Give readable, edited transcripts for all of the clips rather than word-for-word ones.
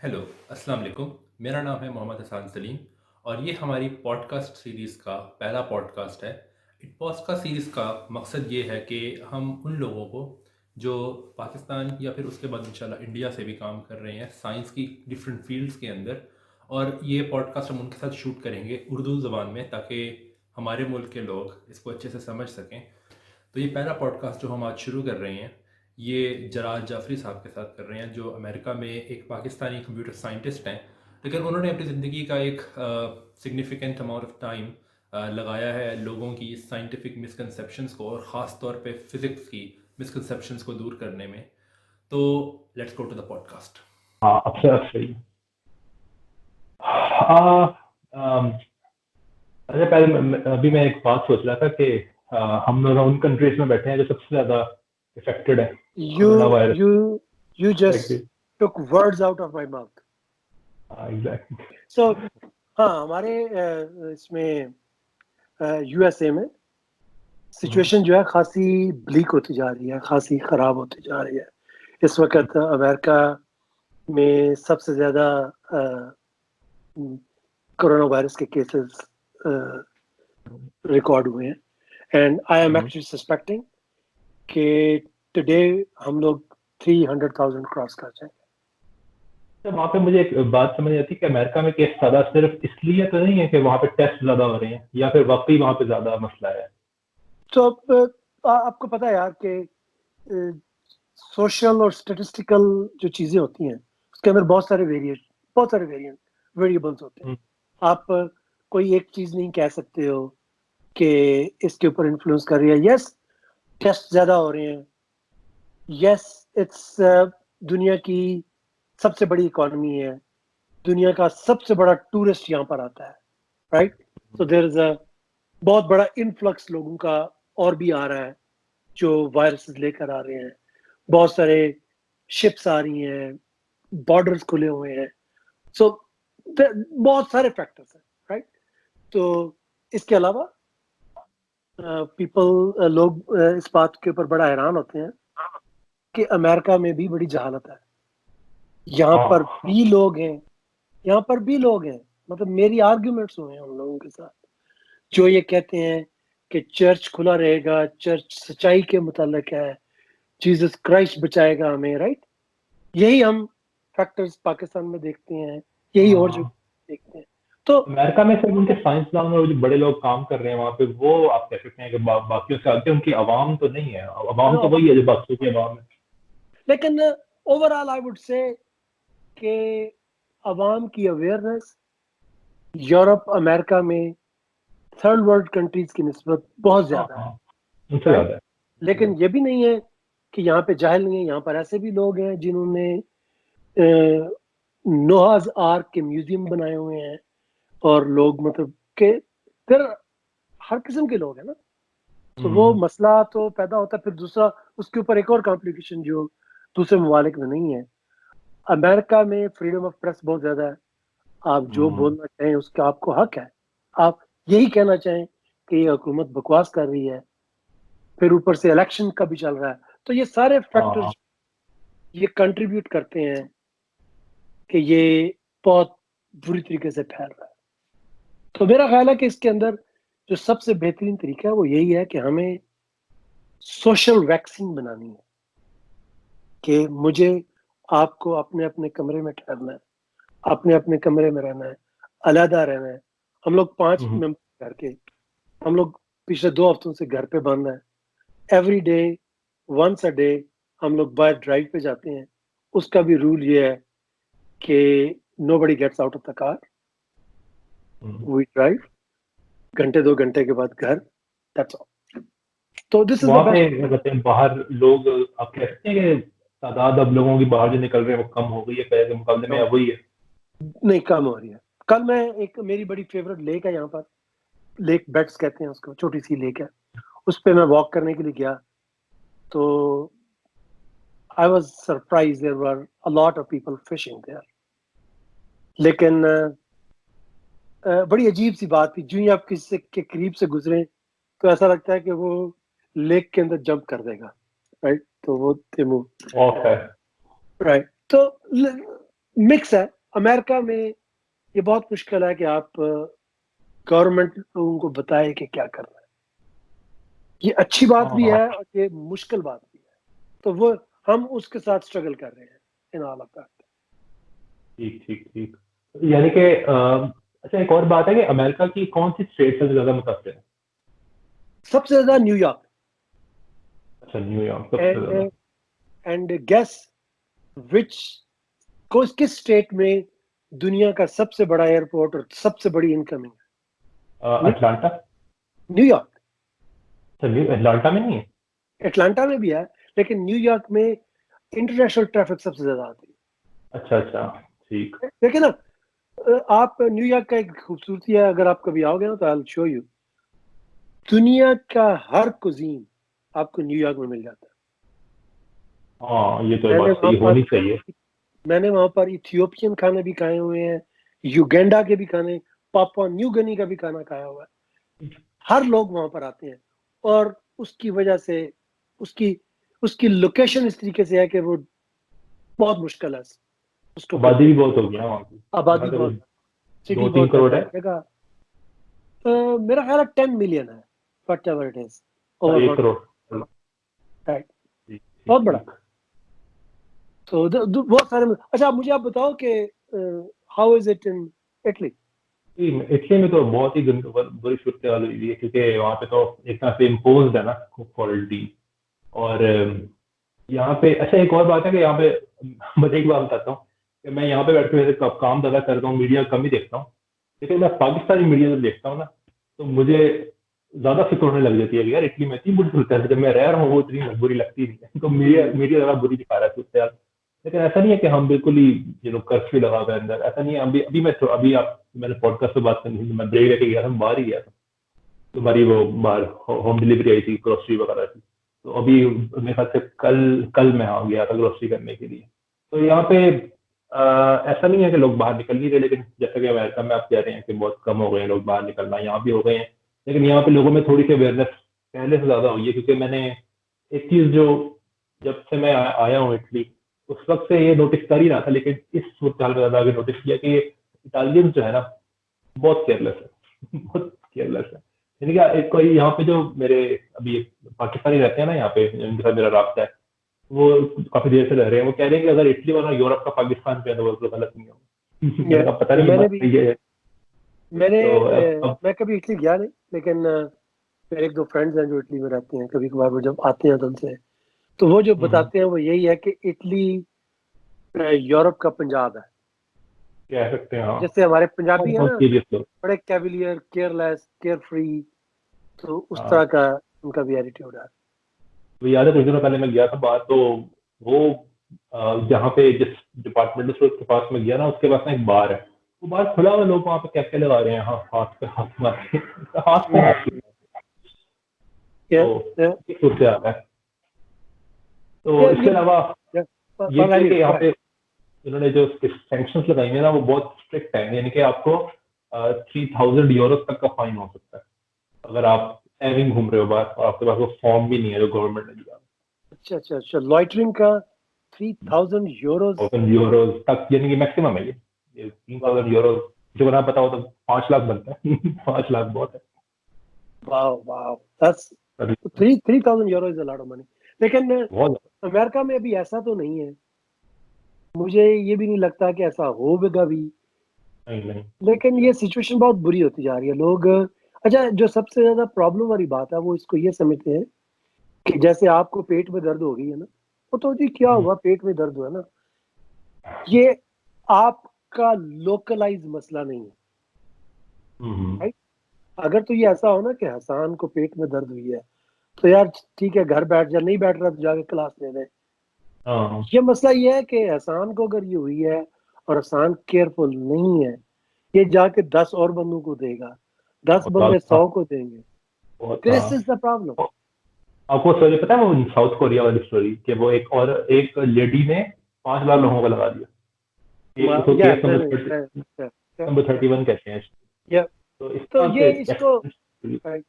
Hello, अस्सलाम वालेकुम। मेरा नाम है मोहम्मद हसन सलीम और ये हमारी पॉडकास्ट सीरीज़ का पहला पॉडकास्ट है। इस पॉडकास्ट सीरीज़ का मकसद ये है कि हम उन लोगों को जो पाकिस्तान या फिर उसके बाद इंशाल्लाह इंडिया से भी काम कर रहे हैं साइंस की डिफरेंट फील्ड्स के अंदर, और ये पॉडकास्ट हम उनके साथ शूट करेंगे उर्दू ज़बान में ताकि हमारे मुल्क के लोग इसको अच्छे से समझ सकें। तो ये पहला पॉडकास्ट जो हम आज शुरू कर रहे हैं, ये जराज जाफरी साहब के साथ कर रहे हैं, जो अमेरिका में एक पाकिस्तानी कंप्यूटर साइंटिस्ट हैं, लेकिन उन्होंने अपनी ज़िंदगी का एक सिग्निफिकेंट अमाउंट ऑफ टाइम लगाया है लोगों की साइंटिफिक मिसकंसेप्शंस को और ख़ास तौर पे फिज़िक्स की मिसकंसेप्शंस को दूर करने में। तो let's go to the podcast. हाँ, अक्सर अक्सर ही। आ, अम, अच्छा, अभी मैं एक बात सोच रहा था कि हम लोग उन कंट्रीज में बैठे हैं जो सबसे ज्यादा इफेक्टेड है corona You virus you you से। just took words out of my mouth. Exactly. So हाँ हमारे इसमें यूएसए में सिचुएशन जो है खासी ब्लीक होती जा रही है, खासी खराब होती जा रही है। इस वक्त अमेरिका में सबसे ज्यादा कोरोना वायरस के केसेस रिकॉर्ड हुए हैं and I am actually suspecting कि टुडे हम लोग 300,000 क्रॉस कर जाएंगे। तो वहाँ पे मुझे एक बात समझ आती है कि अमेरिका में केस ज्यादा सिर्फ इसलिए तो नहीं है कि वहाँ पे टेस्ट ज्यादा हो रहे हैं, या फिर वाकई वहाँ पे ज्यादा मसला है। तो अब आपको पता है यार कि सोशल और स्टेटिस्टिकल जो चीजें होती हैं उसके अंदर बहुत सारे वेरिएबल्स होते हैं। हम्म, आप कोई एक चीज नहीं कह सकते हो कि इसके ऊपर इन्फ्लुएंस कर रही है। यस, टेस्ट ज्यादा हो रहे हैं। यस, इट्स दुनिया की सबसे बड़ी इकोनॉमी है, दुनिया का सबसे बड़ा टूरिस्ट यहाँ पर आता है, right? So there is a बहुत बड़ा इन्फ्लक्स लोगों का और भी आ रहा है जो वायरसेस लेकर आ रहे हैं। बहुत सारे शिप्स आ रही हैं, बॉर्डर्स खुले हुए हैं। सो बहुत सारे फैक्टर्स हैं, राइट? तो इसके अलावा लोग इस बात के ऊपर बड़ा हैरान होते हैं कि अमेरिका में भी बड़ी जहालत है। यहाँ पर हाँ, भी लोग हैं, यहाँ पर भी लोग हैं, मतलब मेरी आर्ग्यूमेंट्स हुए हैं उन लोगों के साथ जो ये कहते हैं कि चर्च खुला रहेगा, चर्च सच्चाई के मुतालिक है, जीसस क्राइस्ट बचाएगा हमें, राइट? यही हम फैक्टर्स पाकिस्तान में देखते हैं, यही और जो हाँ। देखते हैं। तो अमेरिका में सिर्फ उनके साइंसदान और जो बड़े लोग काम कर रहे हैं वहाँ पे, वो आप कह सकते हैं कि बाकियों से आगे उनकी आवाम तो नहीं है। आवाम तो वही है जो बाकियों की आवाम है। लेकिन ओवरऑल आई वुड से कि अवाम की अवेयरनेस यूरोप अमेरिका में थर्ड वर्ल्ड कंट्रीज की निस्बत बहुत हाँ, ज्यादा है, हाँ, उनसे राइट? ज्यादा है। लेकिन ये भी नहीं है कि यहाँ पे जाहिल नहीं है। यहाँ पर ऐसे भी लोग हैं जिन्होंने नोहाज आर्क के म्यूजियम बनाए हुए हैं, और लोग मतलब के फिर हर किस्म के लोग हैं ना। तो वो हम्म, मसला तो पैदा होता है। फिर दूसरा उसके ऊपर एक और कॉम्प्लिकेशन जो दूसरे ममालिक में नहीं है, अमेरिका में फ्रीडम ऑफ प्रेस बहुत ज्यादा है। आप जो हम्म, बोलना चाहें उसका आपको हक है। आप यही कहना चाहें कि ये हुकूमत बकवास कर रही है, फिर ऊपर से इलेक्शन का भी चल रहा है। तो ये सारे हाँ। फैक्टर्स ये कंट्रीब्यूट करते हैं कि ये बहुत बुरी तरीके से फैल रहा है। तो मेरा ख्याल है कि इसके अंदर जो सबसे बेहतरीन तरीका है वो यही है कि हमें सोशल वैक्सीन बनानी है कि मुझे आपको अपने अपने कमरे में ठहरना है, अपने अपने कमरे में रहना है, अलहदा रहना है। हम लोग 5 हम्म, मेंबर घर के, हम लोग पिछले 2 हफ्तों से घर पे बंद हैं। Every day, once a day हम लोग बाहर ड्राइव पे जाते हैं। उसका भी रूल ये है कि nobody gets out of the car, hmm. We drive, घंटे 2 घंटे के बाद घर, दैट्स ऑल। तो दिस इज द वहाँ पे बेस्ट। क्या कहते हैं, बाहर लोग, आप कह सकते हैं कि तादाद अब लोगों की बाहर जो निकल रहे हैं वो कम हो गई है पहले के मुकाबले में, कम, अब वही है। नहीं कम हो रही है। कल मैं एक मेरी बड़ी फेवरेट लेक है यहाँ पर, लेक बेट्स कहते हैं उसको, छोटी सी लेक है, उस पे मैं वॉक करने के लिए गया। तो I was surprise, there were a lot of people fishing there. लेकिन बड़ी अजीब सी बात थी, जो ही आप किसी के करीब से गुजरे तो ऐसा लगता है कि वो लेक के अंदर जंप कर देगा, राइट? तो वो थे मूव, खौफ है। राइट? तो मिक्स है। अमेरिका में ये बहुत मुश्किल है कि आप गवर्नमेंट लोगों को बताए कि क्या कर रहा है। ये अच्छी बात भी है और ये मुश्किल बात भी है, तो वो हम उसके साथ स्ट्रगल कर रहे हैं इन ऑल ऑफ दैट। ठीक ठीक ठीक। यानी कि अच्छा, एक और बात है कि अमेरिका की कौन सी स्टेट सबसे ज्यादा मुतासर है? सबसे ज्यादा न्यूयॉर्क। अच्छा, न्यूयॉर्क सबसे ज्यादा। एंड गेस विच किस स्टेट में दुनिया का सबसे बड़ा एयरपोर्ट और सबसे बड़ी इनकमिंग है? अटलांटा। न्यूयॉर्क। अच्छा, अटलांटा में नहीं है? अटलांटा में भी है, लेकिन न्यूयॉर्क में इंटरनेशनल ट्रैफिक सबसे ज्यादा आती अच्छा अच्छा, ठीक। है। देखिए ना, आप न्यूयॉर्क का एक खूबसूरती है, अगर आप कभी आओगे ना तो आई विल शो यू। दुनिया का हर कुजीन आपको न्यूयॉर्क में मिल जाता है। हाँ, ये तो मैंने बात वहां सही होनी पर चाहिए। मैंने वहां पर इथियोपियन खाने भी खाए हुए हैं, युगांडा के भी खाने, पापुआ न्यू गिनी का भी खाना खाया हुआ है। हर लोग वहां पर आते हैं, और उसकी वजह से उसकी उसकी लोकेशन इस तरीके से है कि वो बहुत मुश्किल है उसको आबादी contain भी करना। बहुत होगी ना वहाँ की। आबादी मतलब बहुत है, सिटी 2-3 बहुत है, करोड़ है। जगह मेरा ख्याल है 10 मिलियन है, वट एवर इट इज, और ओवर 1 करोड़। राइट, ठीक बहुत ठीक बड़ा। ठीक। तो बहुत सारे। अच्छा, मुझे आप बताओ कि how is it in Italy? Italy में तो बहुत ही बुरी सूरत हाल हुई है, क्योंकि वहाँ पे तो एक तरह से इम्पोज है ना क्वालिटी। और यहाँ पे अच्छा, एक और बात है कि यहाँ पे मुझे एक बात बताता हूँ कि मैं यहाँ पे बैठ के वैसे काम ज़्यादा करता हूँ, मीडिया कम ही देखता हूँ, लेकिन मैं पाकिस्तानी मीडिया जब देखता हूँ ना, तो मुझे ज़्यादा फिक्र होने लग जाती है कि यार इटली में इतनी बुरी सूरत है, जब मैं रह रहा हूँ वो इतनी बुरी लगती नहीं है। तो मीडिया मीडिया ज़्यादा बुरी दिखा रहा है सूरत हाल। लेकिन ऐसा नहीं है कि हम बिल्कुल ही कर्फ्यू लगा हुआ है अंदर, ऐसा नहीं है। अभी अभी अभी आप मैंने पॉडकास्ट पे बात करनी थी, मैं ब्रेक लेके गया था, मैं बाहर ही गया था। तुम्हारी वो बाहर होम डिलीवरी आई थी ग्रोसरी वगैरह की। तो अभी मेरे ख्याल से कल कल मैं आ गया था ग्रोसरी करने के लिए। तो यहाँ पे ऐसा नहीं है कि लोग बाहर निकल नहीं रहे, लेकिन जैसा कि अमेरिका में आप कह रहे हैं कि बहुत कम हो गए हैं लोग बाहर निकलना, यहाँ भी हो गए हैं। लेकिन यहाँ पे लोगों में थोड़ी सी अवेयरनेस पहले से ज़्यादा हुई है, क्योंकि मैंने एक चीज़ जो जब से मैं आया हूँ इटली, उस वक्त से ये नोटिस कर ही रहा था, लेकिन इस सूरत हाल में ज़्यादा आगे नोटिस किया कि इटालियंस जो है ना, बहुत केयरलेस है। बहुत केयरलेस है। यानी कि एक कोई यहाँ पे जो मेरे अभी एक पाकिस्तानी रहते हैं ना यहाँ पे, जिनके साथ मेरा राब्ता है, वो काफी देर से रह रहे हैं, वो कह रहे हैं कि अगर इटली वाला यूरोप का पाकिस्तान पे है तो वो तो गलत नहीं होगा। मैंने कहा पता नहीं ये मैंने बात भी सही है। मैंने तो अब मैं कभी इटली गया नहीं, लेकिन मेरे एक दो फ्रेंड्स हैं जो इटली में रहते हैं, कभी कभार वो जब आते हैं तो उनसे, तो वो जो बताते हैं वो यही है कि इटली यूरोप का पंजाब है। कह सकते हैं, हाँ। जैसे हमारे बहुत पंजाबी है बहुत ना, सीरियस लोग। बड़े कैविलियर, केयरलेस, केयर फ्री, तो उस हाँ, तरह का उनका भी एटीट्यूड है। तो याद है कुछ दिनों पहले मैं गया था बाहर, तो वो जहाँ पे जिस डिपार्टमेंटल स्टोर के पास में गया ना, उसके पास ना एक बार है। वो बार खुला हुआ, लोग वहाँ पे कैफे लगा रहे हैं, हाँ, हाथ पे हाथ मार के। हाथ पे हाथ। Yeah, तो yeah, ये सूरत हाल है। तो yeah, इसके अलावा yeah. ये भी है Valerie, कि यहाँ go ahead. पे इन्होंने जो सैंक्शंस लगाई हैं ना, वो बहुत स्ट्रिक्ट है। यानी कि आपको 3000 यूरो तक का फाइन हो सकता है अगर आप एविंग घूम रहे हो बाहर और आपके पास वो फॉर्म भी नहीं है जो गवर्नमेंट ने दिया। अच्छा अच्छा अच्छा, लॉइटरिंग का 3000 यूरोज। 1000 यूरो तक, यानी कि मैक्सिमम है ये 3000 यूरो। जो बना पता हो तो 5 लाख बनता है। 5 लाख बहुत है। वाओ वाओ, दैट्स अभी 3000 euro is a lot of money. लेकिन बहुत। अमेरिका में अभी ऐसा तो नहीं है, मुझे ये भी नहीं लगता कि ऐसा होगा भी। नहीं नहीं। लेकिन ये सिचुएशन बहुत बुरी होती जा रही है। लोग, अच्छा, जो सबसे ज्यादा प्रॉब्लम वाली बात है वो इसको ये समझते हैं कि जैसे आपको पेट में दर्द हो गई है ना, वो तो जी क्या हुआ, पेट में दर्द हुआ ना, ये आपका लोकलाइज मसला नहीं है, हम्म। राइट? अगर तो ये ऐसा हो ना कि हसान को पेट में दर्द हुई है, तो यार ठीक है, घर बैठ जा, नहीं बैठ रहा तो जाके क्लास ले ले। हाँ, ये मसला ये है कि हसान को अगर ये हुई है और हसान केयरफुल नहीं है, ये जाके 10 और बंदों को देगा, 10 बंदे हाँ, 100 को देंगे। बहुत था। This is the problem. आपको स्टोरी पता है वो साउथ कोरिया वाली स्टोरी, कि वो एक लेडी ने 5 लाख लोगों को लगा दिया। एक उसको या केस नंबर 31 कहते हैं। या तो इस तो तरह ये इसको, से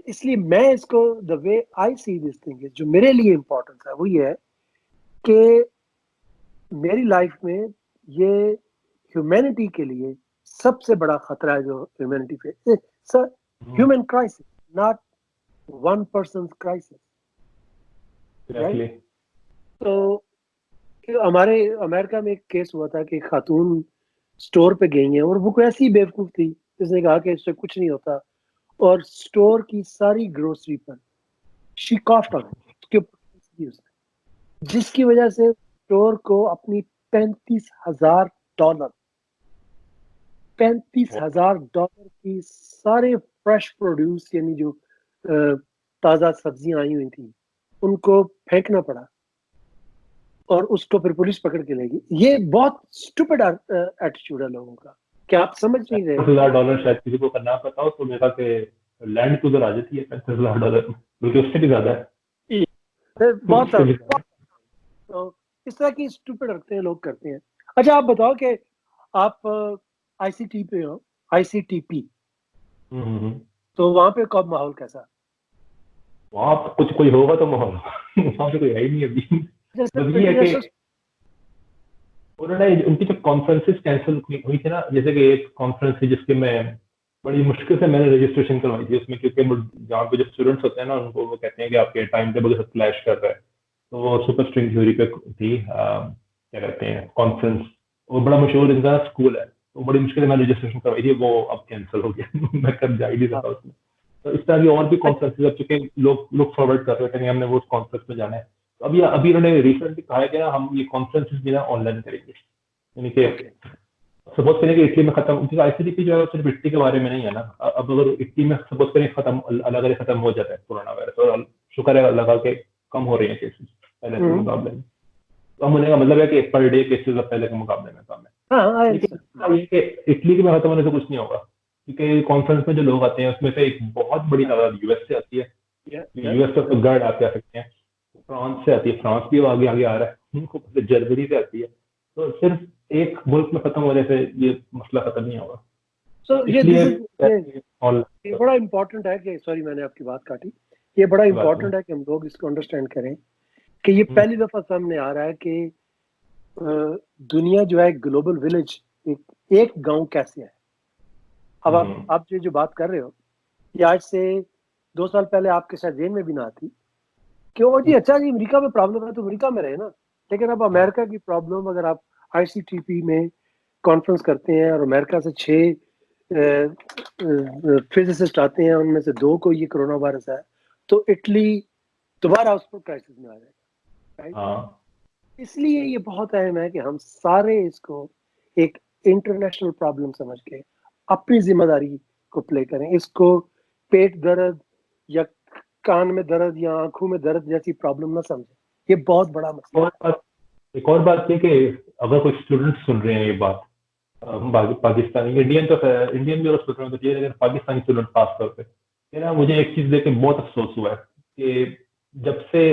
इसलिए मैं इसको, the way I see this thing, जो मेरे लिए इम्पोर्टेंट है वो ये है कि मेरी लाइफ में ये ह्यूमैनिटी के लिए सबसे बड़ा खतरा है जो ह्यूमैनिटी पे human crisis, not one person crisis, exactly. Right? तो हमारे अमेरिका में एक केस हुआ था कि खातून स्टोर पे गई है और वो कोई ऐसी बेवकूफ थी जिसने कहा कि इससे कुछ नहीं होता, और स्टोर की सारी ग्रोसरी पर शी कॉफ्ड ऑन इट, जिसकी वजह से स्टोर को अपनी $35,000 की सारे फ्रेश प्रोड्यूस यानी जो ताज़ा सब्जियां आई हुई थी उनको फेंकना पड़ा, और उसको फिर पुलिस पकड़ के लेगी। ये बहुत स्टूपिड एटीट्यूड है लोगों का, क्या आप समझ नहीं रहे? $35,000 शायद किसी को करना पता हो तो मेरा के लैंड तो उधर आ जाती है $35,000, बल्कि उससे भी ज्यादा है। बहुत उससे भी ज्यादा। तो इस तरह की स्टूपिड हरकतें लोग करते हैं। अच्छा, आप बताओ कि आप आईसीटी पे हो, आईसीटीपी, तो वहां पे कब माहौल कैसा? वहाँ पे कुछ कोई होगा तो माहौल वहाँ पे कोई है ही नहीं अभी। जैसे बस ये है कि इंटरनेशनल, उन्होंने उनकी जो कॉन्फ्रेंसेस कैंसिल हुई थी ना, जैसे कि एक कॉन्फ्रेंस थी जिसके मैं बड़ी मुश्किल से मैंने रजिस्ट्रेशन करवाई थी उसमें, क्योंकि जहाँ पे जो स्टूडेंट्स होते हैं ना उनको वो कहते हैं कि आपके टाइम टेबल के साथ क्लैश कर रहा है, तो वो सुपर स्ट्रिंग थ्योरी पे थी क्या कहते हैं कॉन्फ्रेंस, वो बड़ा मशहूर इनका स्कूल है, तो बड़ी मुश्किल से मैंने रजिस्ट्रेशन करवाई थी, वो अब कैंसिल हो गया मैं कब जा ही नहीं सकता उसमें। तो इस तरह की और भी कॉन्फ्रेंसेज अब चुके लोग लुक फॉरवर्ड कर रहे थे कि हमने वो उस कॉन्फ्रेंस में जाना है। तो अभी अभी उन्होंने रिसेंटली कहा है कि हम ये कॉन्फ्रेंसेज भी ना ऑनलाइन करेंगे, यानी कि सपोज करें कि इटली में खत्म, क्योंकि आईसीटीपी जो है सिर्फ इटली के बारे में नहीं है ना, अब अगर इटली में सपोज करें खत्म अलग अलग खत्म हो जाता है कोरोना वायरस, और शुक्र है अल्लाह का के कम हो रही है केसेस पहले के मुकाबले में, कम होने का मतलब है कि पर डे केसेस अब पहले के मुकाबले में कम है। हाँ, लेकिन ये कि इटली के में खत्म होने से कुछ नहीं होगा, क्योंकि कॉन्फ्रेंस में जो लोग आते हैं उसमें से एक बहुत बड़ी तादाद यूएस से आती है, यूएस से तो गार्ड आते आ सकते हैं, फ्रांस से आती है, फ्रांस भी आगे आगे आ रहा है, उनको जर्मनी से आती है, तो सिर्फ एक मुल्क में खत्म होने से ये मसला खत्म नहीं होगा। सो ये इसलिए ये बड़ा इम्पोर्टेंट है कि, सॉरी मैंने आपकी बात काटी, ये बड़ा इम्पोर्टेंट है कि हम लोग इसको अंडरस्टैंड करें कि ये पहली दफा सामने आ रहा है कि दुनिया जो है ग्लोबल विलेज, एक गांव कैसे है। अब आप जो बात कर रहे हो, ये आज से 2 साल पहले आपके शायद जेल में भी ना आती कि ओ जी अच्छा जी अमेरिका में प्रॉब्लम है तो अमेरिका में रहे ना, लेकिन अब अमेरिका की प्रॉब्लम, अगर आप आईसीटीपी में कॉन्फ्रेंस करते हैं और अमेरिका से 6 फिजिसिस्ट आते हैं, उनमें से 2 को ये कोरोना वायरस है, तो इटली दोबारा उस पर क्राइसिस में आ जाएगा, राइट? इसलिए ये बहुत अहम है कि हम सारे इसको एक इंटरनेशनल प्रॉब्लम समझ के अपनी जिम्मेदारी को प्ले करें। इसको पेट दर्द या कान में दर्द या आंखों में दर्द जैसी प्रॉब्लम ना समझें, ये बहुत बड़ा मसला है। एक और बात ये कि अगर कोई स्टूडेंट सुन रहे हैं ये बात, पाकिस्तानी इंडियन तो इंडियन भी अगर सुन रहे हो तो ये, लेकिन पाकिस्तानी स्टूडेंट खास तौर पे ना, मुझे एक चीज देख के बहुत अफसोस हुआ है कि जब से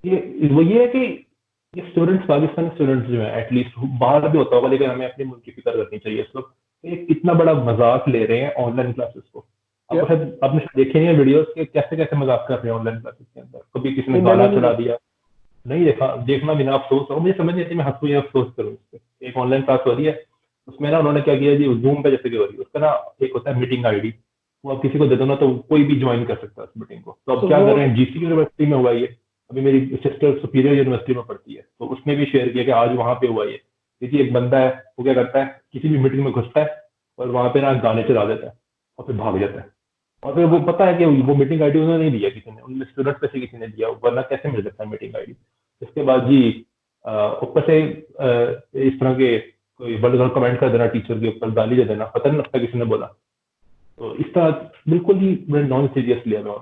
ये है कि ये स्टूडेंट्स, पाकिस्तानी स्टूडेंट्स जो है, एटलीस्ट बाहर भी होता होगा लेकिन हमें अपने मुल्क की फिक्र करनी चाहिए इस वक्त, ये कितना बड़ा मजाक ले रहे हैं ऑनलाइन क्लासेस को। आपने देखे नहीं है वीडियोस के कैसे कैसे मजाक कर रहे हैं ऑनलाइन क्लासेस के अंदर, कभी किसी ने गाना चला दिया, नहीं देखा, देखना बिना अफसोस हो, मुझे समझ नहीं आती मैं हंसू या अफसोस करूँ इस पे। एक ऑनलाइन क्लास हो रही है, उसमें ना उन्होंने क्या किया जी, जूम पे जैसे की हो रही है, उसका ना एक होता है मीटिंग आईडी, वो आप किसी को दे दो ना तो कोई भी ज्वाइन कर सकता है उस मीटिंग को। तो अब क्या कर रहे हैं, जीसी यूनिवर्सिटी में हुआ ये, अभी मेरी सिस्टर सुपीरियर यूनिवर्सिटी में पढ़ती है, तो उसने भी शेयर किया कि आज वहां पे हुआ ये। देखिए एक बंदा है, वो क्या करता है, किसी भी मीटिंग में घुसता है और वहां पे ना गाने चला देता है और फिर भाग जाता है, और फिर वो पता है कि वो मीटिंग आईडी उन्होंने नहीं दिया, किसी ने, उनमें स्टूडेंट में से किसी ने दिया, वरना कैसे मिल सकता है मीटिंग आईडी। इसके बाद जी ऊपर से इस तरह के कोई वर्ड कमेंट कर देना, टीचर के ऊपर गाली दे देना, पता नहीं लगता किसी ने बोला, तो इस तरह बिल्कुल ही नॉन सीरियस लिया मैं।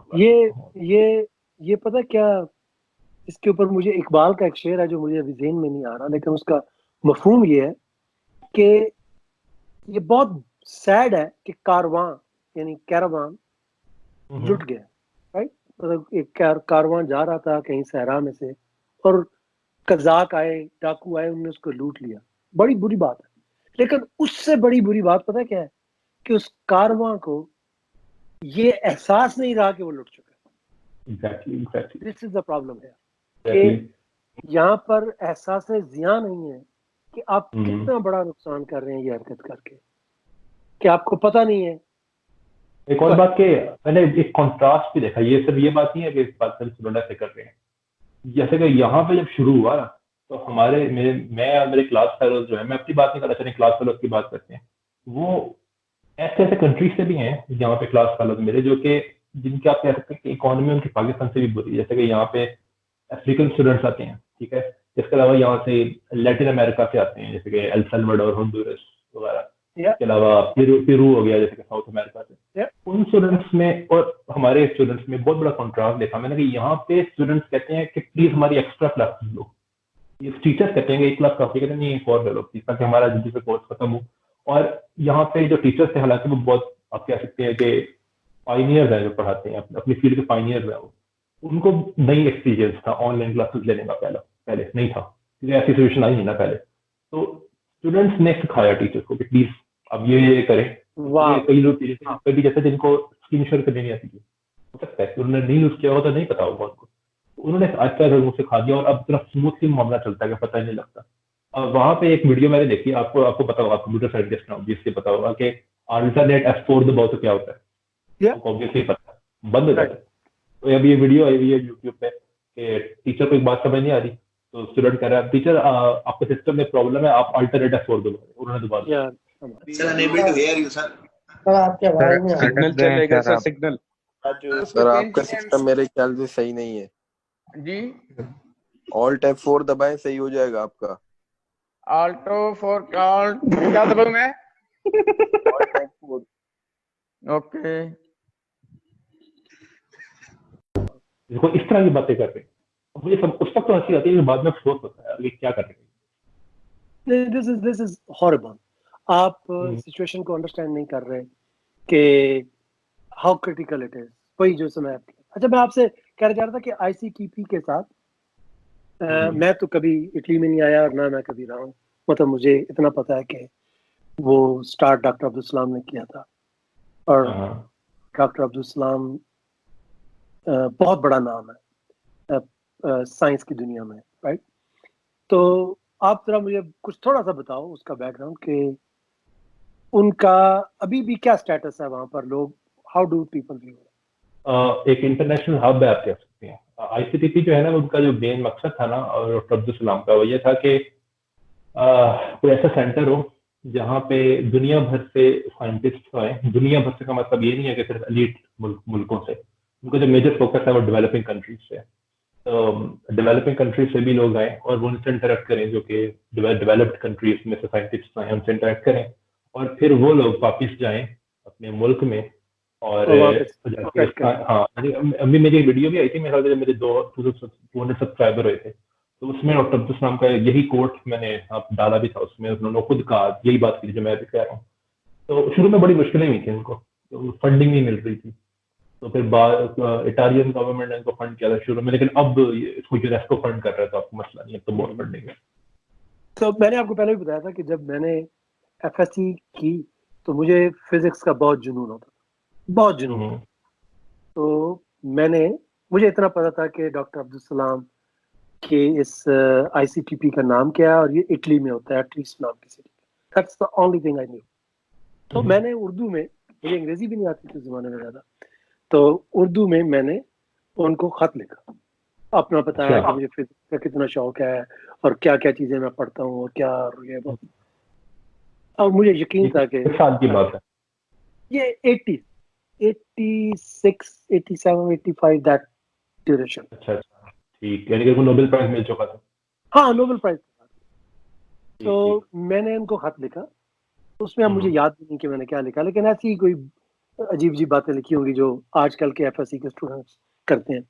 ये पता क्या, इसके ऊपर मुझे इकबाल का एक शेर है जो मुझे अभी ज़हन में नहीं आ रहा, लेकिन उसका मफहूम ये है कि ये बहुत सैड है कि कारवां यानी कैरावान लुट गया, राइट? मतलब एक कारवां जा रहा था कहीं सहरा में से और कजाक आए, डाकू आए, उन्होंने उसको लूट लिया, बड़ी बुरी बात है। लेकिन उससे बड़ी बुरी बात पता क्या है कि उस कारवां को ये एहसास नहीं रहा कि वो लुट चुका है। Exactly. This is the problem है कि यहाँ पर एहसास जिया नहीं है कि आप हम्म। कितना बड़ा नुकसान कर रहे हैं ये हरकत करके, कि आपको पता नहीं है। एक और बात के मैंने एक कॉन्ट्रास्ट भी देखा, ये सिर्फ ये बात नहीं है कि इस बात पर स्टूडेंट ऐसे कर रहे हैं। जैसे कि यहाँ पे जब शुरू हुआ ना, तो हमारे मेरे मैं और मेरे क्लास फेलोज जो है, मैं अपनी बात नहीं कर रहा, चलिए क्लास फेलोज की बात करते हैं, वो ऐसे ऐसे कंट्रीज से भी हैं यहाँ पे क्लास फेलोज मेरे, जो कि जिनके आप कह सकते हैं कि इकोनॉमी उनकी पाकिस्तान से भी बुरी है। जैसे कि यहाँ पे अफ्रीकन स्टूडेंट्स आते हैं, ठीक है, इसके अलावा यहाँ से लैटिन अमेरिका से आते हैं, जैसे कि एल सल्वाडोर, होंडुरस वगैरह, या इसके अलावा पेरू हो गया, जैसे कि साउथ अमेरिका से। या उन स्टूडेंट्स में और हमारे स्टूडेंट्स में बहुत बड़ा कॉन्ट्रास्ट देखा मैंने, कि यहाँ पे स्टूडेंट्स कहते हैं कि प्लीज हमारी एक्स्ट्रा क्लासेस लो। ये टीचर्स कहते हैं कि एक क्लास काफी, कहते हैं नहीं एक और ले लो प्लीज, ताकि हमारा जल्दी से कोर्स खत्म हो। और यहाँ पे जो टीचर्स थे, हालांकि वो बहुत, आप कह सकते हैं कि पाइनियर्स हैं जो पढ़ाते हैं, अपनी फील्ड के पाइनियर्स हैं वो, उनको नई एक्सपीरियंस था ऑनलाइन क्लासेस लेने का, पहले पहले नहीं था, क्योंकि ऐसी सिचुएशन आई नहीं ना पहले। तो स्टूडेंट्स ने सिखाया टीचर्स को कि प्लीज अब ये करें। वाह, कई लोग कभी जैसे जिनको स्क्रीन शेयर करनी नहीं आती थी, हो सकता है कि उन्होंने नहीं यूज किया होगा तो नहीं पता होगा उनको, उन्होंने अच्छा लोगों से सिखा दिया, और अब इतना स्मूथली मामला चलता है कि पता ही नहीं लगता। और वहां पे एक वीडियो मैंने देखी, आपको आपको पता होगा, कंप्यूटर साइंटिस्ट ना जिससे पता होगा कि अल्टरनेट F4 दबाओ तो क्या होता है, या आपको ऑब्वियसली पता है, बंद हो जाता राइट। है। तो अभी ये वीडियो आई हुई है यूट्यूब पे कि टीचर को एक बात समझ नहीं आ रही, तो स्टूडेंट कह रहा है टीचर आपके सिस्टम में प्रॉब्लम है, आप अल्टरनेट F4 दबाओ, उन्होंने दबा दिया। या Sir, unable to hear you, sir. Sir आपकी आवाज नहीं आ रही। सिग्नल चलेगा सर, सिग्नल। सर आपका सिस्टम मेरे ख्याल से सही नहीं है जी, ऑल्ट F4 दबाएं, सही हो जाएगा आपका। आल्टो फॉर कॉल क्या दबाऊं मैं? Alt F4। ओके, देखो इस तरह की बातें कर रहे हैं, मुझे सब उस वक्त तो हंसी आती है, बाद में अफसोस होता है ये क्या कर रहे हैं। This is horrible. आप सिचुएशन को अंडरस्टैंड नहीं कर रहे कि हाउ क्रिटिकल इट इज। वही जो समय, अच्छा मैं आपसे कह जा रहा था कि ICTP के साथ मैं तो कभी इटली में नहीं आया और ना मैं कभी रहा हूँ, मतलब मुझे इतना पता है कि वो स्टार्ट डॉक्टर अब्दुल सलाम ने किया था, और डॉक्टर अब्दुल सलाम बहुत बड़ा नाम है साइंस की दुनिया में, राइट? तो आप जरा मुझे कुछ थोड़ा सा बताओ उसका बैकग्राउंड, कि उनका अभी भी क्या स्टेटस है वहां पर, लोग हाउ डू पीपल व्यू? एक इंटरनेशनल हब है, आप कह सकते हैं। ICTP जो है ना, उनका जो मेन मकसद था ना, और डॉक्टर अब्दुल सलाम का, वो ये था कि कोई ऐसा सेंटर हो जहाँ पे दुनिया भर से साइंटिस्ट आए। दुनिया भर से का मतलब ये नहीं है कि सिर्फ एलीट मुल्कों से, उनका जो मेजर फोकस है वो डेवलपिंग कंट्रीज से। तो डेवलपिंग कंट्रीज से भी लोग आए और वो उनसे इंटरेक्ट करें, जो कि डेवलप्ड कंट्रीज में से साइंटिस्ट आए, उनसे इंटरेक्ट करें, और फिर वो लोग वापिस जाएं अपने मुल्क में, और जाके हाँ, अभी मेरी एक वीडियो भी आई थी मेरे ख्याल से, मेरे 200 सब्सक्राइबर हुए थे, तो उसमें डॉक्टर अब्दुल सलाम का यही कोट मैंने आप डाला भी था, उसमें उन्होंने खुद कहा यही बात की जो मैं अभी कह रहा हूँ। तो शुरू में बड़ी मुश्किलें हुई थी उनको, तो फंडिंग नहीं मिल रही थी, तो फिर बाद इटालियन गवर्नमेंट ने इनको फंड किया था शुरू में, लेकिन अब इसको यूनेस्को फंड कर रहा है, तो आपको मसला नहीं है, तो बहुत फंडिंग है। तो मैंने आपको पहले भी बताया था कि जब मैंने FSC की तो मुझे फिजिक्स का बहुत जुनून होता था, बहुत जुनून। तो मुझे इतना पता था कि डॉक्टर अब्दुल सलाम के इस ICTP का नाम क्या है, और ये इटली में होता है, एटलीस्ट नाम की city. That's the only thing I knew. तो मैंने उर्दू में, मुझे अंग्रेजी भी नहीं आती थी उस जमाने में ज़्यादा, तो उर्दू में मैंने उनको खत लिखा, अपना बताया कि मुझे फिजिक्स का कितना शौक है और क्या क्या चीज़ें मैं पढ़ता हूँ और क्या, और मुझे यकीन था कि साल की बात है ये 86, 87, 85 दैट ड्यूरेशन। अच्छा, ठीक, यानी कि उनको नोबेल प्राइज मिल चुका था। हाँ, नोबेल प्राइज। तो मैंने उनको खत लिखा, उसमें अब मुझे याद नहीं कि मैंने क्या लिखा, लेकिन ऐसी ही कोई अजीब बातें लिखी होंगी जो आजकल के FSC के स्टूडेंट्स करते हैं।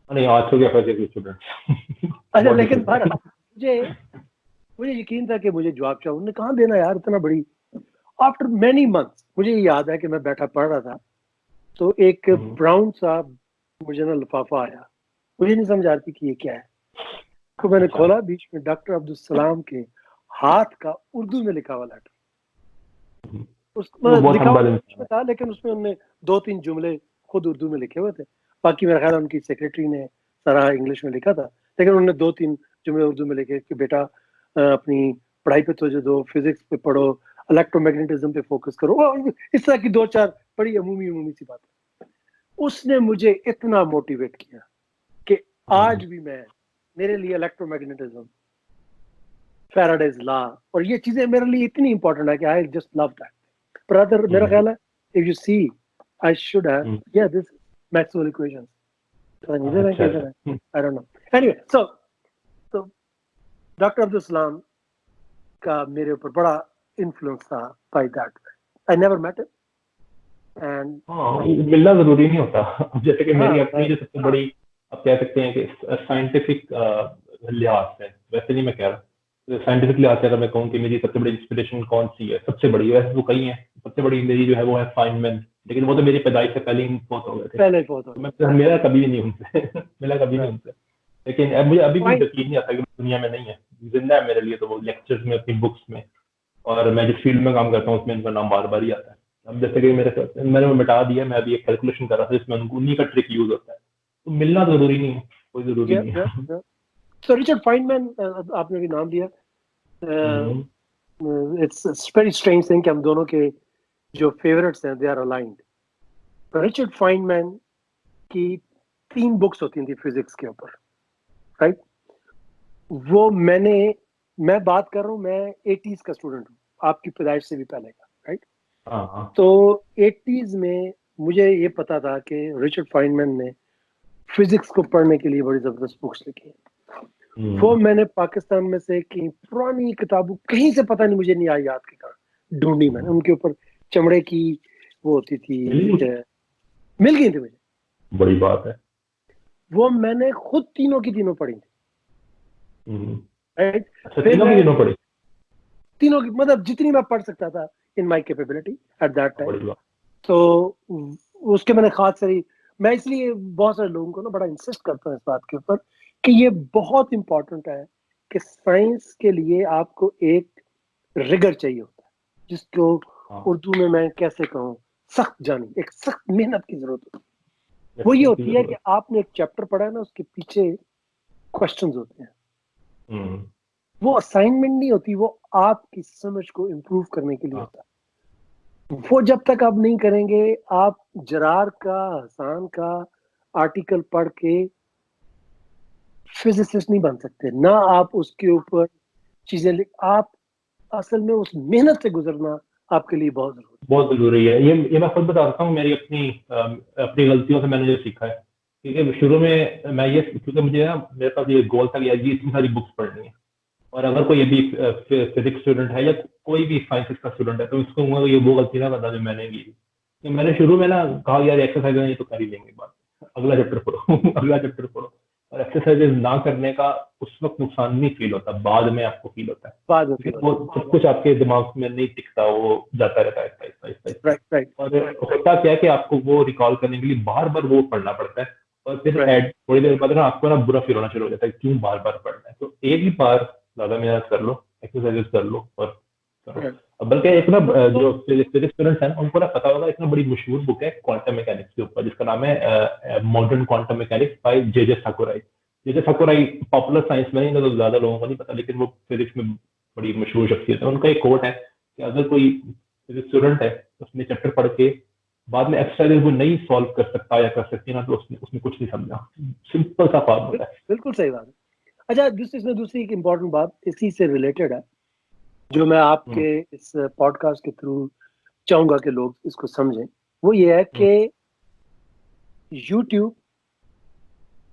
नहीं, आजकल के FSC के स्टूडेंट्स अच्छा, लेकिन मुझे यकीन था कि मुझे जवाब चाहिए। उन्होंने कहाँ देना यार, इतना बड़ी, आफ्टर मेनी मंथ्स। मुझे याद है कि मैं बैठा पढ़ रहा था, तो एक ब्राउन सा मुझे ना लिफाफा आया, मुझे नहीं समझ आ रही कि ये क्या है। तो मैंने खोला, बीच में डॉक्टर अब्दुल सलाम के हाथ का उर्दू में लिखा हुआ लेटर, उसमें लिखा हुआ था, लेकिन उसमें उन्होंने 2-3 जुमले खुद उर्दू में लिखे हुए थे, बाकी मेरा ख्याल उनकी सेक्रेटरी ने सारा इंग्लिश में लिखा था, लेकिन उन्होंने 2-3 जुमले उर्दू में लिखे कि बेटा अपनी पढ़ाई पे तवज्जो दो, फिजिक्स पे पढ़ो, इलेक्ट्रोमैग्नेटिज्म पे फोकस करो, और इस तरह की 2-4 बड़ी अमूमी सी बातें। उसने मुझे इतना मोटिवेट किया कि आज भी मेरे लिए इलेक्ट्रोमैग्नेटिज्म, फैराडेज लॉ और ये चीजें मेरे लिए इतनी इंपॉर्टेंट है कि I just love that. Brother, मेरा ख्याल है if you see I should have this Maxwell equations, I don't know. Anyway, so doctor Abdul Salam का मेरे ऊपर बड़ा इन्फ्लुएंस था by that. I never met him and मिलना जरूरी नहीं होता। अब जैसे कि मेरी अपनी जो सबसे बड़ी, आप कह सकते हैं कि साइंटिफिक लिहाज से, वैसे नहीं मैं कह रहा, साइंटिफिक लिहाज से अगर मैं कहूँ कि मेरी सबसे बड़ी इंस्पिरेशन कौन सी है, सबसे बड़ी, वैसे तो कई है, सबसे बड़ी मेरी जो है वो है फाइनमैन, लेकिन वो तो मेरी पैदाइश से पहले ही बहुत हो गए थे, पहले बहुत हो मैं मेरा कभी नहीं उनसे मिला कभी नहीं उनसे। लेकिन अब मुझे अभी भी यकीन नहीं आता कि दुनिया में नहीं है, जिंदा है मेरे लिए तो वो लेक्चर्स में, अपनी बुक्स में, और मैं जिस फील्ड में काम करता हूँ उसमें इनका नाम बार बार ही आता है। अब जैसे कि मैंने वो मिटा दिया, मैं अभी एक कैलकुलेशन कर रहा था जिसमें उन्हीं का ट्रिक यूज होता है, तो मिलना जरूरी नहीं है, कोई जरूरी नहीं है। सो रिचर्ड फाइनमैन, आपने भी नाम दिया, इट्स वेरी स्ट्रेंज थिंग कि हम दोनों के जो फेवरेट्स हैं they are aligned. Richard Feynman की 3 बुक्स होती थी फिजिक्स के ऊपर, राइट? वो मैं बात कर रहा हूँ, मैं 80s का स्टूडेंट हूँ, आपकी पैदाइश से भी पहले का, राइट? तो 80s में मुझे ये पता था कि रिचर्ड फाइनमैन ने फिजिक्स को पढ़ने के लिए बड़ी जबरदस्त बुक्स लिखी है। वो मैंने पाकिस्तान में से कहीं पुरानी किताबों, कहीं से पता नहीं, मुझे नहीं आई याद के कारण, ढूंढी मैंने, उनके ऊपर चमड़े की वो होती थी, मिल गई थी मुझे, बड़ी बात है। वो मैंने खुद तीनों की तीनों पढ़ी थी, राइट? तीनों की, मतलब जितनी मैं पढ़ सकता था in my capability at that time. तो उसके मैंने खास सारी, मैं इसलिए बहुत सारे लोगों को ना बड़ा इंसिस्ट करता हूँ इस बात के ऊपर कि ये बहुत इंपॉर्टेंट है कि साइंस के लिए आपको एक रिगर चाहिए होता है, जिसको उर्दू में मैं कैसे कहूँ, सख्त जानी, एक सख्त मेहनत की जरूरत होती है। वो ये होती है कि आपने एक चैप्टर पढ़ा है ना, उसके पीछे क्वेश्चंस होते हैं, वो असाइनमेंट नहीं होती, वो आपकी समझ को इम्प्रूव करने के लिए होता है। वो जब तक आप नहीं करेंगे, आप जरार का, हसान का आर्टिकल पढ़ के फिजिसिस्ट नहीं बन सकते, ना आप उसके ऊपर चीजें आप असल में उस मेहनत से गुजरना आपके लिए बहुत जरूरी है। ये मैं खुद बताता हूँ, मेरी अपनी गलतियों से मैंने जो सीखा है, क्योंकि शुरू में मैं ये, क्योंकि मुझे ना, मेरे पास ये गोल था कि यार ये इतनी सारी बुक्स पढ़नी है, और अगर कोई अभी फिजिक्स स्टूडेंट है या कोई भी साइंसेस का स्टूडेंट है, तो इसको ये वो गलती ना करना जो मैंने की। कि मैंने शुरू में ना कहा यार एक्सरसाइज नहीं तो कर ही लेंगे, बात अगला चैप्टर पढ़ो अगला चैप्टर पढ़ो, और एक्सरसाइजेज ना करने का उस वक्त नुकसान नहीं फील होता, बाद में आपको फील होता है, बाद में वो सब कुछ आपके दिमाग में नहीं टिकता, वो जाता रहता है आहिस्ता। और होता क्या है कि आपको वो रिकॉल करने के लिए बार बार वो पढ़ना पड़ता है, और फिर थोड़ी देर बाद ना आपको ना बुरा फील होना शुरू हो जाता है, क्यों बार बार पढ़ना है। तो एक ही बार ज्यादा मेहनत कर लो, एक्सरसाइजेस कर लो और करो। बल्कि एक ना जो फिजिक्स स्टूडेंट्स हैं उनको ना पता होगा, इतना बड़ी मशहूर बुक है क्वांटम मैकेनिक्स के ऊपर, जिसका नाम है modern quantum mechanics by J Sakurai. J Sakurai popular science में नहीं, तो ज्यादा लोगों को नहीं पता, लेकिन वो फिजिक्स में बड़ी मशहूर शख्सियत है। उनका एक कोट है कि अगर कोई फिजिक्स स्टूडेंट है, उसने चैप्टर पढ़ के बाद में एक्सरसाइज वो नहीं सॉल्व कर सकता या कर सकती ना, तो उसने कुछ नहीं समझा। सिंपल सा फॉर्मूला है। बिल्कुल सही बात है। अच्छा, दूसरी एक इम्पोर्टेंट बात इसी से रिलेटेड है, जो मैं आपके इस पॉडकास्ट के थ्रू चाहूंगा कि लोग इसको समझें, वो ये है कि YouTube,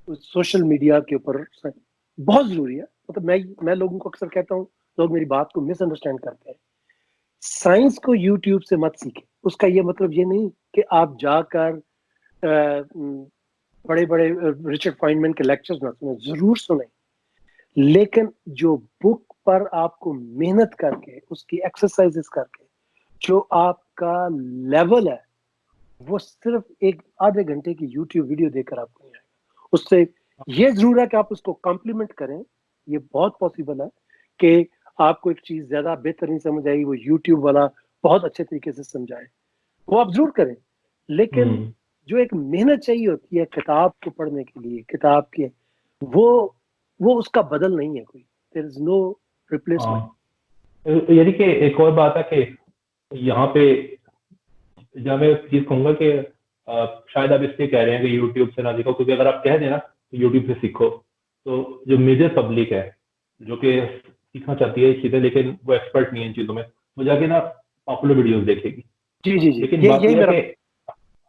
सोशल मीडिया के ऊपर बहुत जरूरी है। मतलब मैं लोगों को अक्सर कहता हूँ, लोग मेरी बात को मिसअंडरस्टैंड करते हैं। साइंस को YouTube से मत सीखें। उसका ये मतलब ये नहीं कि आप जाकर बड़े बड़े रिचर्ड फाइनमैन के लेक्चर्स ना सुने, जरूर सुने, लेकिन जो बुक पर आपको मेहनत करके, उसकी एक्सरसाइजेस करके जो आपका लेवल है, वो सिर्फ एक आधे घंटे की YouTube वीडियो देखकर आपको नहीं आएगा। उससे ये जरूर है कि आप उसको कॉम्प्लीमेंट करें। ये बहुत पॉसिबल है कि आपको एक चीज ज्यादा बेहतरीन समझ आएगी, वो YouTube वाला बहुत अच्छे तरीके से समझाए, वो आप जरूर करें। लेकिन जो एक मेहनत चाहिए होती है किताब को पढ़ने के लिए, किताब के, वो उसका बदल नहीं है कोई। There is no replacement. यानी कि एक और बात है कि यहाँ पे जहाँ मैं एक चीज कहूंगा कि शायद आप इसलिए कह रहे हैं कि यूट्यूब से ना सीखो, क्योंकि अगर आप कह देना तो यूट्यूब से सीखो, तो जो मेजर पब्लिक है जो कि सीखना चाहती है चीजें लेकिन वो एक्सपर्ट नहीं है इन चीजों में, वो जाके ना पॉपुलर वीडियोस देखेगी। जी जी जी, लेकिन ये बात यही यह मेरा है कि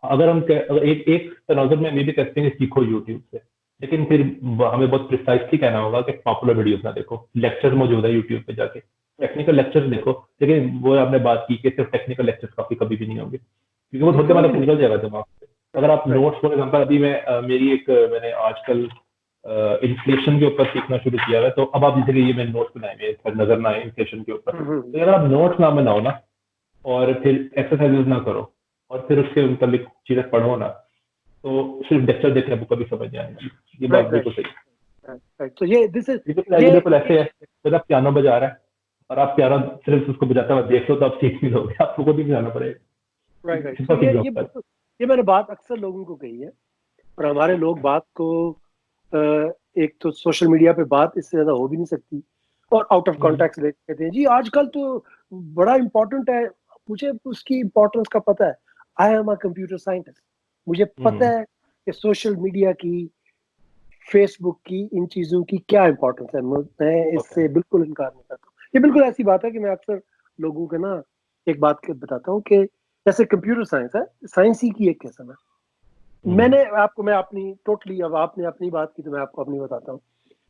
अगर अगर एक तनाजुर में भी कहते हैं कि सीखो यूट्यूब से, लेकिन फिर हमें बहुत प्रिसाइसली कहना होगा कि पॉपुलर वीडियोस ना देखो, लेक्चर मौजूद है यूट्यूब पे जाके, टेक्निकल लेक्चर्स देखो। लेकिन वो आपने बात की कि सिर्फ टेक्निकल लेक्चर्स काफी कभी भी नहीं होंगे, क्योंकि वो थोड़े कभी मतलब भी नहीं। निकल जाएगा दिमाग से। अगर आप राइट नोट्स फॉर एग्जाम्पल, अभी मैं मेरी एक मैंने आजकल इन्फ्लेशन के ऊपर सीखना शुरू किया है, तो अब आप जैसे कि ये मैंने नोट्स बनाए हुए नजर ना आए इन्फ्लेशन के ऊपर, तो अगर आप नोट्स ना बनाओ ना और फिर एक्सरसाइजेस ना करो और फिर उसके मुताबिक चीजें पढ़ो ना, तो सिर्फ लेक्चर देख के आपको कभी समझ नहीं आएगी। ये बात राइट बिल्कुल सही राइट। तो ये दिस इज है। ये ये बिल्कुल ऐसे है, जब आप पियानो बजा रहा है और आप पियानो सिर्फ उसको बजाता हुआ देख लो तो आप सीख नहीं लोगे, आपको खुद ही बजाना राइट पड़ेगा। राइट। तो सिंपल एग्जांपल। ये मैंने बात अक्सर लोगों को कही है, और हमारे लोग बात को अ, एक तो सोशल मीडिया पे बात इससे ज्यादा हो भी नहीं सकती, और आउट ऑफ कॉन्टेक्स्ट लेके कहते हैं जी आजकल तो बड़ा इंपॉर्टेंट है। मुझे उसकी इम्पोर्टेंस का पता है। I am a computer scientist, मुझे पता है कि सोशल मीडिया की, फेसबुक की, इन चीजों की क्या इंपॉर्टेंस है। मैं इससे बिल्कुल इनकार नहीं करता हूँ। ये बिल्कुल ऐसी बात है कि मैं अक्सर लोगों को ना एक बात के बताता हूँ कि जैसे कंप्यूटर साइंस है, साइंस ही की एक किस्म है। मैं अपनी टोटली, अब आपने अपनी बात की तो मैं आपको अपनी बताता हूँ।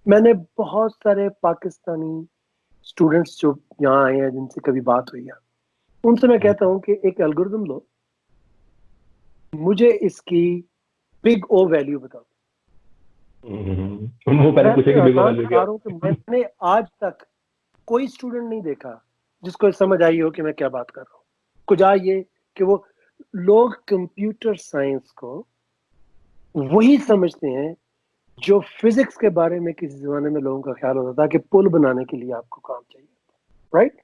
मैंने बहुत सारे पाकिस्तानी स्टूडेंट्स जो यहाँ आए हैं जिनसे कभी बात हुई है, उनसे मैं कहता हूँ कि एक एल्गोरिदम लो, मुझे इसकी बिग ओ वैल्यू बताओ। वो पहले मैं पूछेगी बिग हैरान वैल्यू आ क्या। रहा हूँ कि मैंने आज तक कोई स्टूडेंट नहीं देखा जिसको समझ आई हो कि मैं क्या बात कर रहा हूँ। कुछ ये कि वो लोग कंप्यूटर साइंस को वही समझते हैं जो फिजिक्स के बारे में किसी जमाने में लोगों का ख्याल होता था कि पुल बनाने के लिए आपको काम चाहिए, राइट।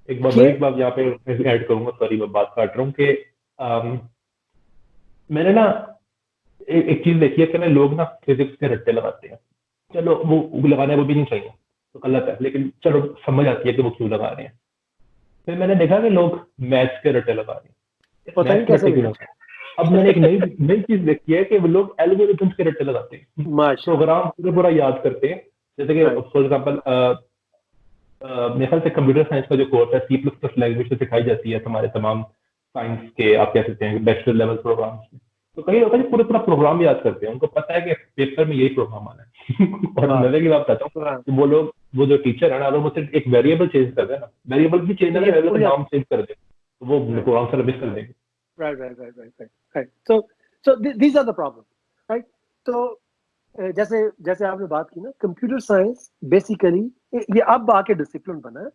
एक बात यहाँ पे ऐड करूंगा, सॉरी मैं बात काट रहा हूँ कि मैंने ना एक चीज देखी है कि ना लोग ना फिजिक्स के रट्टे लगाते हैं। चलो वो लगाने वो भी नहीं चाहिए, तो गलत है, लेकिन चलो समझ आती है कि वो क्यों लगा रहे हैं। फिर मैंने देखा कि लोग मैथ्स के रट्टे लगा रहे हैं। पता नहीं मैथ्स के कैसे रट्टे क्यों लगा। लगा रहे हैं? अब मैंने एक नई नई चीज देखी है कि वो लोग एल्गोरिथम्स के रट्टे लगाते हैं, माशा, प्रोग्राम पूरा पूरा याद करते हैं। जैसे कि राइट फॉर एग्जाम्पल मेरे ख्याल से कंप्यूटर साइंस का जो कोर्स है C++ लैंग्वेज से सिखाई जाती है हमारे तमाम साइंस के, आप कह सकते हैं बैचलर लेवल प्रोग्राम्स में। तो कई लोग हैं जो पूरा पूरा प्रोग्राम याद करते हैं, उनको पता है कि पेपर में यही प्रोग्राम आना है। और मजे की बात बताता हूँ कि वो लोग, वो जो टीचर है ना, अगर मुझसे एक वेरिएबल चेंज कर दे ना, वेरिएबल भी चेंज ना, ये वेरिएबल भूल का जाते। नाम चेंज कर दे, तो वो राइट प्रोग्राम से मिस कर देंगे। Right. So these are the problem, right. तो जैसे जैसे आपने बात की ना, कंप्यूटर साइंस बेसिकली ये अब आके डिसिप्लिन बना है।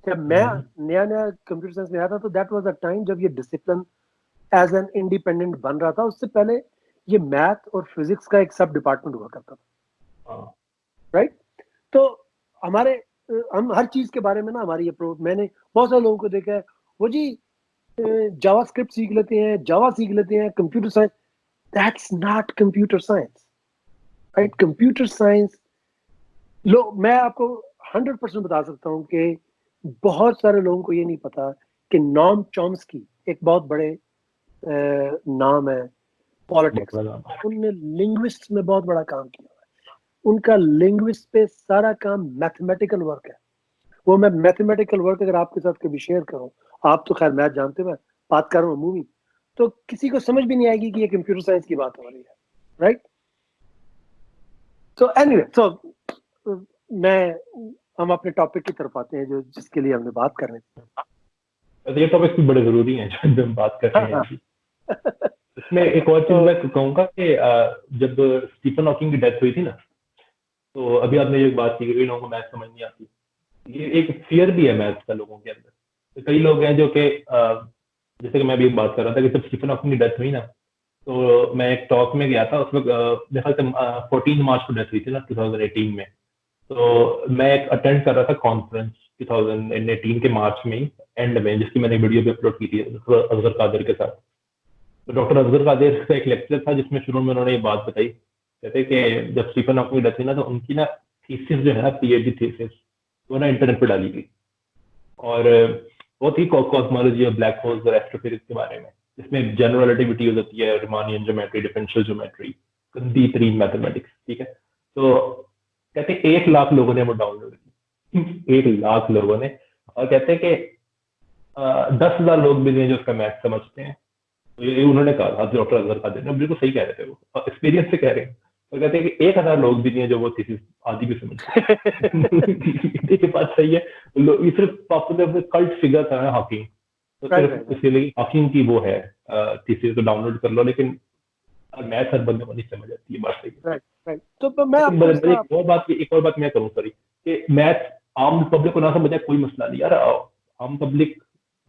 जब मैं नया नया कंप्यूटर साइंस में आया था तो दैट वाज अ टाइम जब ये डिसिप्लिन एज एन इंडिपेंडेंट बन रहा था। उससे पहले ये मैथ और फिजिक्स का एक सब डिपार्टमेंट हुआ करता था, राइट। तो हमारे हम हर चीज के बारे में ना, हमारी अप्रोच, मैंने बहुत सारे लोगों को देखा है, वो जी जावास्क्रिप्ट सीख लेते हैं, जावा सीख लेते हैं, computer science. That's not computer science, right. Computer science, मैं आपको 100% बता सकता हूँ कि बहुत सारे लोगों को ये नहीं पता कि नॉम चॉम्स्की एक बहुत बड़े नाम है पॉलिटिक्स, उनने लिंग्विस्ट में बहुत बड़ा काम किया है। उनका लिंग्विस्ट पे सारा काम मैथमेटिकल वर्क है। वो मैं मैथमेटिकल वर्क अगर आपके साथ कभी शेयर करूं, आप तो खैर मैथ जानते हैं, मैं बात कर रहा हूँ मूवी, तो किसी को समझ भी नहीं आएगी कि ये कंप्यूटर साइंस की बात हो रही है, राइट। सो एनीवे, सो हम अपने टॉपिक की तरफ आते हैं जो जिसके लिए हमने बात करनी थी। ये टॉपिक भी बड़े जरूरी हैं जो हम बात कर रहे हैं अभी। इसमें एक और चीज मैं कहूंगा कि जब स्टीफन हॉकिंग की डेथ हुई थी ना, तो अभी आपने एक बात की कि लोगों को मैथ समझ नहीं आती, ये एक फियर भी है मैथ का लोगों के अंदर। तो कई लोग हैं जो कि जैसे कि मैं भी एक बात कर रहा था कि जब स्टीफन हॉकिंग की डेथ हुई ना, तो मैं एक टॉक में गया था, उसमें मेरे ख्याल से 14 मार्च को डेथ हुई थी ना 2018 में। तो मैं एक अटेंड कर रहा था कॉन्फ्रेंस 2018 के मार्च में ही, एंड में, जिसकी मैंने वीडियो भी अपलोड की थी अजगर कादिर के साथ। तो डॉक्टर अजगर कादिर का एक लेक्चर था जिसमें शुरू में उन्होंने ये बात बताई, कहते कि जब स्टीफन हॉकिंग की डेथ हुई ना, तो उनकी ना थीसिस जो है ना, PhD थीसिस, वो ना इंटरनेट पर डाली गई। और बहुत ही कॉस्मोलॉजी और ब्लैक होल्स और एस्ट्रोफिजिक्स के बारे में, जिसमें जनरल रिलेटिविटी यूज होती है, रिमानियन ज्योमेट्री, डिफरेंशियल ज्योमेट्री, गंदी मैथमेटिक्स, ठीक है। तो कहते हैं 1 लाख लोगों ने वो डाउनलोड की 1 लाख लोगों ने, और कहते हैं कि 10,000 लोग भी हैं जो उसका मैथ समझते हैं। तो ये उन्होंने कहा, डॉक्टर अजहर खादिर ने, बिल्कुल सही कह रहे थे, वो एक्सपीरियंस से कह रहे हैं। तो कहते हैं कि 1,000 लोग भी नहीं है जो वो थीसिस आदि भी समझते हैं। ये बात सही है। ये सिर्फ पॉपुलर कल्ट फिगर था ना हॉकिंग, तो सिर्फ इसलिए हॉकिंग की वो है थीसिस, तो डाउनलोड कर लो, लेकिन मैथ हर बंदे को नहीं समझ आती है, बात सही है। तो मैं लेकिन आपको एक और बात मैं करूँ, सॉरी, कि मैथ आम पब्लिक को ना समझ आए कोई मसला नहीं यार। आम पब्लिक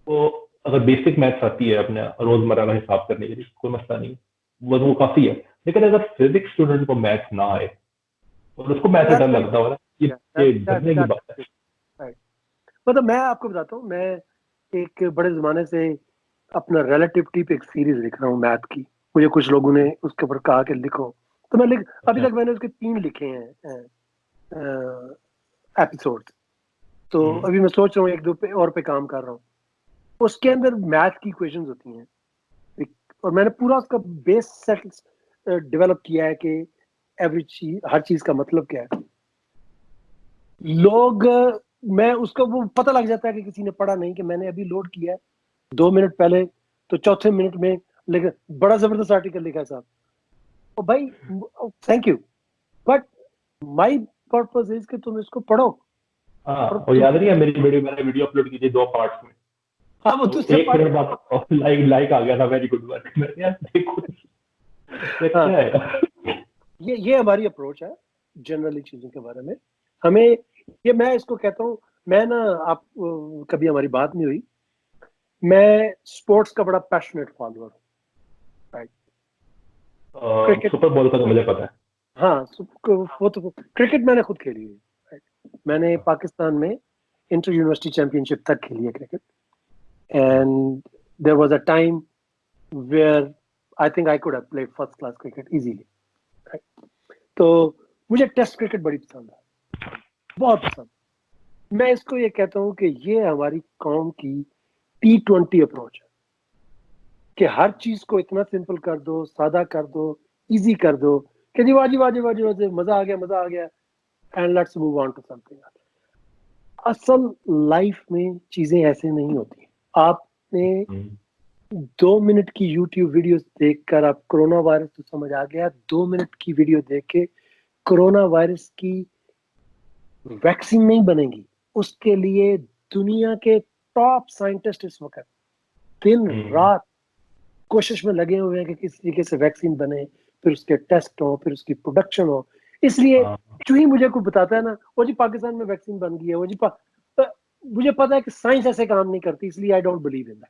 को अगर बेसिक मैथ्स आती है अपने रोजमर्रा का हिसाब करने के लिए, कोई मसला नहीं, वो काफी है। लेकिन अगर फिजिक्स स्टूडेंट को मैथ ना आए और उसको मैथ से डर लगता हो ना, ये डरने की बात है। मतलब मैं आपको बताता हूँ, मैं एक बड़े जमाने से अपना रिलेटिविटी पे एक सीरीज लिख रहा हूँ मैथ की। मुझे कुछ लोगों ने उसके ऊपर कहा कि लिखो, तो मैं अभी तक मैंने उसके 3 लिखे हैं एपिसोड। तो अभी मैं सोच रहा हूँ 1-2 पे और पे काम कर रहा हूँ। उसके अंदर मैथ की इक्वेशंस होती हैं, और मैंने पूरा उसका बेस सेट डेवलप किया है कि एवरी चीज, हर चीज का मतलब क्या है। लोग, मैं उसका वो पता लग जाता है कि किसी ने पढ़ा नहीं, कि मैंने अभी लोड किया है 2 मिनट पहले, तो चौथे मिनट में लेकिन बड़ा जबरदस्त आर्टिकल लिखा है साहब। ओ भाई thank you, but my purpose is कि तुम इसको पढ़ो। हाँ, और याद नहीं है मेरी वीडियो, मैंने वीडियो अपलोड की थी 2 पार्ट्स में। हाँ, वो तो दूसरे 1 मिनट बाद लाइक आ गया था, वेरी गुड वर्क। मैंने यार देखो क्या है यार। ये हमारी अप्रोच है जनरली चीजों के बारे में। हमें ये, मैं इसको कहता हूँ, मैं ना, आप कभी हमारी बात नहीं हुई, मैं स्पोर्ट्स का बड़ा पैशनेट फॉलोअर हूँ, राइट। क्रिकेट, सुपर बॉल का तो मुझे पता है। हाँ, वो तो क्रिकेट मैंने खुद खेली है, राइट। मैंने पाकिस्तान में इंटर यूनिवर्सिटी चैंपियनशिप तक खेली है cricket, and there was a time where I think I could have played first class cricket easily, right. तो मुझे टेस्ट क्रिकेट बड़ी पसंद है, बहुत पसंद। मैं इसको ये कहता हूँ कि ये हमारी कौम की T20 अप्रोच है, कि हर चीज को इतना सिंपल कर दो, सादा कर दो, इजी कर दो, कि जी वाजी वाजी वाजी वाजी, मजा आ गया, and let's move on to something. असल लाइफ में चीजें ऐसे नहीं होती। आपने 2 मिनट की यूट्यूब वीडियो देखकर आप कोरोना वायरस तो समझ आ गया, 2 मिनट की वीडियो देख के कोरोना वायरस की वैक्सीन नहीं बनेगी। उसके लिए दुनिया के टॉप साइंटिस्ट इस वक्त दिन रात कोशिश में लगे हुए हैं कि किस तरीके से वैक्सीन बने, फिर उसके टेस्ट हो, फिर उसकी प्रोडक्शन हो। इसलिए जो ही मुझे कोई बताता है ना, वो जी पाकिस्तान में वैक्सीन बन गई है, वो जी मुझे पता है कि साइंस ऐसे काम नहीं करती, इसलिए I don't believe in that,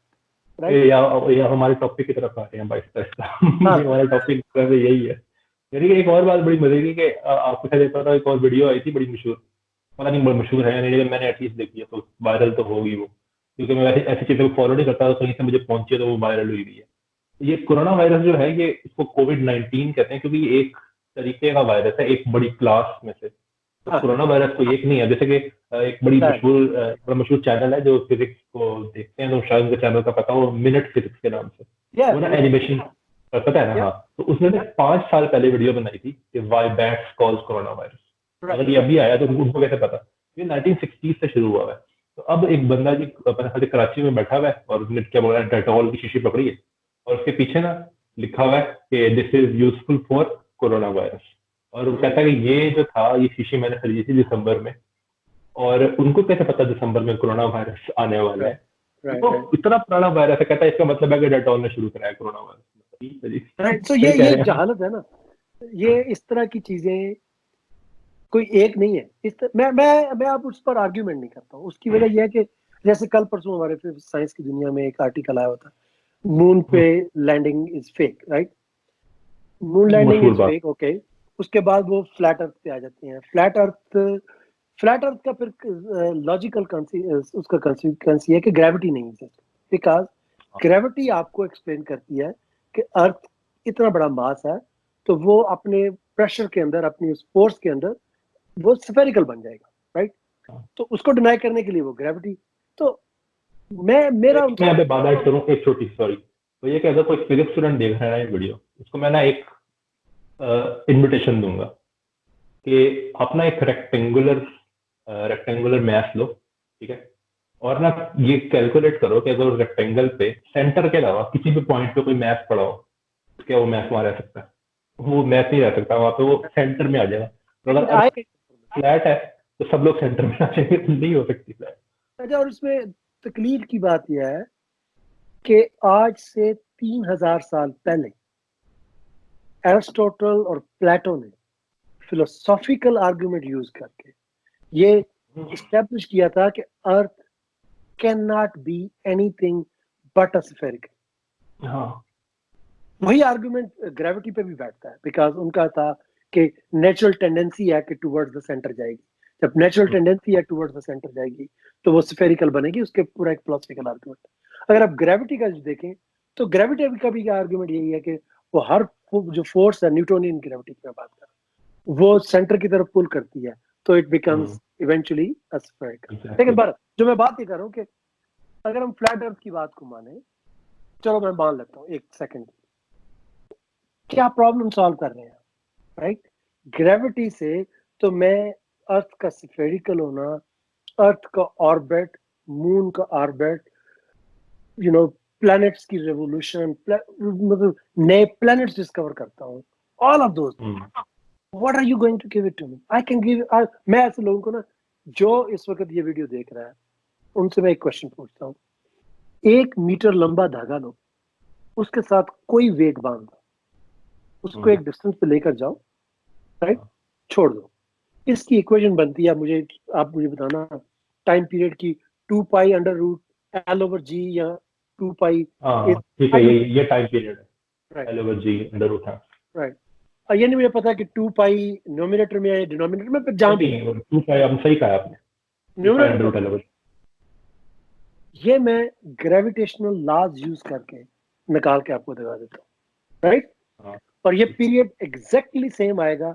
right. या हमारे टॉपिक की तरफ आ रहे हैं भाई। हमारा टॉपिक यही है। यानी कि एक और बात बड़ी मजे की, कि आपको शायद पता, एक और वीडियो आई थी बड़ी मशहूर, पता नहीं मशहूर है या नहीं, लेकिन मैंने एटलीस्ट देखी है, तो वायरल तो होगी वो, क्योंकि मैं वैसे ऐसी चीजों को फॉलो नहीं करता, तो कहीं से मुझे पहुंची है तो वो वायरल हुई है। ये कोरोना वायरस जो है, ये इसको कोविड-19 कहते हैं, क्योंकि ये एक तरीके का वायरस है, एक बड़ी क्लास में से। तो कोरोना वायरस कोई एक नहीं है। जैसे कि एक बड़ा मशहूर चैनल है जो फिजिक्स को देखते हैं, तो शायद उनके चैनल का पता हो, मिनट फिजिक्स के नाम से, वो ना एनिमेशन, पता है ना? हाँ, तो उसने 5 साल पहले वीडियो बनाई थी कि why bats cause corona virus. अगर ये अभी आया तो उनको कैसे पता? ये 1960 से शुरू हुआ है। तो अब एक बंदा जी अपने कराची में बैठा हुआ है, और उसने क्या बोला, डेटॉल की शीशी पकड़ी है, और उसके पीछे ना लिखा हुआ है कि this is useful for corona virus. और वो कहता है कि ये जो था, ये शीशी मैंने खरीदी थी दिसंबर में, और उनको कैसे पता दिसंबर में कोरोना वायरस आने वाला है? तो इतना पुराना वायरस है। कहता है इसका मतलब है कि डेटॉल ने शुरू कराया कोरोना वायरस। तो ये जहालत है ना, ये इस तरह की चीजें कोई एक नहीं है। मैं आप उस पर आर्ग्यूमेंट नहीं करता हूँ। उसकी वजह यह है कि जैसे कल परसों हमारे साइंस की दुनिया में एक आर्टिकल आया होता, मून पे landing is fake, right. Moon landing is fake, okay. उसके बाद वो फ्लैट अर्थ पे आ जाती हैं। फ्लैट अर्थ का फिर लॉजिकल उसका कंसिक्वेंस है कि ग्रेविटी नहीं है, बिकॉज ग्रेविटी आपको एक्सप्लेन करती है कि अर्थ इतना बड़ा मास है, तो वो अपने प्रेशर के अंदर, अपनी फोर्स के अंदर वो स्फेरिकल बन जाएगा, राइट। तो उसको डिनाई करने के लिए वो ग्रेविटी, तो मेरा मैं यहाँ पे बात ऐड करूँ एक छोटी, सॉरी, तो ये कि अगर कोई फिजिक्स स्टूडेंट देख रहा है ना ये वीडियो, उसको मैं ना एक इनविटेशन दूंगा कि अपना एक रेक्टेंगुलर मैथ लो, ठीक है, और ना ये कैलकुलेट करो कि अगर रेक्टेंगल पे सेंटर के अलावा किसी भी पॉइंट पे कोई मैथ पड़ा हो, तो क्या वो मैथ वहां रह सकता है? वो मैथ नहीं रह सकता वहां पे, वो सेंटर में आ जाएगा। तो अगर अर्थ फ्लैट है तो सब लोग सेंटर में आ जाएंगे, तो नहीं हो सकती फ्लैट। अच्छा, और इसमें तकलीफ की बात यह है कि आज से 3000 साल पहले एरिस्टोटल और प्लेटो ने फिलोसॉफिकल आर्गुमेंट यूज करके ये इस्टेब्लिश किया था कि earth can not be anything but a spherical. हाँ, वही आर्गुमेंट ग्रेविटी पे भी बैठता है, बिकॉज उनका था कि नेचुरल टेंडेंसी है कि टुवर्ड्स द सेंटर जाएगी। जब नेचुरल टेंडेंसी है टुवर्ड्स द सेंटर जाएगी तो वो स्फेरिकल बनेगी। उसके पूरा एक फिलोसॉफिकल आर्गुमेंट। अगर आप ग्रेविटी का देखें तो ग्रेविटी का भी आर्गुमेंट यही है कि वो हर जो फोर्स है, न्यूटोनियन ग्रेविटी की मैं बात कर रहा हूं, वो सेंटर की तरफ पुल करती है, तो it becomes eventually a spherical. लेकिन पर जो मैं बात ये कर रहा हूँ कि अगर हम फ्लैट अर्थ की बात को माने, चलो मैं मान लेता हूँ एक सेकंड, क्या प्रॉब्लम सॉल्व कर रहे हैं, राइट? ग्रेविटी से तो मैं अर्थ का स्फेरिकल होना, अर्थ का ऑर्बिट, मून का ऑर्बिट, यू नो, प्लैनेट्स की रेवोल्यूशन, मतलब नए प्लैनेट्स डिस्कवर करता हूँ, all of those. What are you going to give it to me? I can give. मैं ऐसे लोगों को ना, जो इस वक्त ये वीडियो देख रहा है, उनसे मैं एक क्वेश्चन पूछता हूँ। 1 मीटर लंबा धागा लो, उसके साथ कोई वेट बांध दो, उसको एक डिस्टेंस पे लेकर जाओ, राइट, छोड़ दो। इसकी इक्वेशन बनती है, आप मुझे बताना टाइम पीरियड की, 2 pi under root L over G या 2 पाई। हाँ, ठीक है, ये टाइम पीरियड है, L over G under root है, राइट। और ये नहीं मुझे पता कि 2 पाई नोमिनेटर में या डिनोमिनेटर में, पर जहां भी नहीं, 2 पाई आपने सही कहा, आपने 2 pi under root L over. ये मैं ग्रेविटेशनल लॉज यूज करके निकाल के आपको दिखा देता हूँ, राइट। और ये पीरियड एग्जैक्टली सेम आएगा,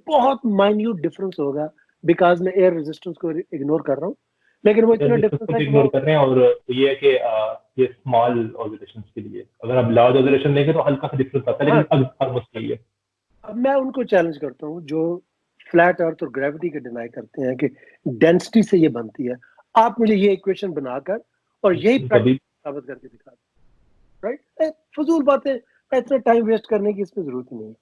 बहुत माइन्यूट डिफरेंस होगा, बिकॉज मैं एयर रेजिस्टेंस को इग्नोर कर रहा हूँ, लेकिन वो इतना डिफरेंस है कि इग्नोर कर रहे हैं। और ये है कि ये स्मॉल ऑब्जर्वेशंस के लिए, अगर आप लार्ज ऑब्जर्वेशन लेंगे तो हल्का सा डिफरेंस आता है, लेकिन ऑलमोस्ट यही है। अब मैं उनको चैलेंज करता हूँ जो फ्लैट अर्थ और ग्रेविटी के डिनाई करते हैं कि डेंसिटी से ये बनती है। आप मुझे ये इक्वेशन बनाकर और यही साबित करके दिखा दो, राइट? फजूल बातें, इतना टाइम वेस्ट करने की इसमें जरूरत नहीं है।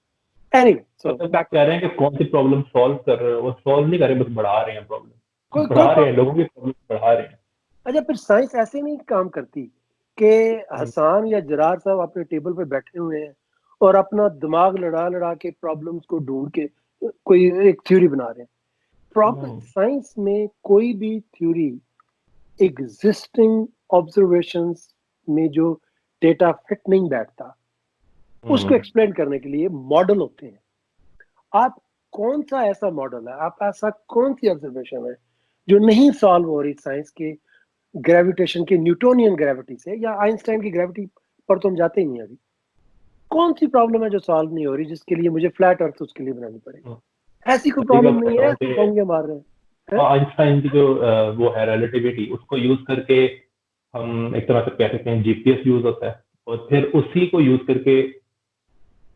एनीवे, सो कह रहे हैं कि कौन सी प्रॉब्लम सॉल्व कर रहे हो, वो सॉल्व नहीं कर रहे, बस बढ़ा रहे हैं प्रॉब्लम, बढ़ा रहे हैं, लोगों की प्रॉब्लम बढ़ा रहे हैं। अच्छा, फिर साइंस ऐसे नहीं काम करती कि हसान या जरार साहब अपने टेबल पे बैठे हुए हैं और अपना दिमाग लड़ा लड़ा के प्रॉब्लम्स को ढूंढ के कोई एक थ्योरी बना रहे हैं। प्रॉपर साइंस में कोई भी थ्योरी एग्जिस्टिंग ऑब्जर्वेशंस में जो डेटा फिट नहीं बैठता, उसको एक्सप्लेन करने के लिए मॉडल होते हैं। आप कौन सा ऐसा मॉडल है, आप ऐसा कौन सी ऑब्जर्वेशन है जो नहीं सॉल्व हो रही साइंस के ग्रेविटेशन के, न्यूटोनियन ग्रेविटी से या आइंस्टाइन की ग्रेविटी पर तो हम जाते ही नहीं अभी। कौन सी प्रॉब्लम है जो सॉल्व नहीं हो रही, जिसके लिए मुझे फ्लैट अर्थ उसके लिए बनानी पड़ेगी? ऐसी कोई प्रॉब्लम नहीं है, ऐसे बोंगे मार रहे हैं। आइंस्टाइन की जो वो है रिलेटिविटी, उसको यूज करके हम एक तरह से कह सकते हैं जीपीएस यूज होता है, और फिर उसी को यूज करके,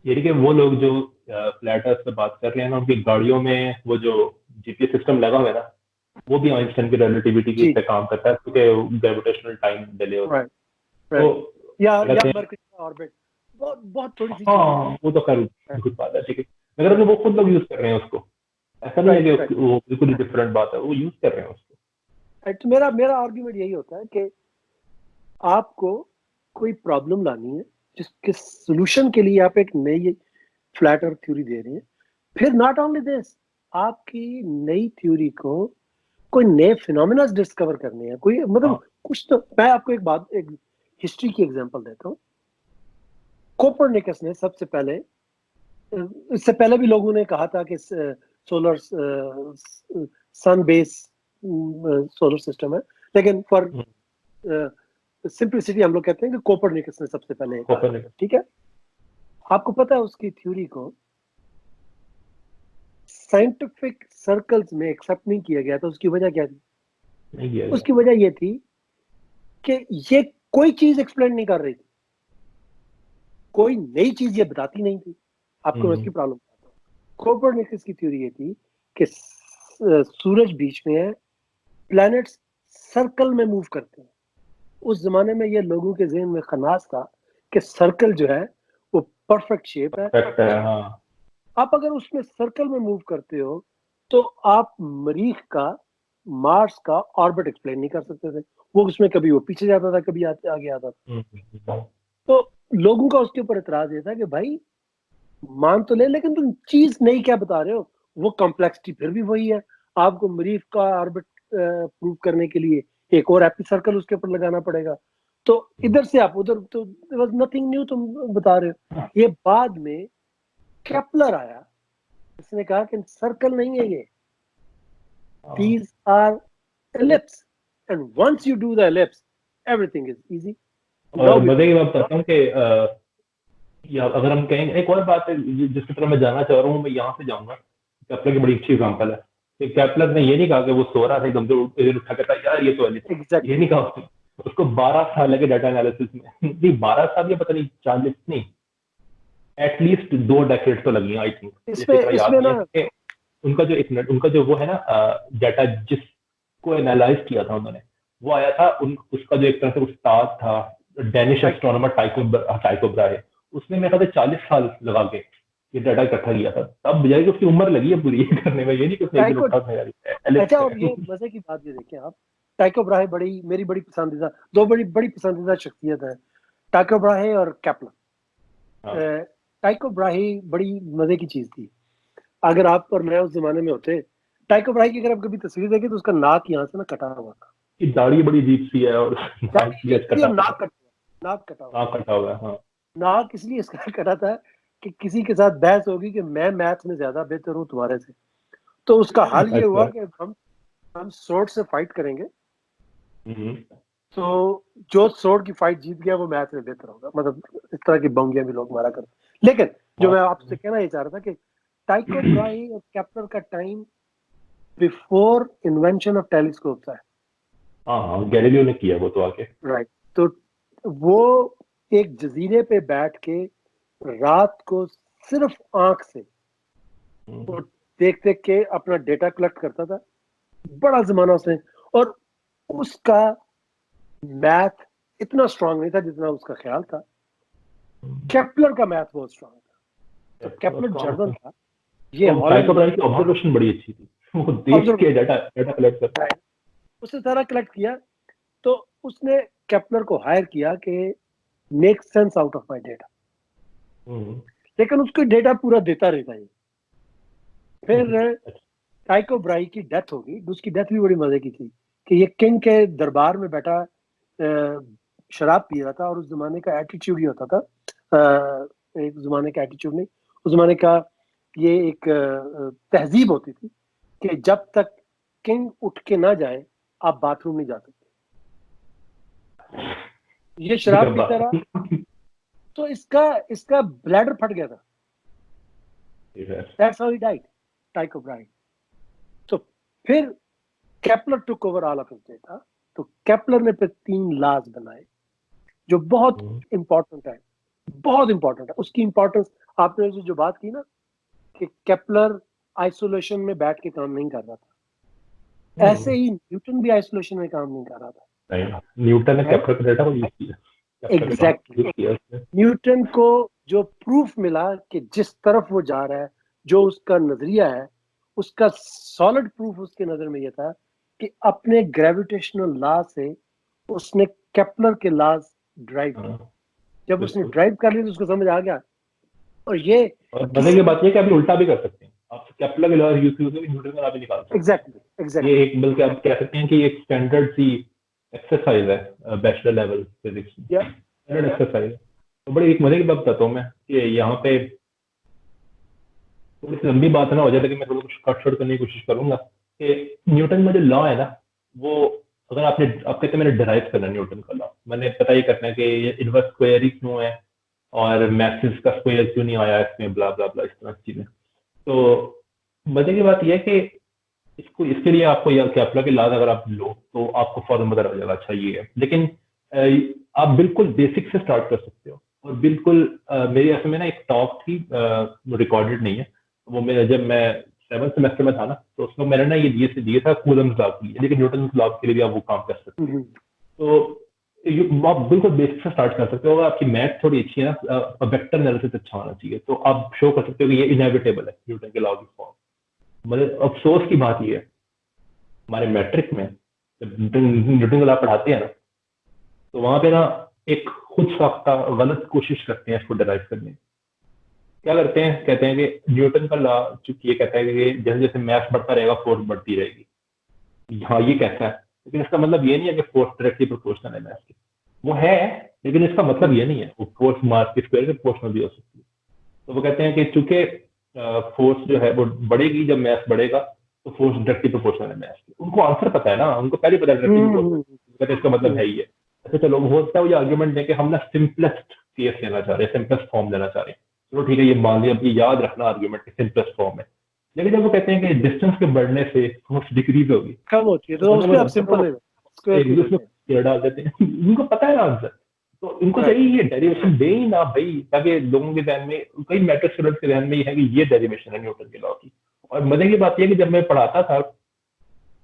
यानी कि वो लोग जो फ्लैट अर्थ पे बात कर रहे हैं ना, उनकी गाड़ियों में वो जो जीपीएस सिस्टम लगा हुआ है ना, वो भी आइंस्टाइन की रिलेटिविटी की पे काम करता है, क्योंकि ग्रेविटेशनल टाइम डिले होता है। तो या मरकरी का ऑर्बिट, बहुत थोड़ी सी हाँ, वो तो खैर खुद बात है, ठीक है, मगर वो खुद लोग यूज कर रहे हैं उसको, ऐसा नहीं है कि वो बिल्कुल डिफरेंट बात है, वो यूज कर रहे हैं उसको। तो मेरा आर्ग्यूमेंट यही होता है कि आपको कोई प्रॉब्लम लानी है जिसके सोल्यूशन के लिए आप एक नई फ्लैट अर्थ थ्योरी दे रहे हैं। फिर नॉट ओनली दिस, आपकी नई थ्योरी को कोई नए फिनोमेना डिस्कवर करने हैं, कोई मतलब कुछ तो। मैं आपको एक हिस्ट्री की एग्जांपल देता हूँ। कोपरनिकस ने सबसे पहले, इससे पहले भी लोगों ने कहा था कि सोलर सन बेस सोलर सिस्टम है, लेकिन फॉर सिंपलिसिटी हम लोग कहते हैं कि कोपरनिकस ने सबसे पहले कहा, ठीक है? आपको पता है उसकी थ्योरी को साइंटिफिक सर्कल्स में एक्सेप्ट नहीं किया गया, तो उसकी वजह क्या थी? उसकी वजह ये थी कि ये कोई चीज एक्सप्लेन नहीं कर रही थी, कोई नई चीज ये बताती नहीं थी। आपको मैं इसकी प्रॉब्लम बताता हूँ। कोपरनिकस की थ्योरी ये थी कि सूरज बीच में है, प्लैनेट्स सर्कल में मूव करते हैं। उस जमाने में ये लोगों के ज़हन में खनास था कि सर्कल जो है वो परफेक्ट शेप है। हाँ। आप अगर उसमें सर्कल में मूव करते हो तो आप मरीख का, मार्स का ऑर्बिट एक्सप्लेन नहीं कर सकते थे। वो उसमें कभी वो पीछे जाता था, कभी आगे आता था। तो लोगों का उसके ऊपर एतराज ये था कि भाई मान तो ले, लेकिन तुम चीज नहीं क्या बता रहे हो। वो कॉम्प्लेक्सिटी फिर भी वही है। आपको मरीख का ऑर्बिट प्रूव करने के लिए एक और एपी सर्कल उसके ऊपर लगाना पड़ेगा। तो इधर से आप उधर, तो वाज नथिंग न्यू तुम बता रहे हो। ये बाद में केपलर आया, इसने कहा कि सर्कल नहीं है ये, these are ellipse, and once you do the ellipse everything is easy. और मजे की बात बताता हूँ कि या अगर हम कहेंगे, एक और बात है जिसकी तरफ मैं जाना चाह रहा हूँ, मैं यहाँ से जाऊंगा। केपलर की बड़ी अच्छी एग्जांपल है कि केपलर ने ये नहीं कहा कि वो सो रहा था एकदम से उठा के था यार ये तो Exactly. ये नहीं कहा उसको 12 साल लगे डाटा एनालिसिस में। नहीं 12 साल या पता नहीं 40 नहीं, एटलीस्ट 2 डेकेड तो लगी आई थिंक। इसमें ना उनका जो वो है ना डाटा जिसको एनालाइज किया था उन्होंने, वो आया था उसका जो एक तरह से उस्ताद था, डेनिश एस्ट्रोनॉमर टाइको ब्राहे। उसने मेरे ख्याल से 40 साल लगा के ये डाटा इकट्ठा किया था। तब जाके उसकी उम्र लगी है पूरी करने में, ये नहीं कि उसने एक दिन उठा था यार। अच्छा, और ये मजे की बात ये देखें आप, टाइको ब्राहे मेरी बड़ी पसंदीदा, दो बड़ी पसंदीदा शख्सियत है, टाइको ब्राहे और केपलर। टाइको ब्राहे बड़ी मजे की चीज थी। अगर आप और मैं उस जमाने में होते, टाइको ब्राहे की अगर आप कभी तस्वीर देखें तो उसका नाक यहाँ से ना कटा हुआ था, दाढ़ी बड़ी अजीब सी है और नाक कटा हुआ है। हाँ। नाक इसलिए इसका कटा था कि किसी के साथ बहस होगी कि मैं मैथ में ज्यादा बेहतर हूँ तुम्हारे से, तो उसका हल ये हुआ कि हम स्वॉर्ड से फाइट करेंगे, तो जो स्वॉर्ड की फाइट जीत गया वो मैथ में बेहतर होगा। मतलब इस तरह की बंगियां भी लोग मारा करते। लेकिन जो मैं आपसे कहना ये चाह रहा था कि टाइको ब्राहे और केपलर का time before invention of telescope है। हाँ, गैलीलियो ने किया वो तो आके। राइट। तो वो एक जजीरे पे बैठ के रात को सिर्फ आंख से वो देख देख के अपना डेटा कलेक्ट करता था। बड़ा जमाना उसने, और उसका मैथ इतना स्ट्रांग नहीं था जितना उसका ख्याल था। केपलर का मैथ बहुत स्ट्रांग था। तो केपलर जर्मन था, ये टाइको ब्राहे की ऑब्जर्वेशन बड़ी अच्छी थी, वो देख के डाटा कलेक्ट करता है। उसने सारा कलेक्ट किया, तो उसने केपलर को हायर किया कि make sense out of my data. लेकिन उसको डेटा पूरा देता रहता है। फिर टाइको ब्राहे की डेथ होगी। उसकी डेथ भी बड़ी मजे की थी कि ये किंग के दरबार में बैठा शराब पी रहा था, और उस जमाने का एटीट्यूड ये होता था, एक जमाने का एटीट्यूड नहीं, उस जमाने का ये एक तहजीब होती थी कि जब तक किंग उठ के ना जाए आप बाथरूम नहीं जा सकते। ये शराब पीता रहा तो इसका ब्लैडर फट गया था। That's how he died, टाइको Brahe. तो फिर Kepler took over all of his data. तो केपलर ने फिर 3 लॉज बनाए जो बहुत इंपॉर्टेंट है, बहुत इंपॉर्टेंट है। उसकी इंपॉर्टेंस आपने जो बात की ना कि केपलर आइसोलेशन में बैठ के काम नहीं कर रहा था, ऐसे ही न्यूटन भी आइसोलेशन में काम नहीं कर रहा था। न्यूटन ने केपलर का डेटा को यूज किया। एग्जैक्टली। न्यूटन को जो प्रूफ मिला कि जिस तरफ वो जा रहा है, जो उसका नजरिया है, उसका सॉलिड प्रूफ उसके नजर में ये था कि अपने ग्रेविटेशनल लॉ से उसने केपलर के लॉज ड्राइव किए। जब उसने ड्राइव कर लिया तो उसको समझ आ गया। और ये मजे की बात ये कि आप उल्टा भी कर सकते हैं, आप केपलर के लॉ यूज करके न्यूटन का लॉ भी निकाल सकते हैं। एग्जैक्टली। ये एक, बल्कि आप कह सकते हैं कि एक स्टैंडर्ड सी एक्सरसाइज है बैचलर लेवल फिजिक्स में, स्टैंडर्ड एक्सरसाइज। तो बड़ी एक मजे की बात बताता हूँ मैं कि यहाँ पे थोड़ी सी लंबी बात ना हो जाए, लेकिन मैं थोड़ा कुछ कट शॉर्ट करने की कोशिश करूंगा कि न्यूटन में जो लॉ है ना, वो अगर आप कहते हैं मैंने डिराइव करना है न्यूटन का लॉ, मैंने पता ही करना है कि ये इनवर्स स्क्वायर ही क्यों है और मैक्सिस का स्क्वायर क्यों नहीं आया इसमें, ब्ला ब्ला ब्ला, इस तरह की चीजें। तो मजे की बात यह है कि इसके लिए आपको केपलर के लॉज अगर आप लो तो आपको फौरन पता लग जाएगा अच्छा ये है। लेकिन आप बिल्कुल बेसिक से स्टार्ट कर सकते हो। और बिल्कुल मेरी असल में ना एक टॉक थी, रिकॉर्डेड नहीं है, वो मेरा जब मैं 7th सेमेस्टर में था ना, तो उसमें मैंने ना ये दिया था कूलम्स लॉ के लिए, लेकिन न्यूटन लॉ के लिए भी आप वो काम कर सकते हो। तो आप बिल्कुल बेसिक से स्टार्ट कर सकते हो। अगर आपकी मैथ थोड़ी अच्छी है ना, वेक्टर एनालिसिस अच्छा होना चाहिए, तो आप शो कर सकते हो कि ये इनएविटेबल है न्यूटन के लॉ की फॉर्म। मतलब अफसोस की बात ये है, हमारे मैट्रिक में जब न्यूटन का लॉ पढ़ाते हैं ना, तो वहां पे ना एक खुद साख्ता गलत कोशिश करते हैं इसको डिराइव करने की। क्या करते हैं, कहते हैं कि न्यूटन का लॉ चूंकि ये कहता है कि जैसे जैसे मैथ बढ़ता रहेगा फोर्स बढ़ती रहेगी। हाँ ये कहता है, लेकिन इसका मतलब ये नहीं है कि फोर्स डायरेक्टली प्रोपोर्शनल है मैथ के। वो है, लेकिन इसका मतलब ये नहीं है वो फोर्स मास के स्क्वायर के प्रोपोर्शनल भी हो सकती है। तो वो कहते हैं कि चूंकि फोर्स जो है वो बढ़ेगी जब मैथ बढ़ेगा, तो फोर्स डायरेक्टली प्रोपोर्शनल है मैथ के। उनको आंसर पता है ना, उनको पहले पता है डायरेक्टली प्रोपोर्शनल, कहते हैं इसका मतलब है ही है। अच्छा चलो, हो सकता है वो ये आर्ग्यूमेंट दें कि हम ना सिंपलेस्ट केस लेना चाह रहे हैं, सिंपलेस्ट फॉर्म लेना चाह रहे हैं। चलो ठीक है, ये मान लिया, अब ये याद रखना आर्ग्यूमेंट सिंपलेस्ट फॉर्म है। लेकिन जब वो कहते हैं कि डिस्टेंस के बढ़ने से फोर्स डिक्रीज होगी, कम होती है, तो उसमें आप सिंपल एक दूसरे को केयर डाल देते हैं। उनको पता है ना आंसर, तो उनको चाहिए ये डेरिवेशन दे ही ना भाई, ताकि लोगों के ध्यान में, कई मैट्रिक स्टूडेंट्स के ध्यान में ये है कि ये डेरिवेशन है न्यूटन के लॉ की। और मजे की बात यह है कि जब मैं पढ़ाता था,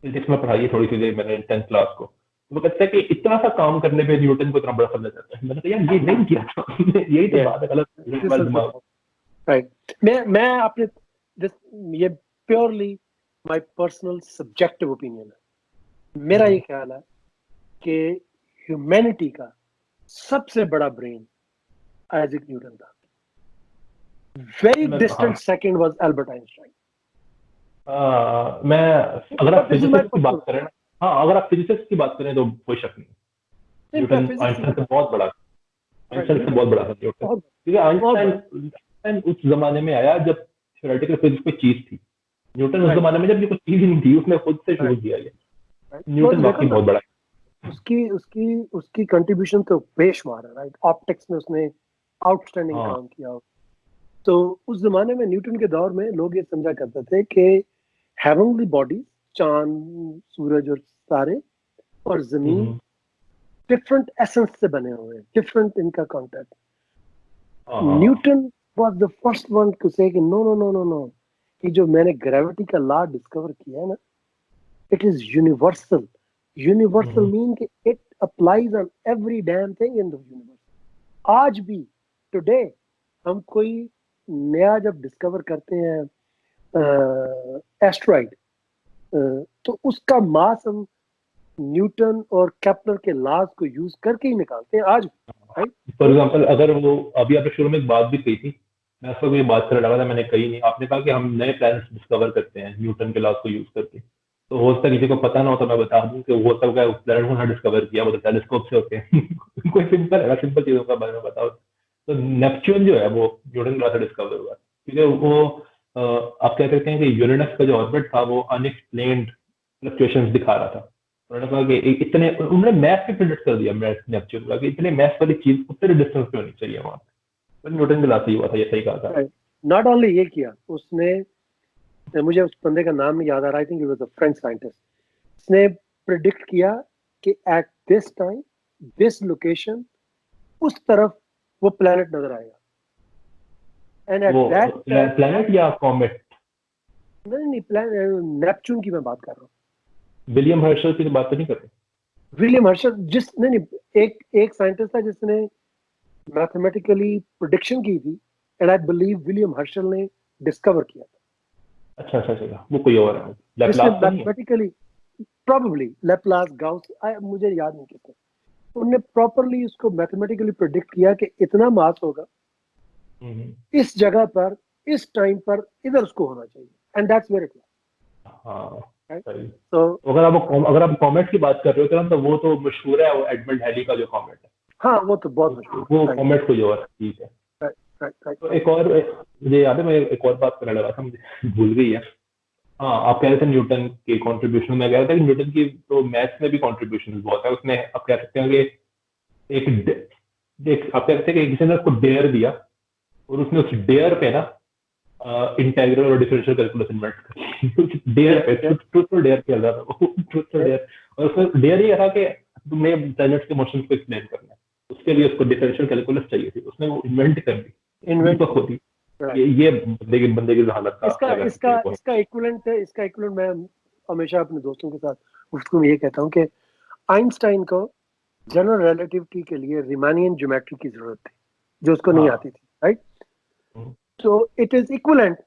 फिजिक्स में पढ़ाई है थोड़ी सी देर मैंने 10th क्लास को, वो कहता है कि इतना सा काम करने पे न्यूटन को इतना बड़ा समझा जाता है। मैंने कहा यार ये नहीं किया था। यही तो बात है, गलत। राइट। मैं अपने ये purely my personal subjective opinion है। मेरा ये ख्याल है कि ह्यूमैनिटी का सबसे बड़ा ब्रेन आइजैक न्यूटन था। Very distant second was Albert Einstein. मैं अगर आप फिजिक्स की बात करें ना, हाँ अगर आप फिजिक्स की बात करें तो कोई शक नहीं, न्यूटन आइंस्टाइन से बहुत बड़ा, आइंस्टाइन से बहुत बड़ा था न्यूटन। क्योंकि आइंस्टाइन उस जमाने में आया जब थ्योरेटिकल फिजिक्स कोई चीज थी। न्यूटन उस जमाने में जब ये कोई चीज ही नहीं थी, उसने खुद से शुरू किया ये। न्यूटन वाकई बहुत बड़ा है। उसकी कंट्रीब्यूशन तो बेशुमार है, राइट। ऑप्टिक्स में उसने आउटस्टैंडिंग काम किया। तो उस जमाने में न्यूटन के दौर में लोग ये समझा करते थे कि हेवनली बॉडी, चांद, सूरज और तारे और जमीन डिफरेंट एसेंस से बने हुए हैं, डिफरेंट इनका contact. Newton was the first one to say कि no no no no no, कि जो मैंने ग्रेविटी का लॉ डिस्कवर किया है ना, it is universal. Universal mean कि it applies on every damn thing in the universe. आज भी टुडे हम कोई नया जब डिस्कवर करते हैं एस्ट्रॉइड, तो उसका मास हम न्यूटन और केपलर के लॉज को यूज करके ही निकालते हैं आज, राइट। फॉर एग्जांपल, अगर वो अभी आपने शुरू में एक बात भी कही थी, मैं उस पर भी बात करने लगा था, मैंने कही नहीं। आपने कहा कि हम नए प्लैनेट्स डिस्कवर करते हैं न्यूटन के लॉज को यूज करके। तो हो सकता है किसी को पता ना हो तो मैं बता दूं कि वो सब उस प्लैनेट को डिस्कवर किया, वो तो टेलीस्कोप से होते हैं। कोई सिंपल है, सिंपल चीजों का बारे में बताओ। तो नेपच्यून जो है वो न्यूटन के लॉ से डिस्कवर हुआ, क्योंकि वो आप कह सकते हैं कि यूरेनस का जो ऑर्बिट था वो अनएक्सप्लेन्ड फ्लक्चुएशंस दिखा रहा था। उन्होंने कहा कि इतने, उन्होंने मैथ पे प्रेडिक्ट कर दिया नेपच्यून का कि इतने मैथ वाली चीज उतने डिस्टेंस पे होनी चाहिए वहां पे। न्यूटन के लॉ से हुआ था, ये सही कहा था। नॉट ओनली ये किया उसने, मुझे उस बंदे का नाम नहीं याद आ रहा, I think it was a French scientist. उसने प्रेडिक्ट किया कि at this time, this location, उस तरफ वो प्लैनेट नजर आएगा। एंड एट दैट प्लैनेट या कॉमेट? नहीं, नेपच्यून की मैं बात कर रहा हूँ। विलियम हर्शल की तो बात नहीं करते। विलियम हर्शल जिस नहीं, एक साइंटिस्ट था जिसने मैथमेटिकली प्रेडिक्शन की थी, and I believe William Herschel ने डिस्कवर किया था। अच्छा, वो कोई और है, Laplace mathematically probably Laplace, Gauss, मुझे याद नहीं किसने। उन्होंने प्रॉपर्ली उसको मैथमेटिकली प्रेडिक्ट किया कि इतना मास होगा इस जगह पर, इस टाइम पर, इधर उसको होना चाहिए, and that's where it was. तो अगर आप कॉमेट की बात कर रहे हो तो वो तो मशहूर है, वो एडमंड हैली का जो कॉमेट है। हाँ, वो तो बहुत मशहूर, वो कॉमेट कोई और ठीक है। तो एक और मुझे याद है, मैं एक और बात करने लगा था, मुझे भूल गई है। हाँ, आप कह रहे थे न्यूटन के कॉन्ट्रीब्यूशन में, कह रहे थे कि न्यूटन की तो मैथ्स में भी कॉन्ट्रीब्यूशन बहुत है। उसने, आप कह सकते हैं कि आप कह सकते हैं कि किसी ने उसको डेयर दिया और उसने उस डेयर पे ना इंटीग्रल और डिफरेंशियल कैलकुलस इन्वेंट कर डेयर पे, ट्रुथ और डेयर खेल रहा था। ट्रुथ और डेयर, और उसमें डेयर ये था कि तुमने प्लैनेट्स के मोशन को एक्सप्लेन करना है, उसके लिए उसको डिफरेंशियल कैलकुलस चाहिए थी, उसने वो इन्वेंट कर दी, इन्वेंट तो खुद ही ये बंदे की हालत का इसका क्या इसका कहते हैं, इसका इक्विवेलेंट है। इसका इक्विवेलेंट मैं हमेशा अपने दोस्तों के साथ गुफ्तगू में ये कहता हूँ कि आइंस्टाइन को जनरल रिलेटिविटी के लिए रिमानियन ज्योमेट्री की जरूरत थी, जो उसको नहीं हाँ। आती थी, राइट? हम्म। तो इट इज इक्विवेलेंट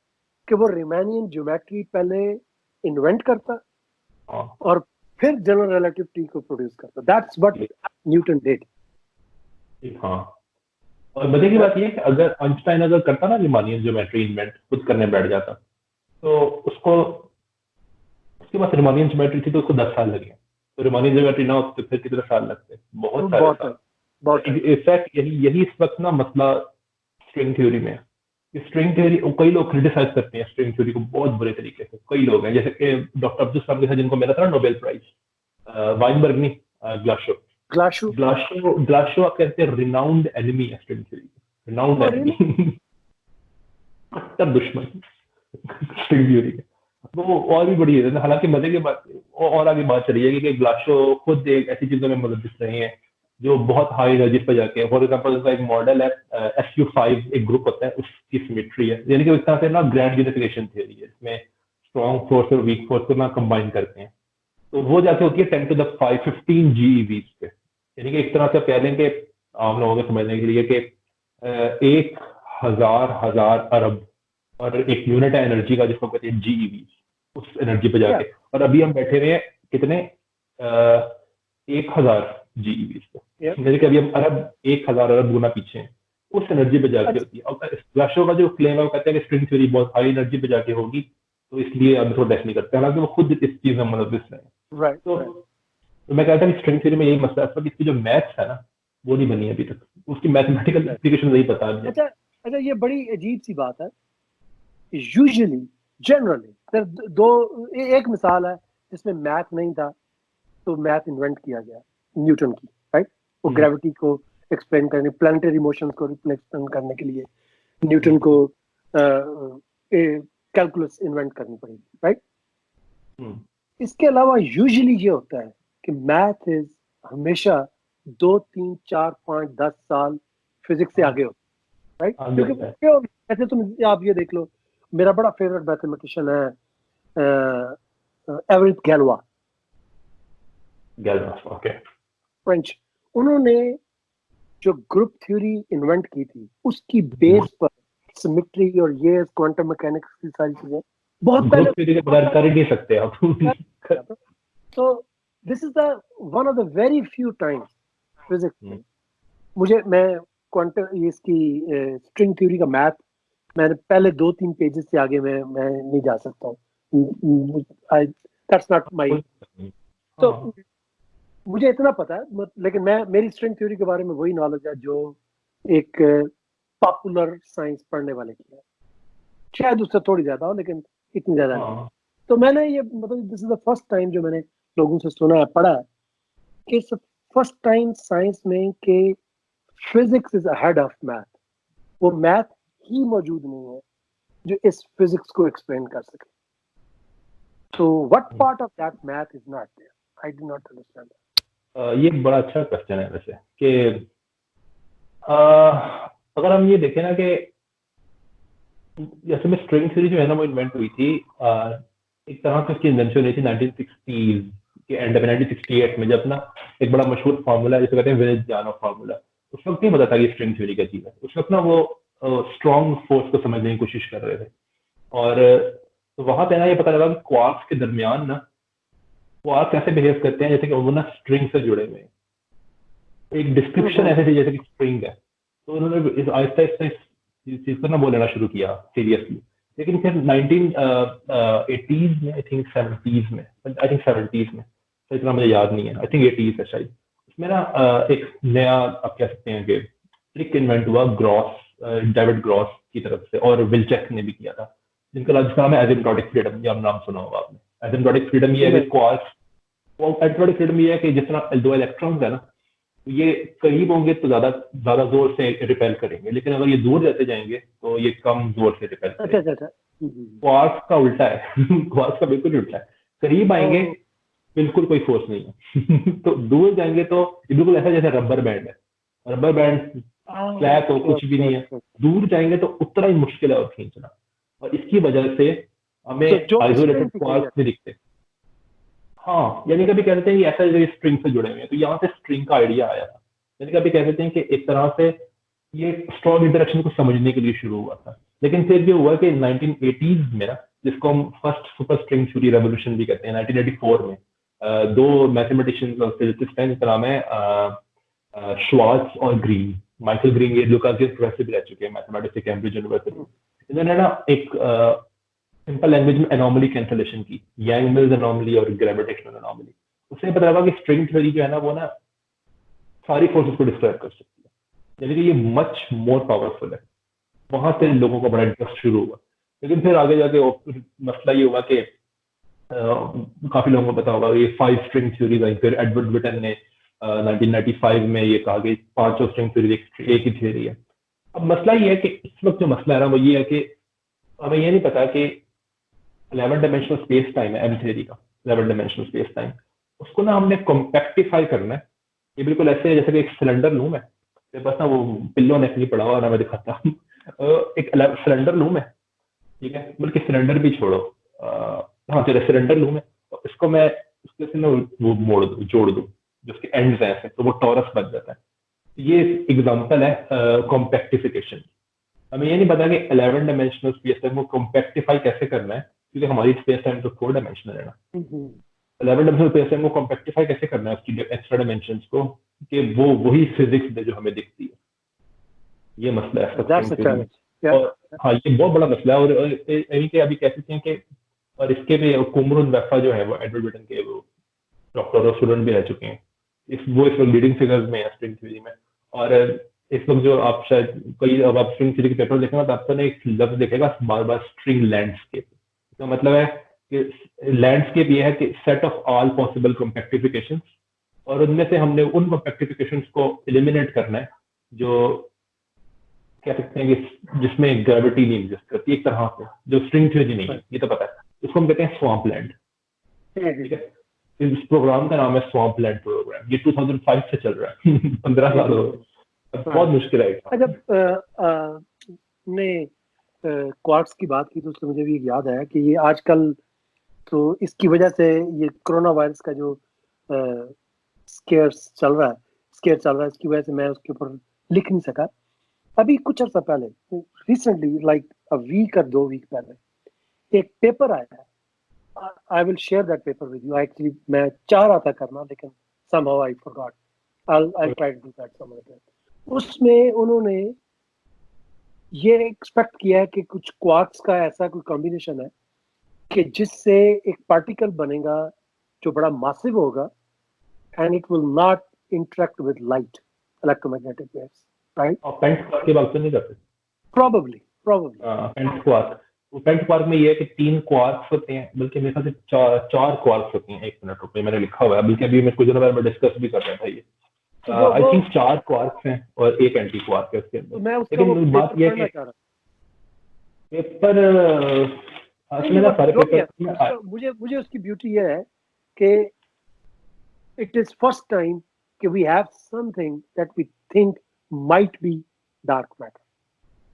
कि वो रिमानियन ज्योमेट्री पहले इन्वेंट करता हाँ, और फिर जनरल रिलेटिविटी को प्रोड्यूस करता। That's what Newton did. हाँ। और मजे की बात ये है कि अगर आइंस्टाइन अगर करता ना रिमानियन ज्योमेट्री इन्वेंट, खुद करने बैठ जाता, तो उसको उसके पास रिमानियन ज्योमेट्री थी तो उसको 10 साल लगे। तो रिमानियन ज्योमेट्री ना होती तो फिर कितने साल लगते? बहुत सारे साल। बहुत इनफैक्ट यही इस वक्त ना मसला स्ट्रिंग थ्योरी में है। स्ट्रिंग थ्योरी कई लोग क्रिटिसाइज करते हैं स्ट्रिंग थ्योरी को बहुत बुरे तरीके से, कई लोग हैं, जैसे कि डॉक्टर अब्दुल सलाम के साथ जिनको मिला था नोबेल प्राइज, वाइनबर्ग नहीं, ग्लासो ग्लासो ग्लासो आप कहते हैं रिनाउंड एनिमी है स्ट्रिंग थ्योरी, रिनाउंड एनिमी, कट्टर दुश्मन स्ट्रिंग थ्योरी के। वो और भी बड़ी है, हालांकि मजे की बात और आगे बात चली है कि ग्लासो खुद एक ऐसी चीजों में मदद दिख रही है जो बहुत हाई एनर्जी पे जाके, फॉर एग्जांपल उसका एक मॉडल है SU5, एक ग्रुप होता है, उसकी सिमेट्री है, यानी कि इस तरह से ना ग्रैंड यूनिफिकेशन थ्योरी है, इसमें स्ट्रॉन्ग फोर्स और वीक फोर्स को ना कंबाइन करते हैं, तो वो जाके होती है 10⁵15 GeV पे। यानी कि एक तरह से कह लें कि आम लोगों को समझने के लिए कि 1,000 अरब और एक यूनिट है एनर्जी का जिसको कहते हैं GeV, उस एनर्जी पे जाके, और अभी हम बैठे हुए हैं कितने 1,000 GeV पे, यानी कि अभी हम 1,000 अरब गुना पीछे हैं, उस एनर्जी पे जाके होती है। और ग्लासो का जो क्लेम है वो कहते हैं कि स्ट्रिंग थ्योरी बहुत हाई एनर्जी पे जाके होगी, तो इसलिए हम इसको टेस्ट नहीं करते, हालांकि वो खुद इस चीज में मदद दिख रहे हैं। तो मैं कहता हूँ कि स्ट्रिंग थ्योरी में यही मसला है, इसकी जो मैथ्स है ना वो नहीं बनी अभी तक, उसकी मैथमेटिकल एप्लीकेशन नहीं पता मुझे। अच्छा, ये बड़ी अजीब सी बात है। यूजुअली जनरली एक मिसाल है जिसमें मैथ नहीं था तो मैथ इन्वेंट किया गया, न्यूटन की, राइट? वो ग्रेविटी को एक्सप्लेन करने, प्लैनेटरी मोशंस को एक्सप्लेन करने के लिए न्यूटन को कैलकुलस इन्वेंट करनी पड़ेगी, राइट? इसके अलावा यूजुअली ये होता है कि मैथ इज हमेशा 2, 3, 4, 5, 10 साल फिजिक्स से आगे होता है, राइट? क्योंकि ऐसे तुम आप ये देख लो, मेरा बड़ा फेवरेट मैथमेटिशियन है एवरेट गैलोआ, ओके, फ्रेंच। उन्होंने जो ग्रुप थ्योरी इन्वेंट की थी उसकी बेस पर सिमेट्री और ये क्वांटम मैकेनिक्स की सारी चीजें बहुत पहले कर ही नहीं सकते आप। तो this is the one of the very few times physics मैं क्वांटम इसकी स्ट्रिंग थ्योरी का मैथ मैंने पहले 2-3 पेजेस से आगे मैं नहीं जा सकता हूँ, दैट्स नॉट माय। तो मुझे इतना पता है, लेकिन मेरी स्ट्रिंग थ्योरी के बारे में वही नॉलेज है जो एक पॉपुलर साइंस पढ़ने वाले की है, शायद उससे थोड़ी ज्यादा हो लेकिन इतनी ज्यादा नहीं। तो मैंने ये मतलब this is the first time जो मैंने लोगों से सुना है, पढ़ा है कि फर्स्ट टाइम साइंस में कि physics is ahead of math. वो मैथ ही मौजूद नहीं है जो इस फिजिक्स को एक्सप्लेन कर सके। तो what part of that math is not there? I did not understand. ये बड़ा अच्छा क्वेश्चन है वैसे कि अगर हम ये देखें ना कि जैसे में स्ट्रिंग थ्योरी जो है ना वो इन्वेंट हुई थी, एक तरह से उसकी इन्वेंशन हुई थी 1960s के एंड में, 1968 में, जब ना एक बड़ा मशहूर फार्मूला जिसे कहते हैं विनित-जानव फार्मूला, उस वक्त नहीं पता था कि स्ट्रिंग थ्योरी क्या चीज है। उस वक्त ना वो स्ट्रॉन्ग फोर्स को समझने की कोशिश कर रहे थे, और तो वहां पे ना ये पता लगा कि क्वार्क्स के दरमियान ना क्वार्क्स ऐसे बिहेव करते हैं जैसे कि वो ना स्ट्रिंग से जुड़े हुए हैं, एक डिस्क्रिप्शन ऐसे थी जैसे कि स्ट्रिंग है। तो उन्होंने इस आहिस्ता आहिस्ता इस चीज को ना बोलना शुरू किया सीरियसली, लेकिन फिर 1980s में, आई थिंक 70s में, तो इतना मुझे याद नहीं है, आई थिंक 80s है शायद, उसमें ना एक नया आप कह सकते हैं कि ट्रिक इन्वेंट हुआ डेविड ग्रॉस की तरफ से, और विल्चेक ने भी किया था, जिसका नाम है एसिम्प्टोटिक फ्रीडम, या नाम सुना होगा आपने। एसिम्प्टोटिक फ्रीडम ये है कि क्वार्क्स, एसिम्प्टोटिक फ्रीडम ये है कि जिस तरह दो इलेक्ट्रॉन्स है ना, ये करीब होंगे तो ज्यादा जोर से रिपेल करेंगे, लेकिन अगर ये दूर जाते जाएंगे तो ये कम जोर से रिपेल करेंगे। क्वार्क्स का उल्टा है क्वार्क्स का बिल्कुल उल्टा है, करीब आएंगे बिल्कुल कोई फोर्स नहीं है। तो दूर जाएंगे तो ये बिल्कुल ऐसा जैसे रबर बैंड है, रबर बैंड फ्लैट हो, कुछ भी नहीं है। दूर जाएंगे तो उतना ही मुश्किल है और खींचना, और इसकी वजह से हमें तो जो आइसोलेटेड स्ट्रिंग क्वार्क्स नहीं दिखते। हाँ, यानी कभी कहते हैं कि ऐसा जो स्ट्रिंग से जुड़े हुए हैं, तो यहाँ से स्ट्रिंग का आइडिया आया था। यानी कभी कहते हैं कि एक तरह से ये स्ट्रॉन्ग इंटरेक्शन को समझने के लिए शुरू हुआ था। लेकिन फिर ये हुआ कि 1980s में ना, जिसको हम first super string theory revolution भी कहते हैं, 1984 में दो मैथमेटिशियंस और फिजिसिस्ट हैं जिनका नाम है श्वार्ट्ज और ग्रीन। माइकल ग्रीन ये लुकासियस प्रोफेसर भी रह चुके हैं मैथमेटिक्स से कैम्ब्रिज यूनिवर्सिटी। इन्होंने ना एक सिंपल लैंग्वेज में एनॉमली कैंसलेशन की, यांग मिल्स एनॉमली और ग्रेविटेशनल एनॉमली। उससे पता लगा कि स्ट्रिंग थ्योरी जो है ना, वो ना सारी फोर्सेस को डिस्क्राइब कर सकती है, यानी कि ये मच मोर पावरफुल है। वहां से लोगों का बड़ा इंटरेस्ट शुरू हुआ। लेकिन फिर आगे जाके मसला ये हुआ कि काफी लोगों को पता होगा ये 5 स्ट्रिंग थ्योरीज आई। फिर एडवर्ड विटन ने 1995 में ये कहा कि 5 स्ट्रिंग थ्योरी एक ही थ्योरी है। अब मसला ये है कि इस वक्त जो मसला है ना, वो ये है कि हमें ये नहीं पता कि 11 डायमेंशनल स्पेस टाइम है एम थ्योरी का, 11 डायमेंशनल स्पेस टाइम, उसको ना हमने कॉम्पैक्टिफाई करना है। ये बिल्कुल ऐसे है जैसे कि एक सिलेंडर लूं मैं, मेरे पास ना वो पिल्लो नेक नहीं पड़ा हुआ ना, मैं दिखाता हूँ। एक सिलेंडर लूं मैं, ठीक है, बल्कि सिलेंडर भी छोड़ो, हाँ चलो सिलेंडर लूं मैं, तो इसको मैं उसके से ना वो मोड़ दूं, जोड़ दूं, जो उसके एंड्स हैं ऐसे, तो वो टॉरस बन जाता है। ये एग्जांपल है कॉम्पैक्टिफिकेशन। हमें ये नहीं पता कि 11 डायमेंशनल स्पेस टाइम को कॉम्पैक्टिफाई कैसे करना है, क्योंकि हमारी स्पेस टाइम तो 4 डायमेंशनल है ना। 11 डायमेंशनल स्पेस टाइम को कॉम्पैक्टिफाई कैसे करना है उसकी एक्स्ट्रा डायमेंशंस को, कि वो वही फिजिक्स में जो हमें दिखती है। ये मसला है That's a challenge. Yeah. और हाँ, ये बहुत बड़ा मसला है। और यानी कि अभी कह सकते हैं कि, और इसके भी कुमरुन वेफा जो है वो एडवर्ड विटन के वो डॉक्टर और स्टूडेंट भी रह चुके हैं। वो इस वक्त लीडिंग फिगर्स में है स्ट्रिंग थ्योरी में। और इस वक्त जो आप शायद कई, अब आप स्ट्रिंग थ्योरी के पेपर देखेंगे तो आपको एक लफ्ज देखेगा बार बार, स्ट्रिंग लैंडस्केप। इसका मतलब है कि लैंडस्केप ये है कि सेट ऑफ ऑल पॉसिबल कॉम्पैक्टिफिकेशंस, और उनमें से हमने उन कॉम्पैक्टिफिकेशंस को एलिमिनेट करना है जो कह सकते हैं कि जिसमें ग्रेविटी नहीं एग्जिस्ट करती, एक तरह से जो स्ट्रिंग थ्योरी नहीं है, ये तो पता है। इसको हम कहते हैं स्वैम्प लैंड, ठीक है। इस प्रोग्राम का नाम है स्वैम्प लैंड प्रोग्राम। ये 2005 से चल रहा है। 15 साल हो गए, बहुत मुश्किल है। जब ने क्वार्ट्स की बात की तो उससे मुझे भी याद आया कि ये आजकल तो इसकी वजह से ये कोरोना वायरस का जो स्केयर चल रहा है, इसकी वजह से मैं उसके ऊपर लिख नहीं सका। अभी कुछ अर्सा पहले, रिसेंटली, लाइक अ वीक और 2 वीक पहले एक पेपर आया है। I will share that paper with you. Actually मैं चाह रहा था करना, लेकिन somehow I forgot. I'll try to do that some other time. उसमें उन्होंने ये एक्सपेक्ट किया है कि कुछ क्वार्क्स का ऐसा कोई कॉम्बिनेशन है कि जिससे एक पार्टिकल बनेगा जो बड़ा मासिव होगा, and it will not interact with light, electromagnetic waves, right? और पेंट क्वार्क की बात तो नहीं करते? Probably pentaquark, pentaquark में ये है कि 3 क्वार्क्स होते हैं, बल्कि मेरे ख्याल से 4 क्वार्क्स होती हैं। 1 मिनट रुपए, मैंने लिखा हुआ है, बल्कि अभी मैं कुछ दिनों पहले डिस्कस भी कर रहा था ये। आई थिंक 4 क्वार्क्स हैं और 1 एंटी क्वार्क है उसके अंदर। लेकिन बात ये है कि पेपर असली में सारे पेपर, मुझे उसकी ब्यूटी ये है कि इट इज फर्स्ट टाइम कि we have something that we think might be dark matter,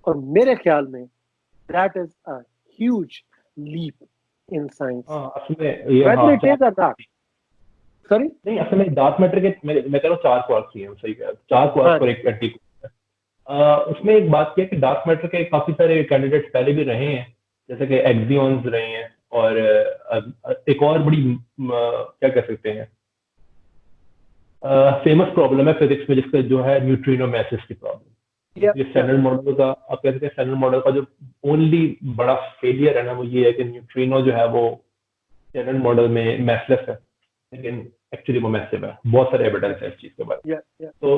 और मेरे ख्याल में that is a huge leap in science. असल में ये whether it is or not, sorry, नहीं, असल में डार्क मैटर के मैं कह रहा हूँ 4 क्वार्क्स ही हैं, सही कह रहा हूँ, 4 क्वार्क्स और 1 एंटी क्वार्क। उसमें एक बात की है कि डार्क मैटर के काफी सारे कैंडिडेट्स पहले भी रहे हैं, जैसे कि एक्सियॉन्स रहे हैं, और एक और बड़ी क्या कह सकते हैं फेमस प्रॉब्लम है फिजिक्स में, जिसका जो है न्यूट्रिनो मैसेज की प्रॉब्लम। ये स्टैंडर्ड मॉडल का, आप कह सकते हैं स्टैंडर्ड मॉडल का जो ओनली बड़ा फेलियर है ना, वो ये है कि न्यूट्रिनो जो है वो स्टैंडर्ड मॉडल में मैसलेस है, लेकिन एक्चुअली वो मैसिव है। बहुत सारे एविडेंस है इस चीज के बारे में। तो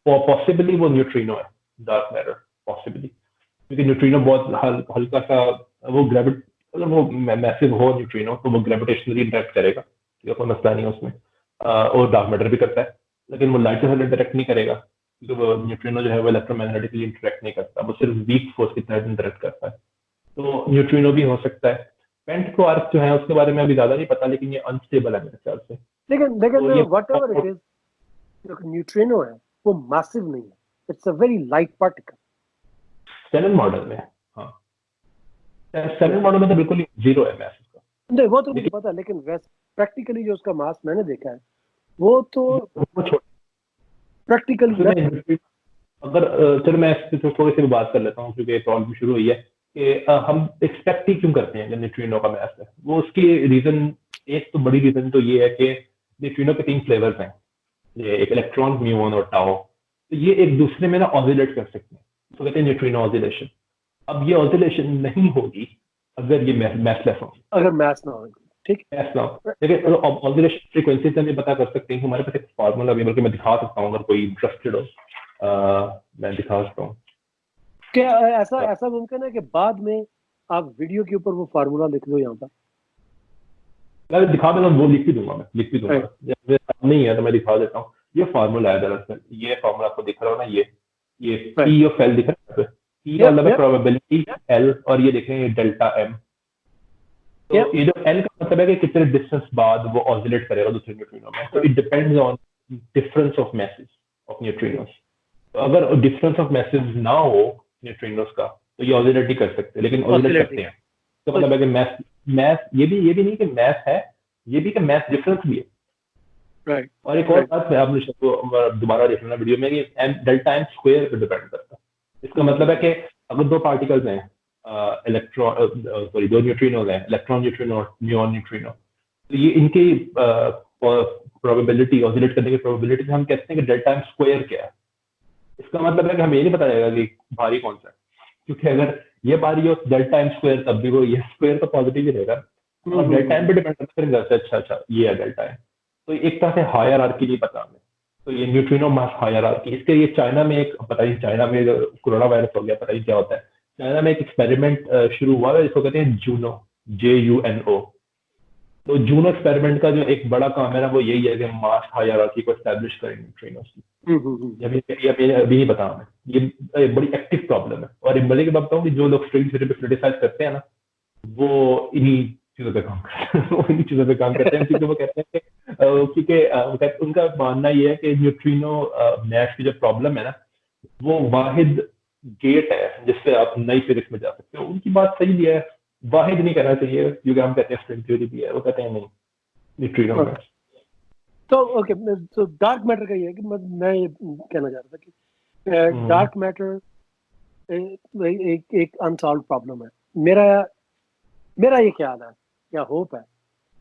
पॉसिबली वो न्यूट्रिनो है डार्क मैटर, पॉसिबली, क्योंकि न्यूट्रिनो बहुत हल्का सा, वो ग्रेविट, अगर वो मैसिव हो न्यूट्रिनो तो वो ग्रेविटेशनली इंटरेक्ट करेगा, कोई मसला नहीं है उसमें। और डार्क मैटर भी करता है, लेकिन वो लाइट के साथ इंटरेक्ट नहीं करेगा, क्योंकि वो न्यूट्रिनो जो है वो इलेक्ट्रोमैग्नेटिकली इंटरेक्ट नहीं करता, वो सिर्फ वीक फोर्स की तरह इंटरेक्ट करता है। तो न्यूट्रिनो भी हो सकता है, पेंट क्वार्क जो है उसके बारे में अभी ज्यादा नहीं पता, लेकिन ये अनस्टेबल है मेरे ख्याल से। लेकिन तो ये व्हाटएवर इट इज, जो न्यूट्रिनो है वो मैसिव नहीं है, it's a very light particle. Seven model में, हाँ, सेवन मॉडल में तो बिल्कुल जीरो है मैस उसका। नहीं वो तो मुझे पता है, लेकिन वैसे प्रैक्टिकली जो उसका मास मैंने देखा है वो तो प्रैक्टिकली अगर चलो मैं इस पे थोड़ी सी भी बात कर लेता हूँ, क्योंकि प्रॉब्लम शुरू हुई है कि हम एक्सपेक्ट ही क्यों करते हैं कि न्यूट्रिनो का मैस है। वो उसकी रीजन, एक तो बड़ी रीजन तो ये है कि न्यूट्रिनो के 3 फ्लेवर्स हैं, ये एक इलेक्ट्रॉन, म्यूऑन और टाओ। तो ये एक दूसरे में ना ऑसिलेट कर सकते हैं, तो कहते हैं न्यूट्रिनो ऑसिलेशन। अब ये ऑसिलेशन नहीं होगी अगर ये मैसलेस हो, अगर मैस ना हो, ठीक मैस ना हो। लेकिन ऑसिलेशन फ्रीक्वेंसी से हम पता कर सकते हैं कि हमारे पास एक फार्मूला भी, बल्कि मैं दिखा सकता हूँ अगर कोई इंटरेस्टेड हो। मैं दिखा सकता हूँ। क्या ऐसा मुमकिन है कि बाद में आप वीडियो के ऊपर वो फार्मूला लिख दो यहाँ पर? मैं दिखा देता हूँ, वो लिख भी दूंगा, मैं लिख भी दूंगा। Right. मेरे सामने ही है तो मैं दिखा देता हूँ। ये फार्मूला है दरअसल, ये फार्मूला आपको दिख रहा हो ना, ये पी ऑफ एल दिख रहा है, पी का मतलब है प्रोबेबिलिटी, एल और ये देखें ये डेल्टा एम। तो ये जो एल का मतलब है कि कितने डिस्टेंस बाद वो ऑसिलेट करेगा दूसरे न्यूट्रिनो में। तो it depends on difference of message of neutrinos. तो अगर डिफरेंस ऑफ मैसेज ना हो न्यूट्रिनोस का तो ये ऑसिलेट ही कर सकते, लेकिन ऑसिलेट करते हैं। तो मतलब है कि मैथ ये भी नहीं कि मैथ है, ये भी कि मैथ डिफरेंस भी है। राइट। और एक और बात मैं आपने दोबारा देख लेना वीडियो में कि डेल्टा एम स्क्वायर पे डिपेंड करता है। इसका मतलब है कि अगर दो पार्टिकल्स हैं, इलेक्ट्रॉन सॉरी दो न्यूट्रिनोज हैं, इलेक्ट्रॉन न्यूट्रिनो और म्यूऑन न्यूट्रिनो, तो ये इनकी प्रोबेबिलिटी, ऑसिलेट करने की प्रोबेबिलिटी हम कहते हैं कि डेल्टा एम स्क्वायर क्या है। इसका मतलब है कि हमें ये नहीं पता चलेगा कि भारी कौन सा है, क्योंकि अगर ये भारी हो डेल्टा एम स्क्वायर तब भी वो ये स्क्वायर तो पॉजिटिव ही रहेगा, और डेल्टा एम पे डिपेंड करता है। अच्छा ये है डेल्टा एम। तो एक तरह से हायर आर्की नहीं पता हमें। तो ये न्यूट्रिनो मास हायर आर्की, इसके ये चाइना में एक, पता नहीं चाइना में कोरोना वायरस हो गया, पता नहीं क्या होता है। चाइना में एक एक्सपेरिमेंट शुरू हुआ है जिसको कहते हैं जूनो, JUNO। तो जूनो एक्सपेरिमेंट का जो एक बड़ा काम है ना वो यही है कि मास हायरार्की को एस्टैब्लिश करें न्यूट्रिनोस की। अभी नहीं पता हमें, ये बड़ी एक्टिव प्रॉब्लम है। और मजे की बात बताऊं कि जो लोग स्ट्रिंग थ्योरी पे क्रिटिसाइज करते हैं ना, वो इन्हीं चीजों पे काम करते हैं। वो इन्हीं चीजों पे काम करते हैं, क्योंकि वो कहते हैं कि क्योंकि उनका मानना ये है कि न्यूट्रिनो मैथ की जो प्रॉब्लम है ना, वो वाहिद गेट है जिससे आप नई फिजिक्स में जा सकते हो। उनकी बात सही भी है, वाहिद नहीं कहना चाहिए, क्योंकि हम कहते हैं स्ट्रिंग थ्योरी भी है, वो कहते हैं नहीं न्यूट्रिनो मैथ। तो ओके, तो डार्क मैटर का ये है कि मैं ये कहना चाह रहा था कि डार्क मैटर एक अनसॉल्व प्रॉब्लम है। मेरा ये ख्याल है या होप है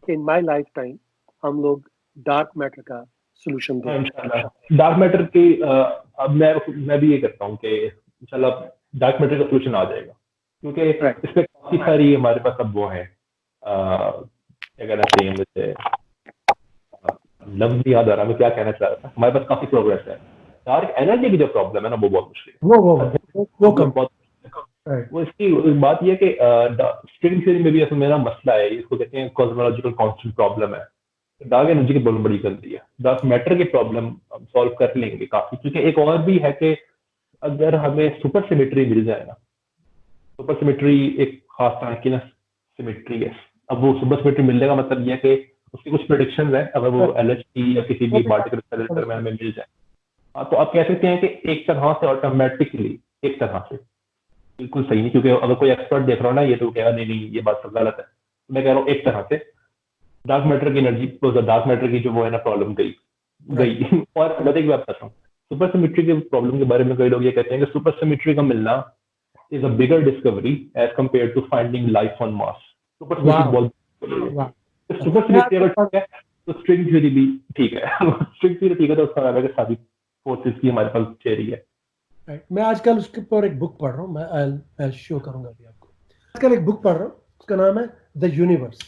कि इन माय लाइफ टाइम हम लोग डार्क मैटर का सोल्यूशन दें इंशाल्लाह। डार्क मैटर की अब मैं भी ये करता हूँ कि इंशाल्लाह डार्क मैटर का सोल्यूशन आ जाएगा, क्योंकि इसमें काफी सारी हमारे पास अब वो है, क्या कहना चाहिए मुझे, लफ्ज याद आ रहा, मैं क्या कहना चाह रहा था, हमारे पास काफी प्रोग्रेस है। डार्क एनर्जी की जो प्रॉब्लम है ना वो बहुत मुश्किल है, वो इसकी बात ये कि स्ट्रिंग थ्योरी में भी ऐसा मेरा मसला है, इसको कहते हैं कॉस्मोलॉजिकल कांस्टेंट प्रॉब्लम है। डार्क एनर्जी की प्रॉब्लम बड़ी गंदी है। डार्क मैटर की प्रॉब्लम हम सॉल्व कर लेंगे काफी, क्योंकि एक और भी है कि अगर हमें सुपर सिमेट्री मिल जाए ना, सुपर सिमेट्री एक खास तरह की ना सिमेट्री है। अब वो सुपर सिमेट्री मिलने का मतलब ये है कि उसकी कुछ प्रेडिक्शंस है, अगर वो LHC या किसी भी पार्टिकल एक्सेलरेटर में हमें मिल जाए, तो आप कह सकते हैं कि एक तरह से ऑटोमेटिकली, एक तरह से बिल्कुल सही नहीं, क्योंकि अगर कोई एक्सपर्ट देख रहा हो ना ये तो कहेगा नहीं ये बात सब गलत है। मैं कह रहा हूँ एक तरह से डार्क मैटर की एनर्जी, डार्क मैटर की जो वो है ना प्रॉब्लम गई। और मैं एक बात बताता हूँ, सुपर सिमेट्री के प्रॉब्लम के बारे में कई लोग ये कहते हैं कि सुपर सिमेट्री का मिलना is a bigger discovery as compared to finding life on Mars. Super symmetry अगर ठीक है तो स्ट्रिंग थ्योरी भी ठीक है। स्ट्रिंग थ्योरी ठीक है तो उसका मतलब है कि सारी फोर्सेस की हमारे पास थ्योरी है। मैं आजकल उसके ऊपर एक बुक पढ़ रहा हूँ, मैं I'll शो करूंगा अभी आपको। आजकल एक बुक पढ़ रहा हूँ, उसका नाम है द यूनिवर्स।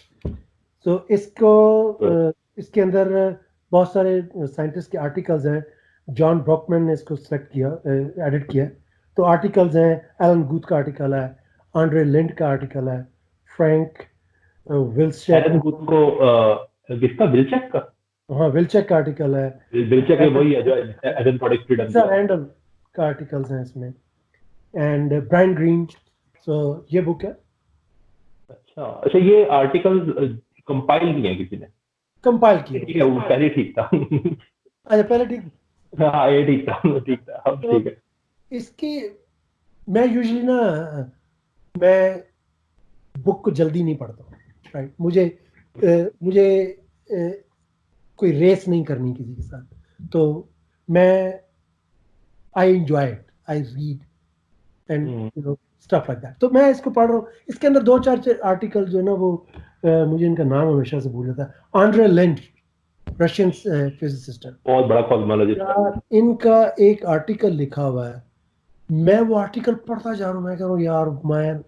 तो इसके अंदर बहुत सारे साइंटिस्ट के आर्टिकल्स हैं। जॉन ब्रॉकमैन ने इसको सेलेक्ट किया, एडिट किया। तो आर्टिकल्स हैं, एलन गुथ का आर्टिकल है, आंड्रे लिंड का आर्टिकल है, फ्रैंक विल्चेक, एलन गुथ को किसका, विल्चेक का? हाँ विल्चेक का आर्टिकल है। विल्चेक वही है जो एसिम्प्टोटिक फ्रीडम का आर्टिकल्स हैं इसमें, एंड ब्रायन ग्रीन। सो ये बुक है। अच्छा ये आर्टिकल कंपाइल किए हैं किसी ने? कंपाइल ठीक किए। है, वो पहले ठीक था। अच्छा पहले ठीक। हाँ ये ठीक था, ठीक था, अब तो ठीक है। इसकी मैं यूजुअली ना मैं बुक को जल्दी नहीं पढ़ता हूँ, राइट। मुझे कोई रेस नहीं करनी किसी के साथ, तो मैं I enjoy it, I read and you know stuff like that. तो मैं इसको पढ़ रहा हूँ। इसके अंदर 2-4 आर्टिकल जो है ना वो मुझे इनका नाम हमेशा से भूल जाता है। आंड्रे लेंट, रशियन फिजिसिस्ट है बहुत बड़ा कॉस्मोलॉजिस्ट है। यार। इनका एक आर्टिकल लिखा हुआ है, मैं वो आर्टिकल पढ़ता जा रहा हूँ, मैं कह रहा हूँ यार man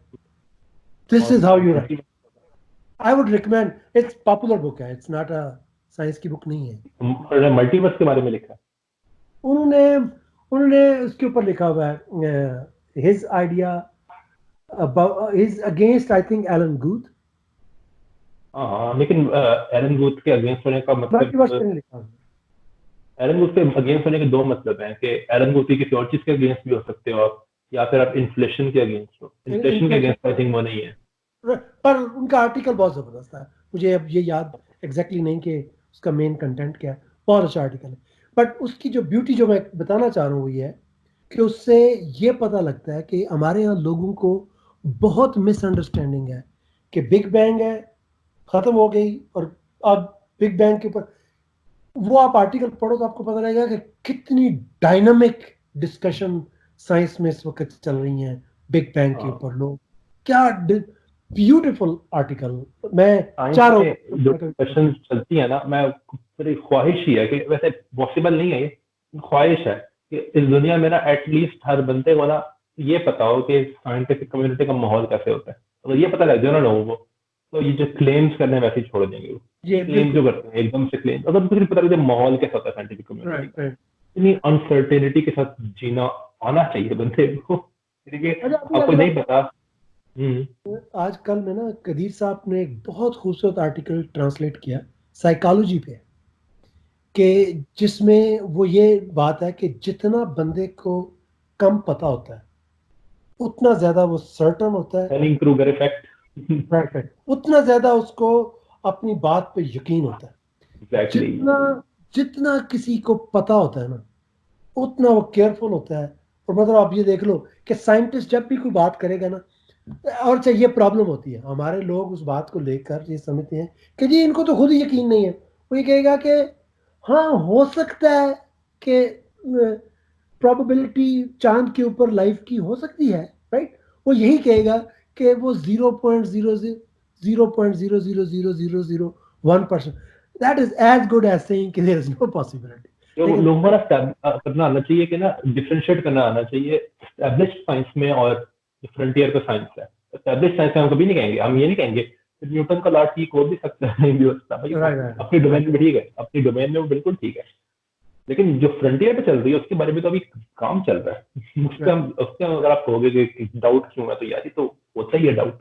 this is how you right. I would recommend, it's popular book है, इट्स नॉट अ साइंस की बुक नहीं है। मल्टीवर्स के बारे में लिखा है। उन्होंने उन्होंने उसके ऊपर लिखा हुआ है his idea about his against I think Elon Guth. हाँ लेकिन एलन गुथ के अगेंस्ट होने का मल्टीवर्स मतलब, पे नहीं लिखा हुआ। एलन गुथ के अगेंस्ट होने के दो मतलब हैं कि एलन गुथ किसी और चीज के अगेंस्ट भी हो सकते हो आप, या फिर आप इन्फ्लेशन के अगेंस्ट हो। इन्फ्लेशन के अगेंस्ट आई थिंक वो नहीं है। पर उनका आर्टिकल बहुत जबरदस्त है। मुझे अब ये याद एग्जैक्टली नहीं कि उसका मेन कंटेंट क्या है। बहुत अच्छा आर्टिकल है। बट उसकी जो ब्यूटी जो मैं बताना चाह रहा हूँ वो ये है कि उससे ये पता लगता है कि हमारे यहाँ लोगों को बहुत मिसअंडरस्टैंडिंग है कि बिग बैंग है, खत्म हो गई, और अब बिग बैंग के ऊपर वो आप आर्टिकल पढ़ो तो आपको पता लगेगा कि कितनी डायनामिक डिस्कशन साइंस में इस वक्त चल रही हैं बिग बैंग के ऊपर। लोग क्या ब्यूटीफुल आर्टिकल। मैं साइंस चारों में जो डिस्कशन चलती है ना, मैं मेरी ख्वाहिश ही है कि वैसे पॉसिबल नहीं है ये, ख्वाहिश है कि इस दुनिया में ना एटलीस्ट हर बंदे को ना ये पता हो कि साइंटिफिक कम्युनिटी का माहौल कैसे होता है। अगर ये पता लग जाए ना लोगों को, तो ये जो क्लेम्स करने वैसे ही छोड़ देंगे। वो ये क्लेम जो करते हैं एकदम से क्लेम, अगर उनको सिर्फ पता लगे माहौल कैसा होता है साइंटिफिक कम्युनिटी राइट का, राइट। इतनी अनसर्टेनिटी के साथ जीना आना चाहिए बंदे को। ठीक है, अच्छा अभी आपको अगर नहीं पता। आजकल में ना कदीर साहब ने एक बहुत खूबसूरत आर्टिकल ट्रांसलेट किया साइकोलॉजी पे, कि जिसमें वो ये बात है कि जितना बंदे को कम पता होता है उतना ज्यादा वो सर्टन होता है। हनिंग क्रूगर इफेक्ट। Right right. उतना ज्यादा उसको अपनी बात पे यकीन होता है। एग्जैक्टली। जितना जितना किसी को पता होता है ना उतना वो केयरफुल होता है। और मतलब आप ये देख लो कि साइंटिस्ट जब भी कोई बात करेगा ना, और चाहिए प्रॉब्लम होती है हमारे लोग उस बात को लेकर ये समझते हैं कि जी इनको तो खुद ही यकीन नहीं है। वो ये कहेगा कि हाँ हो सकता है कि प्रोबेबिलिटी चांद के ऊपर लाइफ की हो सकती है, राइट। वो यही कहेगा कि वो 0.00000001%, that is as good as saying कि देयर इज नो पॉसिबिलिटी। तो लेकिन लोगों को ना करना आना चाहिए कि ना डिफरेंशिएट करना आना चाहिए एस्टेब्लिश्ड साइंस में और फ्रंटियर का साइंस है। एस्टेब्लिश्ड साइंस में हम कभी नहीं कहेंगे, हम ये नहीं कहेंगे कि न्यूटन का लॉ ठीक हो भी सकता है, नहीं भी हो सकता भाई, राइट राइट अपनी डोमेन में ठीक है, अपनी डोमेन में वो बिल्कुल ठीक है। लेकिन जो फ्रंटियर पे चल रही है उसके बारे में तो अभी काम चल रहा है। उसके अगर आप कहोगे कि डाउट क्यों है, तो यार ये तो होता ही है डाउट।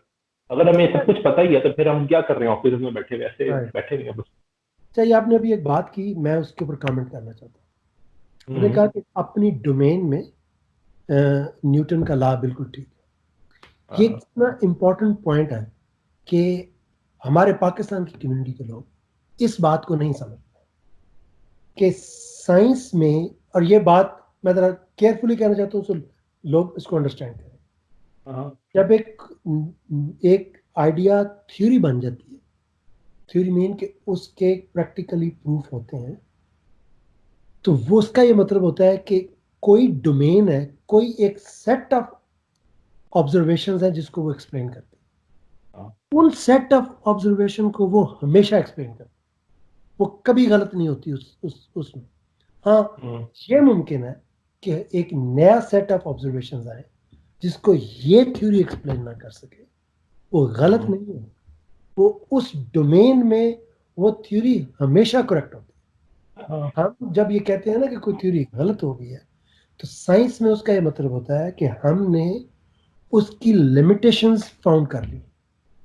अगर हमें सब कुछ पता ही है तो फिर हम क्या कर रहे हैं ऑफिस में बैठे हुए, ऐसे राइट। बैठे हुए हैं बस। चाहिए आपने अभी एक बात की, मैं उसके ऊपर कमेंट करना चाहता हूँ। उन्होंने कहा कि अपनी डोमेन में न्यूटन का लॉ बिल्कुल ठीक है। ये कितना इम्पोर्टेंट पॉइंट है कि हमारे पाकिस्तान की कम्युनिटी के लोग इस बात को नहीं समझते कि साइंस में, और ये बात मैं जरा केयरफुली कहना चाहता हूँ तो लोग इसको अंडरस्टैंड करें। जब एक आइडिया थ्योरी बन जाती है, थ्योरी मीन कि उसके प्रैक्टिकली प्रूफ होते हैं, तो वो उसका ये मतलब होता है कि कोई डोमेन है, कोई एक सेट ऑफ ऑब्जर्वेशंस है जिसको वो एक्सप्लेन करते हैं। उन सेट ऑफ ऑब्जर्वेशन को वो हमेशा एक्सप्लेन करते हैं, वो कभी गलत नहीं होती उसमें। हाँ ये मुमकिन है कि एक नया सेट ऑफ ऑब्जर्वेशंस आए जिसको ये थ्योरी एक्सप्लेन ना कर सके, वो गलत नहीं है। वो उस डोमेन में वो थ्योरी हमेशा करेक्ट होती है। हम जब ये कहते हैं ना कि कोई थ्योरी गलत हो गई है, तो साइंस में उसका ये मतलब होता है कि हमने उसकी लिमिटेशंस फाउंड कर ली।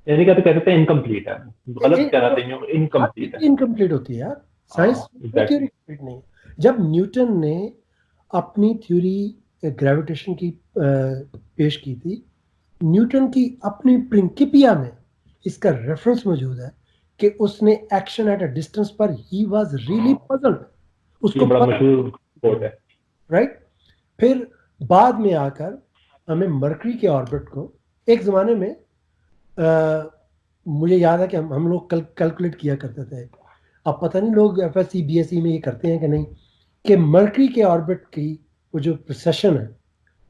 यानी क्या तो कहते हैं इनकम्प्लीट है, गलत कहना चाहिए, इनकम्प्लीट है। इनकम्प्लीट होती है यार, साइंस में थ्योरी कंप्लीट नहीं है। जब न्यूटन ने अपनी थ्योरी ग्रेविटेशन की पेश की थी, न्यूटन की अपनी प्रिंसिपिया में इसका रेफरेंस मौजूद है कि उसने एक्शन एट अ डिस्टेंस पर ही वाज रियली पजल्ड, ये उसको बड़ा मशहूर कोट है। राइट। फिर बाद में आकर हमें मरकरी के ऑर्बिट को एक ज़माने में मुझे याद है कि हम लोग कैलकुलेट किया करते थे, अब पता नहीं लोग एफएससी बीएससी में ये करते हैं कि नहीं, कि मरकरी के ऑर्बिट की वो जो प्रिसेशन है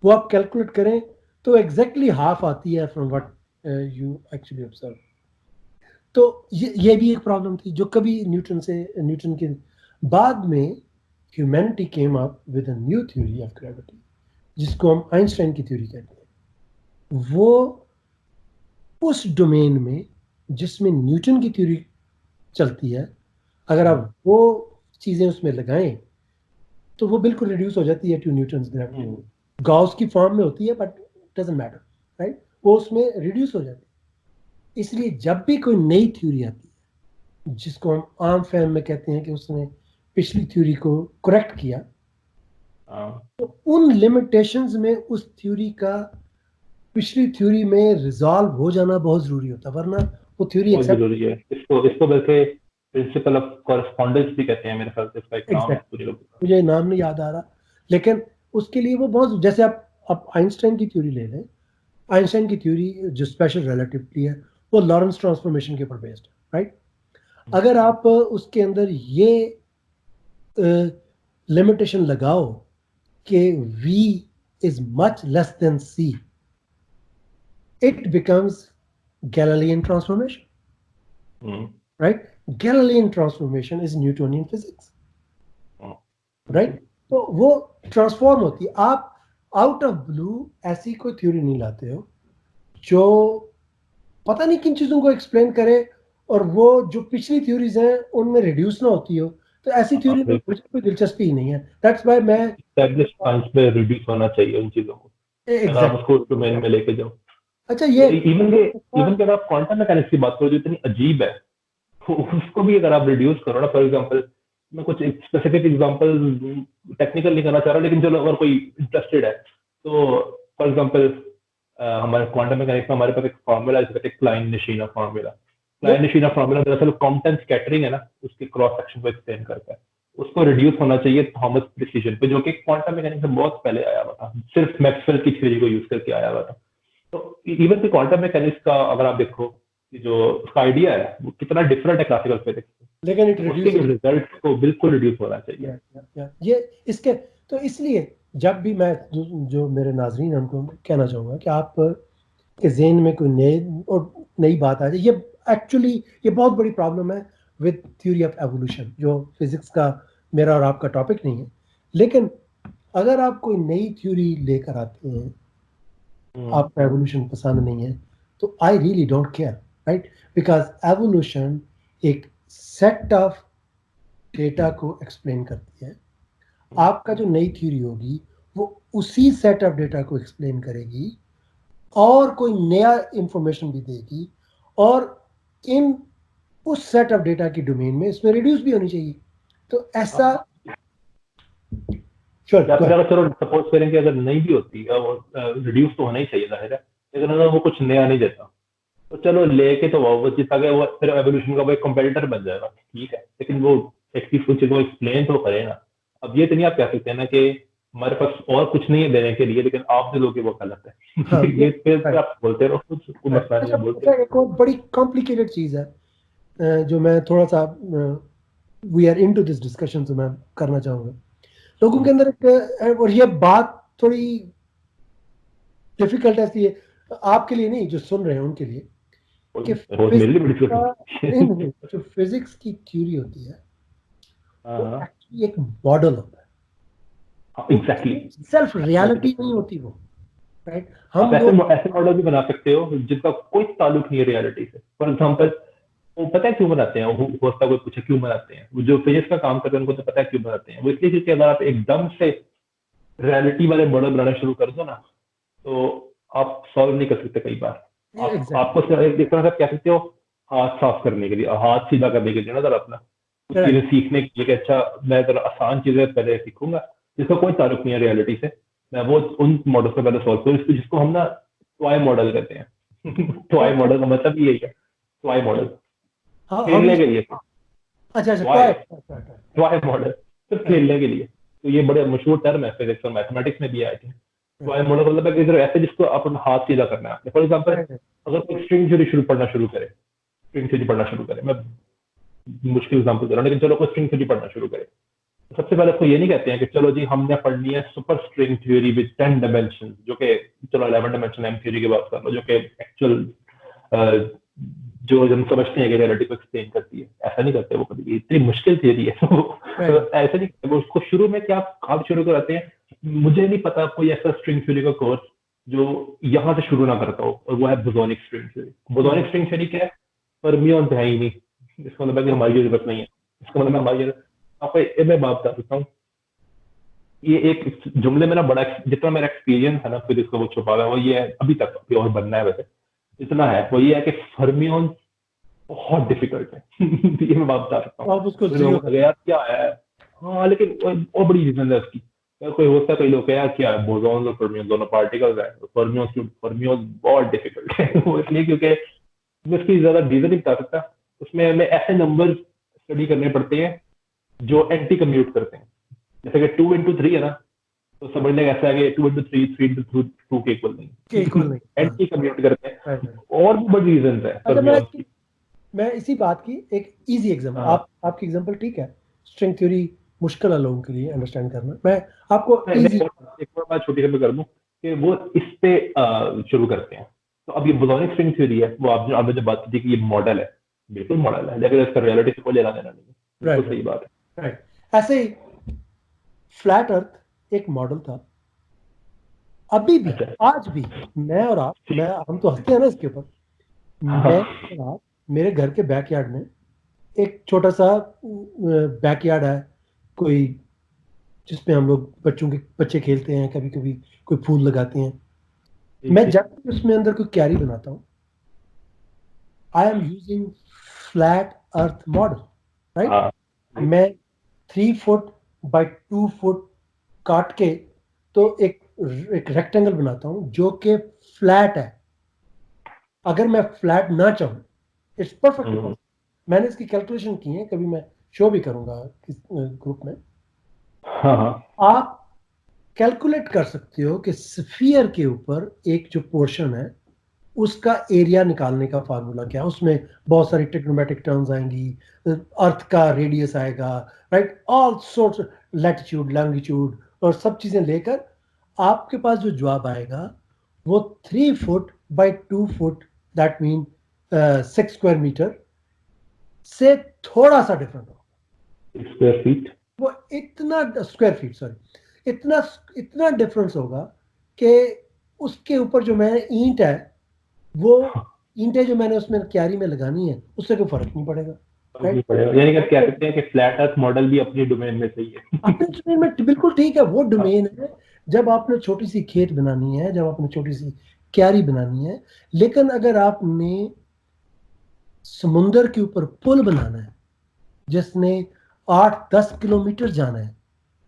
वो आप कैलकुलेट करें तो एग्जैक्टली हाफ आती है from what you actually observe. तो ये भी एक प्रॉब्लम थी जो कभी न्यूटन के बाद में humanity came up with a new theory of gravity जिसको हम आइंस्टाइन की थ्योरी कहते हैं। वो उस डोमेन में जिसमें न्यूटन की थ्योरी चलती है, अगर आप वो चीजें उसमें लगाएं तो वो बिल्कुल रिड्यूस हो जाती है टू न्यूटन्स ग्रेविटी। गॉस की फॉर्म में होती है बट डजंट मैटर, राइट, वो उसमें रिड्यूस हो जाती है। इसलिए जब भी कोई नई थ्योरी आती है जिसको हम आम फहम में कहते हैं कि उसने पिछली थ्योरी को करेक्ट किया, तो उन लिमिटेशंस में उस थ्योरी का पिछली थ्योरी में रिजॉल्व हो जाना बहुत जरूरी होता है, वरना वो थ्योरी बहुत जरूरी है। इसको बल्कि प्रिंसिपल ऑफ कॉरेस्पॉन्डेंस भी कहते हैं मेरे ख्याल से, इसका एक नाम है पूरे लोग। मुझे नाम नहीं याद आ रहा, लेकिन उसके लिए वो बहुत, जैसे आप आइंस्टाइन की थ्योरी ले लें, आइंस्टाइन की थ्योरी जो स्पेशल रिलेटिविटी है वो लॉरेंस ट्रांसफॉर्मेशन के ऊपर बेस्ड है, राइट। अगर आप उसके अंदर ये लिमिटेशन लगाओ कि v is much less than c, it becomes Galilean transformation, right? Galilean transformation is Newtonian physics, right? तो वो ट्रांसफॉर्म होती है। आप आउट ऑफ ब्लू ऐसी कोई थ्योरी नहीं लाते हो जो पता नहीं किन चीजों को एक्सप्लेन करे और वो जो पिछली थ्योरीज हैं उनमें रिड्यूस ना होती हो, तो ऐसी थ्योरी में मुझे कोई दिलचस्पी ही नहीं है। दैट्स व्हाई मैं एस्टैब्लिश्ड साइंस में रिड्यूस होना चाहिए उन चीजों को, अगर आप उसको डोमेन में लेके जाओ। अच्छा, ये इवन कि अगर आप क्वांटम मैकेनिक्स की बात करो जो इतनी अजीब है, तो उसको भी अगर आप रिड्यूस करो ना, फॉर एग्जांपल मैं कुछ स्पेसिफिक एग्जांपल टेक्निकल नहीं करना चाह रहा, लेकिन चलो अगर कोई इंटरेस्टेड है तो फॉर एग्जांपल हमारे क्वांटम मैकेनिक्स में हमारे पास एक फार्मूला है जिसका क्लाइन-निशीना फार्मूला। क्लाइन-निशीना फार्मूला दरअसल कॉम्पटेंस स्कैटरिंग है ना, उसके क्रॉस सेक्शन को एक्सप्लेन करता है। उसको रिड्यूस होना चाहिए थॉमस प्रिसिजन पे, जो कि क्वांटम मैकेनिक्स में बहुत पहले आया हुआ था, सिर्फ मैक्सवेल की थ्योरी को यूज करके आया हुआ था। तो इवन कि क्वांटम मैकेनिक्स का अगर आप देखो कि जो उसका आइडिया है वो कितना डिफरेंट है क्लासिकल फिजिक्स से, लेकिन इट उसके रिजल्ट को बिल्कुल रिड्यूस होना चाहिए। ये इसके तो इसलिए जब भी मैं जो मेरे नाजरीन उनको कहना चाहूँगा कि आप के ज़हन में कोई नई बात आ जाए, ये एक्चुअली ये बहुत बड़ी प्रॉब्लम है विद थ्योरी ऑफ एवोल्यूशन, जो फिजिक्स का मेरा और आपका टॉपिक नहीं है। लेकिन अगर आप कोई नई थ्योरी लेकर आते हैं, आपको एवोल्यूशन पसंद नहीं है, तो I really don't care, right, because evolution एक सेट ऑफ डेटा को एक्सप्लेन करती है। आपका जो नई थ्योरी होगी वो उसी सेट ऑफ डेटा को एक्सप्लेन करेगी और कोई नया इंफॉर्मेशन भी देगी, और इन उस सेट ऑफ डेटा की डोमेन में इसमें रिड्यूस भी होनी चाहिए। तो ऐसा चलो सपोज करें कि अगर नहीं भी होती रिड्यूस तो होना ही चाहिए जाहिर है, लेकिन अगर वो कुछ नया नहीं देता तो चलो लेके तो वो जितना कि वो फिर एवोल्यूशन का वो एक कंपेटिटर बन जाएगा, ठीक है, लेकिन वो एक चीज को एक्सप्लेन तो करे ना। अब ये तो नहीं आप कह सकते ना कि हमारे पास और कुछ नहीं है देने के लिए, लेकिन आप जो लोगे वो गलत है। हाँ, ये फिर आप बोलते रहो, कुछ मसला नहीं है, बोलते। एक और बड़ी कॉम्प्लिकेटेड चीज है जो मैं थोड़ा सा we are into this discussion, तो मैं करना चाहूंगा लोगों के अंदर एक, और ये बात थोड़ी डिफिकल्ट है आपके लिए नहीं, जो सुन रहे हैं उनके लिए, कि जो फिजिक्स की थ्योरी होती है वो एक्चुअली एक मॉडल होता है, एग्जैक्टली सेल्फ रियलिटी नहीं होती वो, राइट। हम ऐसे मॉडल भी बना सकते हो जिसका कोई ताल्लुक नहीं है रियलिटी से। फॉर एग्जांपल वो पता है क्यों बनाते हैं, वो होता कोई पूछे क्यों बनाते हैं, वो जो फिजिक्स का काम करते हैं उनको तो पता है क्यों बनाते हैं। वो इसलिए क्योंकि अगर आप एकदम से रियलिटी वाले मॉडल बनाना शुरू कर दो ना तो आप सॉल्व नहीं कर सकते कई बार। आपको एक तरह से कह सकते हो हाथ साफ करने के लिए, हाथ सीधा करने के लिए ना जरा अपना चीजें सीखने के लिए, अच्छा मैं जरा आसान चीजें पहले सीखूंगा जिसका कोई ताल्लुक नहीं है रियलिटी से, मैं वो उन मॉडल को पहले सॉल्व करूँ, जिसको हम ना टॉय मॉडल कहते हैं। टॉय मॉडल का मतलब यही है ट्वाई मॉडल हाँ खेलने के लिए, अच्छा अच्छा Why? toy. ट्वाई मॉडल सिर्फ खेलने के लिए। तो ये बड़े मशहूर टर्म है फिजिक्स और मैथमेटिक्स में भी आए थे। ट्वाई मॉडल मतलब है कि सिर्फ ऐसे जिसको अपन हाथ सीधा करना है। For example Right. अगर कोई स्ट्रिंग थ्योरी पढ़ना शुरू करे, मैं मुश्किल एग्जांपल दे रहा हूँ, लेकिन चलो कोई स्ट्रिंग थ्योरी पढ़ना शुरू करे, तो सबसे पहले उसको ये नहीं कहते हैं कि चलो जी हमने पढ़नी है super string theory with 10 dimension, जो कि चलो 11 डायमेंशन एम थ्योरी की बात कर लो, जो कि एक्चुअल जो हम समझते हैं कि रियलिटी को एक्सप्लेन करती है। ऐसा नहीं करते वो कभी भी, इतनी मुश्किल थ्योरी है। तो ऐसा नहीं करते वो। उसको शुरू में क्या आप शुरू कराते हैं, मुझे नहीं पता कोई ऐसा स्ट्रिंग थ्योरी का कोर्स जो यहाँ से शुरू ना करता हो, और वो है बोसोनिक स्ट्रिंग थ्योरी। बोसोनिक स्ट्रिंग थ्योरी क्या है? फर्मियन है ही नहीं, इसका मतलब है कि हमारी जरूरत नहीं है, इसका मतलब हमारी आपको मैं बात कर सकता हूँ। ये एक जुमले में ना बड़ा, जितना मेरा एक्सपीरियंस है ना फिर इसको वो छुपा हुआ है, वो ये है, अभी तक अभी और बनना है वैसे, इतना है वो ये है कि फर्मियन बहुत डिफिकल्ट है। ये मैं बात बता सकता हूँ। आप उसको फिर लोगों zero को लगा, यार क्या है, हाँ लेकिन और बड़ी रीजन है उसकी। कोई होता है, कोई लोग यार क्या है, बोसॉन्स और फर्मियन दोनों पार्टिकल्स है, फर्मियन बहुत डिफिकल्ट है। वो इसलिए क्योंकि मैं उसकी ज्यादा रीजन नहीं बता सकता। उसमें हमें ऐसे नंबर स्टडी करने पड़ते हैं जो एंटी कम्यूट करते हैं। जैसे कि 2 into 3 है ना, तो समझ लें ऐसा है कि 2 into 3 3 into 2 के इक्वल नहीं, के इक्वल नहीं। एंटी कम्यूट करते हैं। Right, right. और भी बड़ी रीजन है अच्छा फर्मियन की। मैं इसी बात की एक इजी एग्जांपल, हाँ। आपकी एग्जांपल ठीक है, स्ट्रिंग थ्योरी मुश्किल है लोगों के लिए अंडरस्टैंड करना। मैं आपको मैं इजी एक और बात छोटी सी मैं कर दूं कि वो इस पे शुरू करते हैं। तो अब ये बोसोनिक स्ट्रिंग थ्योरी है, वो आपने जो बात की थी कि ये मॉडल है, बिल्कुल मॉडल है, लेकिन इसका रियलिटी से कोई लेना देना नहीं है। बिल्कुल सही बात है। राइट। ऐसे ही फ्लैट अर्थ एक मॉडल था, अभी भी अच्छा। आज भी मैं और आप, हम तो हंसते हैं ना इसके ऊपर। मैं और आप, मेरे घर के बैकयार्ड में एक छोटा सा बैकयार्ड है, कोई जिसमें हम लोग बच्चे खेलते हैं, कभी कभी कोई फूल लगाते हैं। मैं जब भी उसमें अंदर कोई क्यारी बनाता हूँ, I am using flat earth model, right. मैं 3 फुट बाय 2 फुट काट के तो एक रेक्टेंगल बनाता हूँ जो कि फ्लैट है। अगर मैं फ्लैट ना चाहूँ, इट्स परफेक्ट। मैंने इसकी कैलकुलेशन की है, कभी मैं शो भी करूंगा इस ग्रुप में। आप कैलकुलेट कर सकते हो कि स्फीयर के ऊपर एक जो पोर्शन है उसका एरिया निकालने का फार्मूला क्या है। उसमें बहुत सारी टेक्नोमेट्रिक टर्म्स आएंगी, अर्थ का रेडियस आएगा, right, all sorts, latitude, longitude और सब चीजें लेकर आपके पास जो जवाब आएगा वो 3 foot by 2 foot, that mean 6 square metre से थोड़ा सा डिफरेंट होगा। स्क्वायर फीट, वो इतना स्क्वायर फीट, सॉरी, इतना डिफरेंस होगा कि उसके ऊपर जो मैंने ईंट है, वो ईंटें जो मैंने उसमें क्यारी में लगानी है, उससे कोई फर्क नहीं पड़ेगा। यानी कि कह सकते हैं कि फ्लैट अर्थ मॉडल भी अपनी डोमेन में सही है। अपने डोमेन में बिल्कुल ठीक है, वो डोमेन है जब आपने छोटी सी खेत बनानी है, जब आपने छोटी सी क्यारी बनानी है। लेकिन अगर आपने समुंदर के ऊपर पुल बनाना है जिसने 8-10 किलोमीटर जाना है,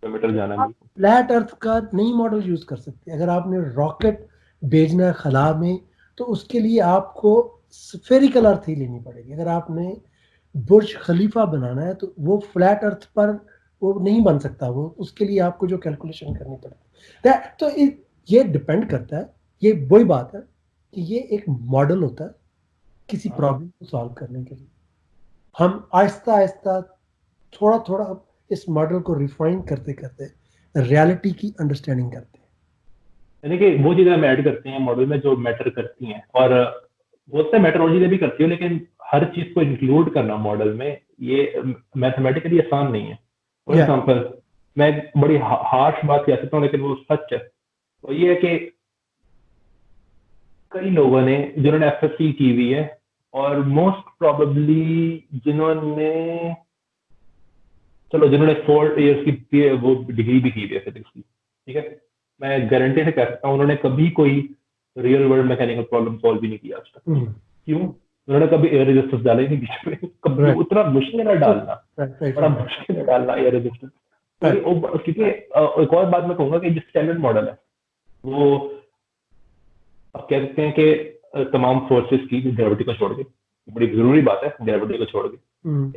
आप फ्लैट अर्थ का नहीं मॉडल यूज कर सकते। अगर आपने रॉकेट भेजना है खला में, तो उसके लिए आपको स्फेरिकल अर्थ ही लेनी पड़ेगी। अगर आपने बुर्ज खलीफा बनाना है तो वो फ्लैट अर्थ पर वो नहीं बन सकता, वो उसके लिए आपको जो कैलकुलेशन करनी पड़ेगी। तो ये डिपेंड करता है, ये वही बात है कि ये एक मॉडल होता है किसी प्रॉब्लम को सॉल्व करने के लिए। हम आहिस्ता आहिस्ता थोड़ा थोड़ा इस मॉडल को रिफाइन करते करते रियलिटी की अंडरस्टैंडिंग करते हैं। यानी कि वो चीजें हम ऐड करते हैं मॉडल में जो मैटर करती हैं, और बहुत से मेट्रोलॉजी भी करती है, लेकिन हर चीज को इंक्लूड करना मॉडल में ये मैथमेटिकली आसान नहीं है। फॉर एग्जाम्पल मैं बड़ी हार्श बात कह सकता हूँ, लेकिन वो सच है। तो ये है कि कई लोगों ने जिन्होंने एफएससी की हुई है, और मोस्ट प्रोबेबली जिन्होंने 4 इयर्स की वो डिग्री भी की हुई है फिजिक्स की, ठीक है, मैं गारंटी से कह सकता हूँ उन्होंने कभी कोई real world mechanical problem solve भी नहीं किया आज तक। क्यों? उन्होंने कभी एयर रेजिस्टेंस डाला ही नहीं बीच में, कभी उतना मुश्किल है डालना, बड़ा मुश्किल है डालना एयर रेजिस्टेंस। क्योंकि एक और बात मैं कहूंगा कि जो स्टैंडर्ड मॉडल है वो आप कह सकते हैं कि तमाम फोर्सेस की ग्रेविटी को छोड़ के बड़ी जरूरी बात है ग्रेविटी को छोड़ के हम्म,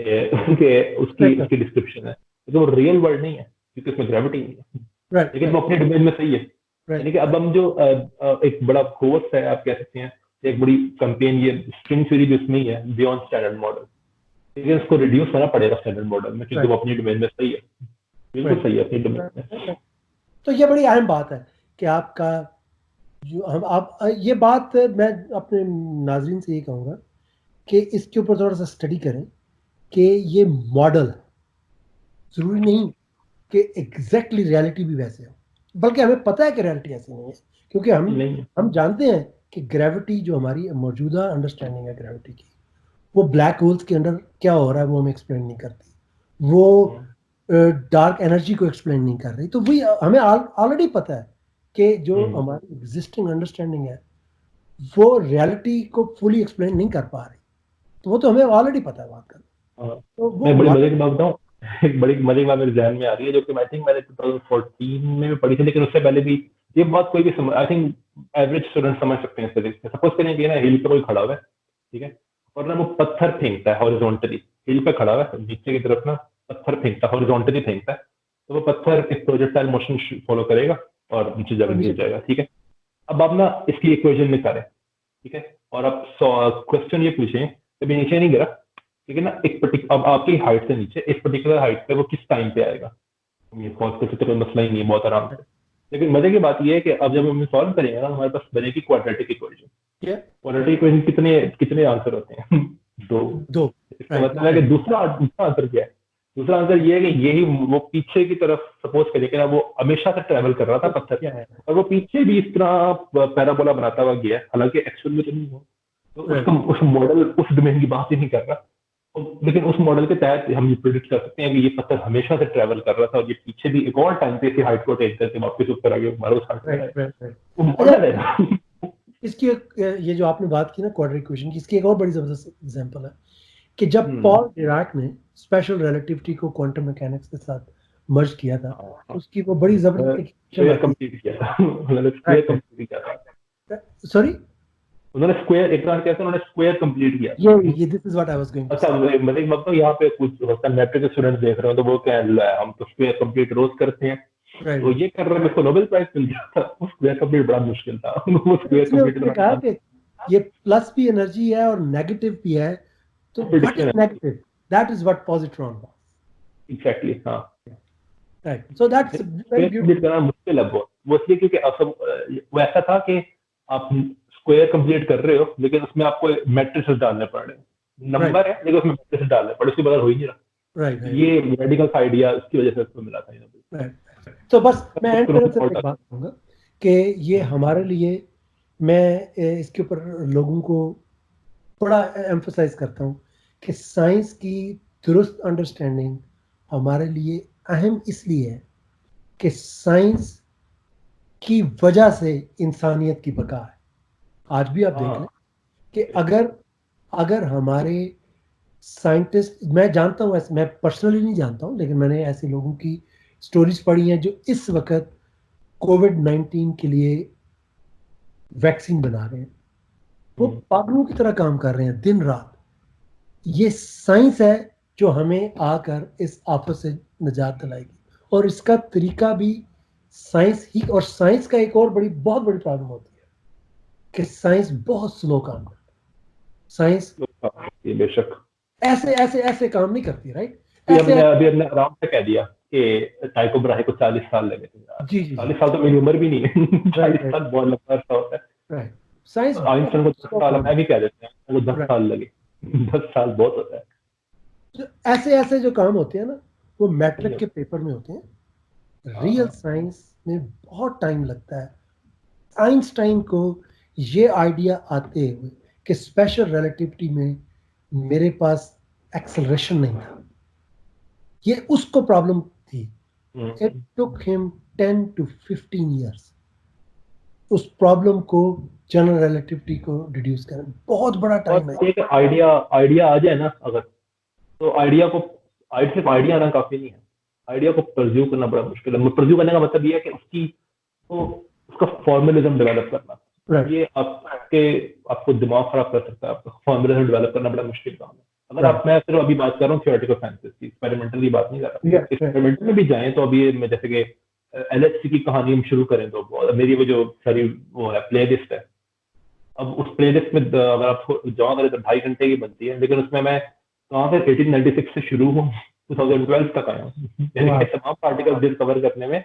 कि उसकी Right, sir. उसकी डिस्क्रिप्शन है, लेकिन वो रियल वर्ल्ड नहीं है क्योंकि उसमें ग्रेविटी नहीं है, right, लेकिन वो अपने डोमेन में सही है। right. यानी कि अब हम जो एक बड़ा कोर्स है आप कह सकते हैं, एक बड़ी कैंपेन ये स्ट्रिंग थ्योरी भी उसमें ही है बियॉन्ड स्टैंडर्ड मॉडल, लेकिन उसको रिड्यूस करना पड़ेगा स्टैंडर्ड मॉडल में क्योंकि Right. वो अपनी डोमेन में सही है, बिल्कुल Right. सही है अपनी डोमेन में। तो ये बड़ी अहम बात है कि आपका जो हम आप ये बात मैं अपने नाजरीन से ये कहूँगा कि इसके ऊपर थोड़ा सा स्टडी करें कि ये मॉडल जरूरी नहीं कि एग्जैक्टली रियलिटी भी वैसे हो, बल्कि हमें पता है कि रियलिटी ऐसी नहीं है, क्योंकि नहीं हम जानते हैं कि ग्रेविटी जो हमारी मौजूदा अंडरस्टैंडिंग है ग्रेविटी की, वो ब्लैक होल्स के अंदर क्या हो रहा है वो हमें एक्सप्लेन नहीं करती, वो डार्क एनर्जी को एक्सप्लेन नहीं कर रही। तो वही हमें ऑलरेडी पता है कि जो हमारी एग्जिस्टिंग अंडरस्टैंडिंग है वो रियलिटी को फुली एक्सप्लेन नहीं कर पा रही, तो वो तो हमें ऑलरेडी पता है बात कर। तो वो मैं बड़ी मजे की बात बताऊं, एक बड़ी मजे की बात मेरे ध्यान में आ रही है जो कि आई थिंक मैंने 2014 में भी पढ़ी थी, लेकिन उससे पहले भी ये बात कोई भी समझ, आई थिंक एवरेज स्टूडेंट समझ सकते हैं फिजिक्स में। सपोज करें कि ना हिल पे कोई खड़ा हुआ है, ठीक है, और ना वो पत्थर फेंकता है हॉरिजॉन्टली, हिल पे खड़ा हुआ है नीचे की तरफ ना पत्थर फेंकता है, हॉरिजॉन्टली फेंकता है, तो वो पत्थर एक प्रोजेक्टाइल मोशन फॉलो करेगा और नीचे जगह गिर जाएगा, ठीक है। अब आप ना इसकी इक्वेशन निकालें, ठीक है, और आप क्वेश्चन ये पूछें कभी नीचे नहीं गिरा, ठीक है ना, एक पर्टिकुलर अब आपकी हाइट से नीचे एक पर्टिकुलर हाइट पे वो किस टाइम पे आएगा, ये बहुत कुछ तो कोई मसला ही नहीं है, बहुत आराम से। लेकिन मजे की बात ये है कि अब जब हम सॉल्व करेंगे ना हमारे पास बनेगी क्वाड्रेटिक इक्वेशन। क्वाड्रेटिक इक्वेशन कितने कितने आंसर होते हैं दो। इसका मतलब है कि दूसरा आंसर क्या है, दूसरा आंसर ये है कि यही वो पीछे की तरफ सपोज करिए कि ना वो हमेशा से ट्रेवल कर रहा था पत्थर, और वो पीछे भी इस तरह पैराबोला बनाता हुआ गया, हालांकि एक्चुअल में तो नहीं हुआ, तो उसका उस मॉडल उस डोमेन की बात ही नहीं कर रहा, लेकिन उस मॉडल के तहत हम ये प्रिडिक्ट कर सकते हैं कि ये पत्थर हमेशा से ट्रेवल कर रहा था और ये पीछे भी एक और टाइम पे इसी हाइट को अटेन करके वापस ऊपर आ गया, हमारा उस हाइट पे वो मॉडल है ना। इसकी ये जो आपने बात की ना क्वाड्रेटिक इक्वेशन की, इसकी एक और बड़ी जबरदस्त एग्जांपल है कि जब पॉल डिराक ने स्पेशल रिलेटिविटी को क्वांटम मैकेनिक्स के साथ मर्ज किया था, उसकी वो बड़ी जबरदस्त स्क्वायर कंप्लीट किया था, उन्होंने स्क्वायर कंप्लीट किया था, सॉरी उन्होंने स्क्वायर एक बार कैसे उन्होंने स्क्वायर कंप्लीट किया। ये this is what I was going. अच्छा मतलब यहाँ पे कुछ होता है मैट्रिक के स्टूडेंट देख रहे हो तो वो क्या है, हम तो स्क्वायर कंप्लीट रोज करते हैं, तो ये कर रहे हैं, इसको नोबेल प्राइज मिल गया था, स्क्वायर कंप्लीट बड़ा मुश्किल था, वो स्क्वायर कंप्लीट कहा कि ये प्लस भी एनर्जी है और नेगेटिव भी है, तो what is negative, that is what positron was. Exactly, हां right, so that's very beautiful. करना मुश्किल है बहुत, वो इसलिए क्योंकि अब वो ऐसा था कि आप स्क्वायर कंप्लीट कर रहे हो लेकिन उसमें आपको मैट्रिसेस डालने पड़ रहे हैं, नंबर है लेकिन उसमें मैट्रिसेस डालने पड़े, उसके बगैर हो ही नहीं रहा। राइट, ये मेडिकल आइडिया उसकी वजह से उसको मिला था। राइट, तो बस मैं एंड पे एक बात कहूँगा कि ये हमारे लिए, मैं इसके ऊपर लोगों को बड़ा एम्फसाइज करता हूँ कि साइंस की दुरुस्त अंडरस्टैंडिंग हमारे लिए अहम इसलिए है कि साइंस की वजह से इंसानियत की बका है। आज भी आप देख लें कि अगर हमारे साइंटिस्ट, मैं जानता हूँ, मैं पर्सनली नहीं जानता हूँ, लेकिन मैंने ऐसे लोगों की स्टोरीज पढ़ी हैं जो इस वक्त कोविड-19 के लिए वैक्सीन बना रहे हैं, वो पागलों की तरह काम कर रहे हैं दिन रात। ये साइंस है जो हमें आकर इस आफत से निजात दिलाएगी, और इसका तरीका भी साइंस ही, और साइंस का एक और बहुत बड़ी प्रॉब्लम होती है कि साइंस बहुत स्लो काम करती है। साइंस बेशक ऐसे काम नहीं करती, राइट। अभी हमने आराम से कह दिया कि टाइको ब्राहे को 40 साल लगे थे यार। जी 40 साल तो मेरी उम्र भी नहीं है। 40 साल बहुत लंबा अरसा होता है। राइट, साइंस आइंस्टाइन को 10 साल, मैं भी कह देते हैं वो 10 साल लगे। 10 साल बहुत होता है। ऐसे जो काम होते हैं ना, वो मैट्रिक के पेपर में होते हैं। रियल साइंस में बहुत टाइम लगता है। आइंस्टाइन को ये आइडिया आते हुए कि स्पेशल रिलेटिविटी में मेरे पास एक्सेलरेशन नहीं था, ये उसको प्रॉब्लम थी। It took him 10 to 15 years उस प्रॉब्लम को, जनरल रिलेटिविटी को डिड्यूस करना बहुत बड़ा टाइम है। एक आइडिया आ जाए ना अगर, तो आइडिया को सिर्फ आइडिया आना काफी नहीं है, आइडिया को परस्यू करना बड़ा मुश्किल है। परस्यू करने का मतलब ये है कि उसका फॉर्मलिज्म डेवलप करना, Right. ये आपको दिमाग खराब कर सकता है, आपको फॉर्मूला डेवलप करना बड़ा मुश्किल काम है। अगर Right. मैं सिर्फ अभी बात कर रहा हूँ थियोरेटिकल साइंसेस की, एक्सपेरिमेंटल की बात नहीं कर रहा। Yeah, right. एक्सपेरिमेंटल में भी जाएं तो अभी मैं जैसे कि LHC की कहानी हम शुरू करें तो मेरी वो जो सारी वो है प्लेलिस्ट है, अब उस प्लेलिस्ट में अगर आप जमा करें तो 2.5 घंटे की बनती है, लेकिन उसमें मैं कहाँ से 1896 से शुरू हूँ 2012 तक आया हूँ। यानी Wow. कि तमाम पार्टिकल कवर करने में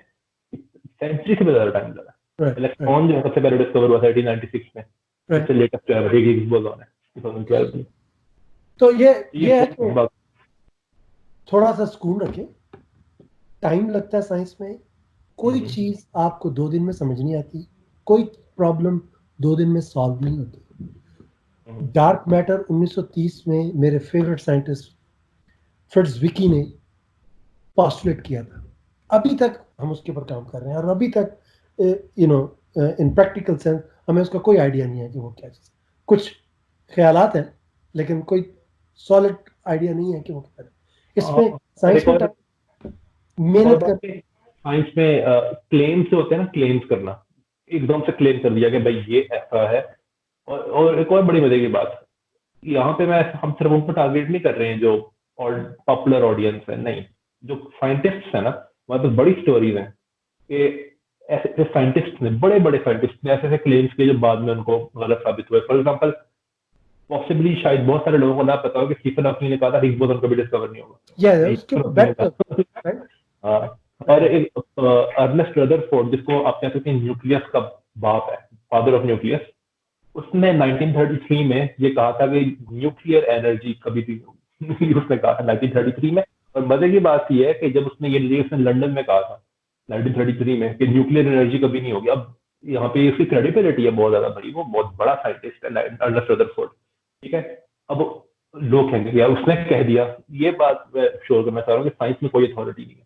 सेंचुरी से भी ज्यादा टाइम लगा। Right. इलेक्ट्रॉन जो है सबसे पहले डिस्कवर हुआ था 1896 में, Right. सबसे लेटेस्ट जो है हिग्स बोसॉन है 2012 में। तो ये है कि बात थोड़ा सा सुकून रखें, टाइम लगता है साइंस में, कोई चीज आपको 2 दिन में समझ नहीं आती, कोई प्रॉब्लम 2 दिन में सॉल्व नहीं होती। डार्क मैटर 1930 में मेरे फेवरेट साइंटिस्ट फ्रिट्ज ने पोस्टुलेट किया था, अभी तक हम उसके ऊपर काम कर रहे हैं और अभी तक इन प्रैक्टिकल सेंस हमें उसका कोई आइडिया नहीं है कि वो क्या चीज़। कुछ ख्यालात हैं लेकिन कोई सॉलिड आइडिया नहीं है कि वो क्या है। इसमें साइंस में मेहनत कर, साइंस में क्लेम्स होते हैं ना, क्लेम्स करना, एकदम से क्लेम कर दिया कि भाई ये ऐसा है। और एक और बड़ी मजे की बात, यहाँ पे हम सिर्फ उनको टारगेट नहीं कर रहे हैं जो और पॉपुलर ऑडियंस है, नहीं, जो साइंटिस्ट है ना, वहाँ पे बड़ी स्टोरीज हैं कि ऐसे साइंटिस्ट ने, बड़े बड़े साइंटिस्ट ने ऐसे क्लेम्स किए जो बाद में उनको गलत साबित हुए। फॉर एग्जाम्पल, पॉसिबली शायद बहुत सारे लोगों को ना पता हो कि स्टीफन हॉकिंग ने कहा था हिग्स बोसॉन कभी डिस्कवर नहीं होगा। और एक अर्नेस्ट रदरफोर्ड, जिसको आप कहते हैं न्यूक्लियस का बाप है, फादर ऑफ न्यूक्लियस, उसने 1933 में ये कहा था कि न्यूक्लियर एनर्जी कभी भी उसने कहा था 1933 में। और मजे की बात यह है कि जब उसने ये उसने लंदन में कहा था 1933 में कि न्यूक्लियर एनर्जी कभी नहीं होगी। अब यहाँ पे इसकी क्रेडिबिलिटी है बहुत ज्यादा बड़ी, वो बहुत बड़ा साइंटिस्ट है अर्नेस्ट रदरफोर्ड, ठीक है। अब लोग कहेंगे यार उसने कह दिया, ये बात मैं श्योर करना चाह रहा हूँ कि साइंस में कोई अथॉरिटी नहीं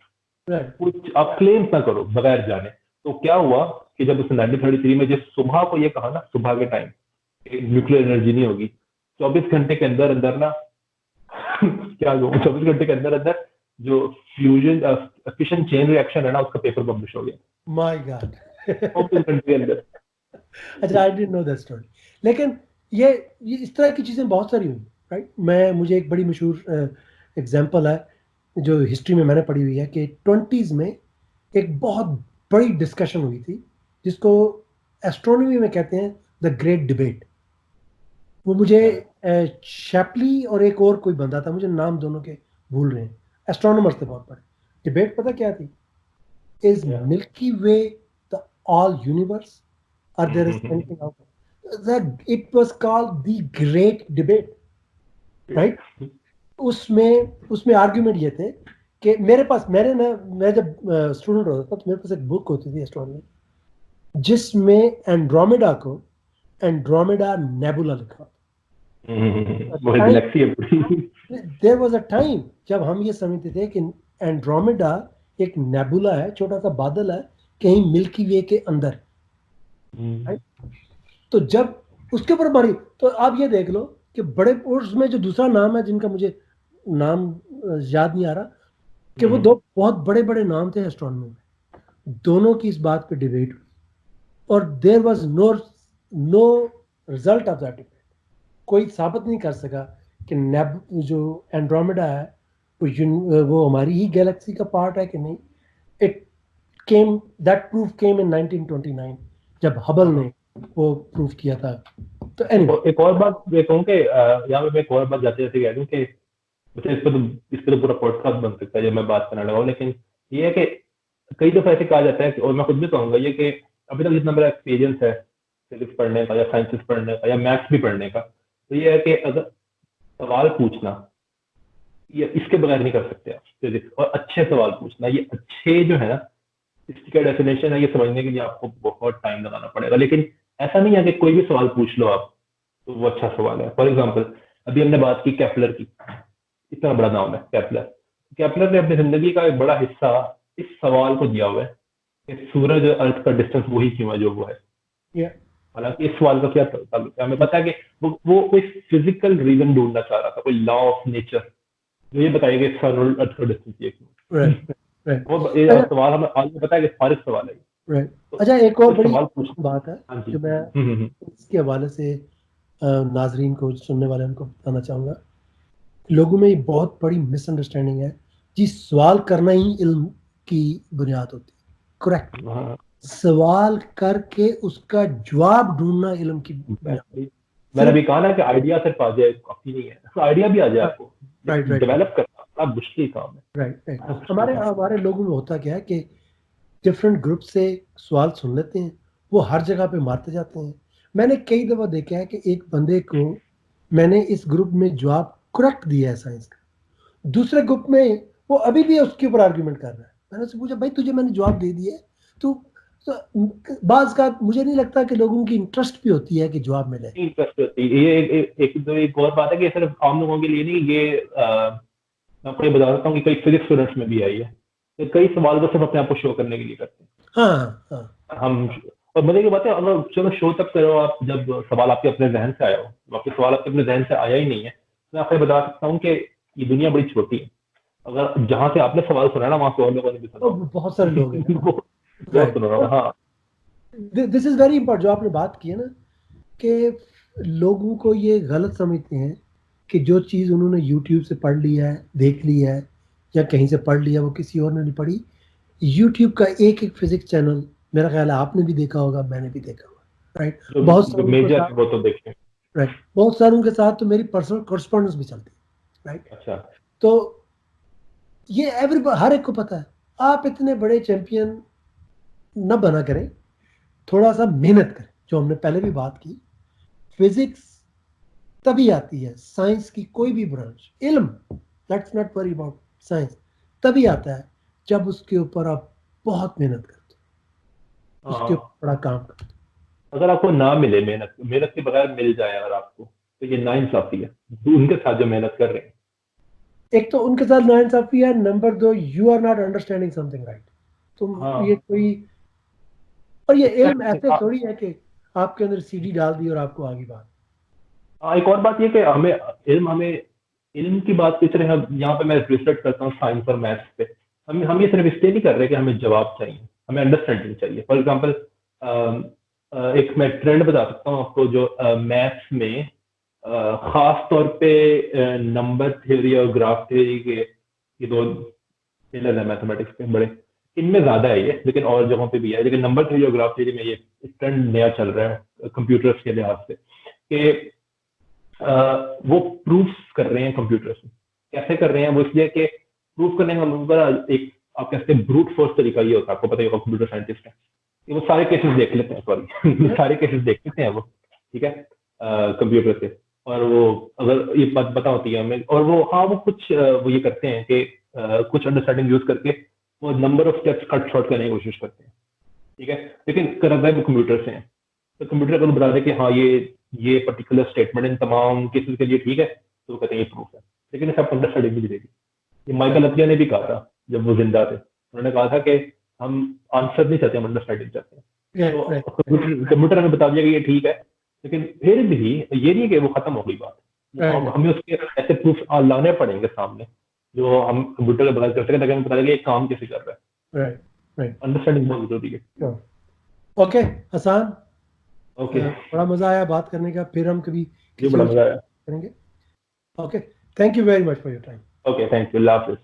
है। कुछ आप क्लेम्स ना करो बगैर जाने। तो क्या हुआ कि जब उसने 1933 में जिस सुबह को ये कहा ना, सुबह के टाइम न्यूक्लियर एनर्जी नहीं होगी, 24 घंटे के अंदर अंदर ना क्या 24 घंटे के अंदर अंदर जो फ्यूजन फिशन चेन रिएक्शन है ना, उसका पेपर पब्लिश हो गया। माय गॉड 24 घंटे के अंदर। अच्छा, I didn't know that story. लेकिन ये इस तरह की चीजें बहुत सारी हुई, राइट। मुझे एक बड़ी मशहूर एग्जांपल है जो हिस्ट्री में मैंने पढ़ी हुई है कि 20s में एक बहुत बड़ी डिस्कशन हुई थी जिसको एस्ट्रोनॉमी में कहते हैं द ग्रेट डिबेट। वो मुझे शैपली और एक और कोई बंदा था, मुझे नाम दोनों के भूल रहे हैं, एस्ट्रोनॉमर्स थे बहुत बड़े। डिबेट पता क्या थी? Is Milky Way the all universe और there is anything out? It was called the great debate, right. उसमें आर्ग्यूमेंट ये थे कि मैं जब स्टूडेंट होता था तो मेरे पास एक बुक होती थी एस्ट्रोनॉमी, जिसमें एंड्रोमेडा को एंड्रोमेडा नेबुला लिखा। देयर वाज अ टाइम जब हम ये समझते थे कि एंड्रोमेडा एक नेबुला है, छोटा सा बादल है कहीं मिल्की वे के अंदर। तो जब उसके ऊपर मारी तो आप ये देख लो कि बड़े, उसमें जो दूसरा नाम है जिनका मुझे नाम याद नहीं आ रहा, कि वो 2 बहुत बड़े बड़े नाम थे एस्ट्रोनॉमी में, दोनों की इस बात पे डिबेट हुई और there was no result of that debate. कोई साबित नहीं कर सका कि जो एंड्रोमेडा है वो हमारी ही गैलेक्सी का पार्ट है कि नहीं। दैट प्रूफ केम इन 1929 जब हबल ने वो प्रूफ किया था। तो एक और बात ये कहूँ कि यहाँ पे मैं एक और बात जाते जाते कह दूँ कि इस पे तो पूरा पॉडकास्ट बन सकता है जब मैं बात करने लगा हूँ। लेकिन ये है कि कई दफा ऐसे कहा जाता है, और मैं खुद भी कहूँगा ये, कि अभी तक जितना मेरा एक्सपीरियंस है फिजिक्स पढ़ने का या साइंसेस पढ़ने का या मैथ्स भी पढ़ने का, तो ये है कि अगर सवाल पूछना ये इसके बगैर नहीं कर सकते आप फिजिक्स, और अच्छे सवाल पूछना, ये अच्छे जो है ना, इसकी क्या डेफिनेशन है ये समझने के लिए आपको बहुत टाइम लगाना पड़ेगा। लेकिन ऐसा नहीं है कि कोई भी सवाल पूछ लो आप तो वो अच्छा सवाल है। फॉर एग्जाम्पल, अभी हमने बात की केपलर की, इतना बड़ा नाम है केपलर ने अपनी जिंदगी का एक बड़ा हिस्सा इस सवाल को दिया हुआ है कि सूरज और अर्थ का डिस्टेंस वही क्यों है जो वो है। हालांकि इस सवाल का क्या ताल्लुक है, हमें पता है कि वो कोई फिजिकल रीजन ढूंढना चाह रहा था, कोई लॉ ऑफ नेचर जो ये बताएगा कि सन और अर्थ का डिस्टेंस ये क्यों। वो सवाल हमें आज पता है कि फारिग सवाल है, राइट। तो अच्छा, एक और कुछ बड़ी सवाल पूछ। बात है हाँ जी। जो मैं इसके हवाले से नाजरीन को, सुनने वाले उनको बताना चाहूँगा। लोगों में ये बहुत बड़ी मिसअंडरस्टैंडिंग है जी, सवाल करना ही इल्म की बुनियाद होती है। करेक्ट। हाँ, सवाल करके उसका जवाब ढूंढना इल्म की बुनियाद। मैंने अभी कहा ना कि आइडिया सिर्फ आ जाए काफी नहीं है, आइडिया भी आ जाए आपको, राइट राइट डेवलप करना बड़ा मुश्किल काम है। Right right. बड़ा मुश्किल हमारे काम है। हमारे लोगों में होता क्या है कि डिफरेंट ग्रुप से सवाल सुन लेते हैं, वो हर जगह पे मारते जाते हैं। मैंने कई दफा देखा है कि एक बंदे को मैंने इस ग्रुप में जवाब करेक्ट दिया है साइंस का, दूसरे ग्रुप में वो अभी भी उसके ऊपर आर्ग्यूमेंट कर रहा है। मैंने उससे पूछा, भाई तुझे मैंने जवाब दे दिया है, तो बाज का मुझे नहीं लगता कि लोगों की इंटरेस्ट भी होती है कि जवाब मिले। इंटरेस्ट होती है। ये एक और बात है कि सिर्फ आम लोगों के लिए नहीं, ये मैं आपको ये बता सकता हूँ कि कई फिजिक्स स्टूडेंट्स में भी आई है। तो कई सवाल तो सिर्फ अपने आप को शो करने के लिए करते हैं हाँ हाँ हम। और मजे की बात है, अगर चलो शो तक करो आप, जब सवाल आपके अपने जहन से आया हो, आपके सवाल आपके अपने जहन से आया ही नहीं है, मैं आपको ये बता सकता हूँ कि ये दुनिया बड़ी छोटी है। अगर जहां से आपने सवाल सुना ना, वहां से और लोगों ने भी सुना तो होगा। बहुत सारे लोग हैं। वो बहुत सुना होगा। हाँ, दिस इज वेरी इंपॉर्टेंट जो आपने बात की है ना, कि लोगों को ये गलत समझते हैं कि जो चीज़ उन्होंने यूट्यूब से पढ़ लिया है, देख लिया है, या कहीं से पढ़ लिया, वो किसी और ने नहीं पढ़ी। यूट्यूब का एक एक फिजिक्स चैनल मेरा ख्याल है आपने भी देखा होगा, मैंने भी देखा होगा, राइट। जो बहुत जो सारों के मेजर साथ, है वो तो देखें। राइट, बहुत सारों के साथ तो मेरी पर्सनल कॉरेस्पॉन्डेंस भी चलती है, राइट। अच्छा, तो ये हर एक को पता है। आप इतने बड़े चैंपियन न बना करें, थोड़ा सा मेहनत करें, जो हमने पहले भी बात की। फिजिक्स तभी आती है, साइंस की कोई भी ब्रांच, इल्म, let's not worry about science, तभी आता है जब उसके ऊपर आप बहुत मेहनत करते हो, उसके हाँ। ऊपर बड़ा काम करते हो। अगर आपको ना मिले, मेहनत मेहनत के बगैर मिल जाए अगर आपको, तो ये नाइंसाफी है उनके साथ जो मेहनत कर रहे हैं। एक तो उनके साथ नाइंसाफी है, नंबर दो, you are not understanding something, right. तुम ये हाँ, कोई, और ये इल्म ऐसे हाँ, थोड़ी है कि आपके अंदर सीडी डाल दी और आपको आगे बात। एक और बात ये कि हमें इल्म की बात की तरह, हम यहाँ पे मैं रिसर्च करता हूँ साइंस और मैथ्स पे। हम ये सिर्फ इसलिए नहीं कर रहे कि हमें जवाब चाहिए, हमें अंडरस्टैंडिंग चाहिए। फॉर एग्जांपल, एक मैं ट्रेंड बता सकता हूँ आपको, जो मैथ्स में खास तौर पे नंबर थ्योरी और ग्राफ थ्योरी के, ये दो पिलर है मैथमेटिक्स के बड़े, इनमें ज्यादा है ये, लेकिन और जगहों पे भी है। लेकिन नंबर थ्योरी और ग्राफ थ्योरी में ये ट्रेंड नया चल रहा है कंप्यूटर्स के लिहाज से, कि वो प्रूफ कर रहे हैं कंप्यूटर से। कैसे कर रहे हैं वो? इसलिए कि प्रूफ करने का मतलब एक, आप कहते हैं ब्रूट फोर्स तरीका ये होता है, आपको पता ही होगा, कंप्यूटर साइंटिस्ट है कि वो सारे केसेस देख लेते हैं, सॉरी सारे केसेस देख लेते हैं वो, ठीक है, कंप्यूटर से। और वो, अगर ये बात पता होती है हमें, और वो, हाँ, वो कुछ वो ये करते हैं कि कुछ अंडरस्टैंडिंग यूज करके वो number of steps cut short करने की कोशिश करते हैं, ठीक है। लेकिन कर रहे हैं वो कंप्यूटर से हैं, तो कंप्यूटर अगर बता दे कि हाँ ये पर्टिकुलर स्टेटमेंट इन तमाम केसेस के लिए ठीक है, तो वो कहते हैं ये प्रूफ है। लेकिन इसे आप अंडरस्टैंडिंग भी मिलेगी। ये माइकल अतिया ने भी कहा था जब वो जिंदा थे, उन्होंने कहा था कि हम आंसर नहीं चाहते, हम अंडरस्टैंडिंग चाहते हैं। तो कंप्यूटर हमें बता दिया कि ये ठीक है, लेकिन फिर भी ये नहीं कि वो खत्म हो गई बात। हमें उसके ऐसे प्रूफ लाने पड़ेंगे सामने, जो हम कंप्यूटर के बगैर कर सकें, ताकि हमें पता लगे ये काम कैसे कर रहा है। Right right. अंडरस्टैंडिंग बहुत जरूरी है। ओके हसन, ओके, बड़ा मजा आया बात करने का, फिर हम कभी ये किसी बड़ा और मजा आया। करेंगे। Okay, thank you very much for your time. Okay, thank you, Allah Hafiz.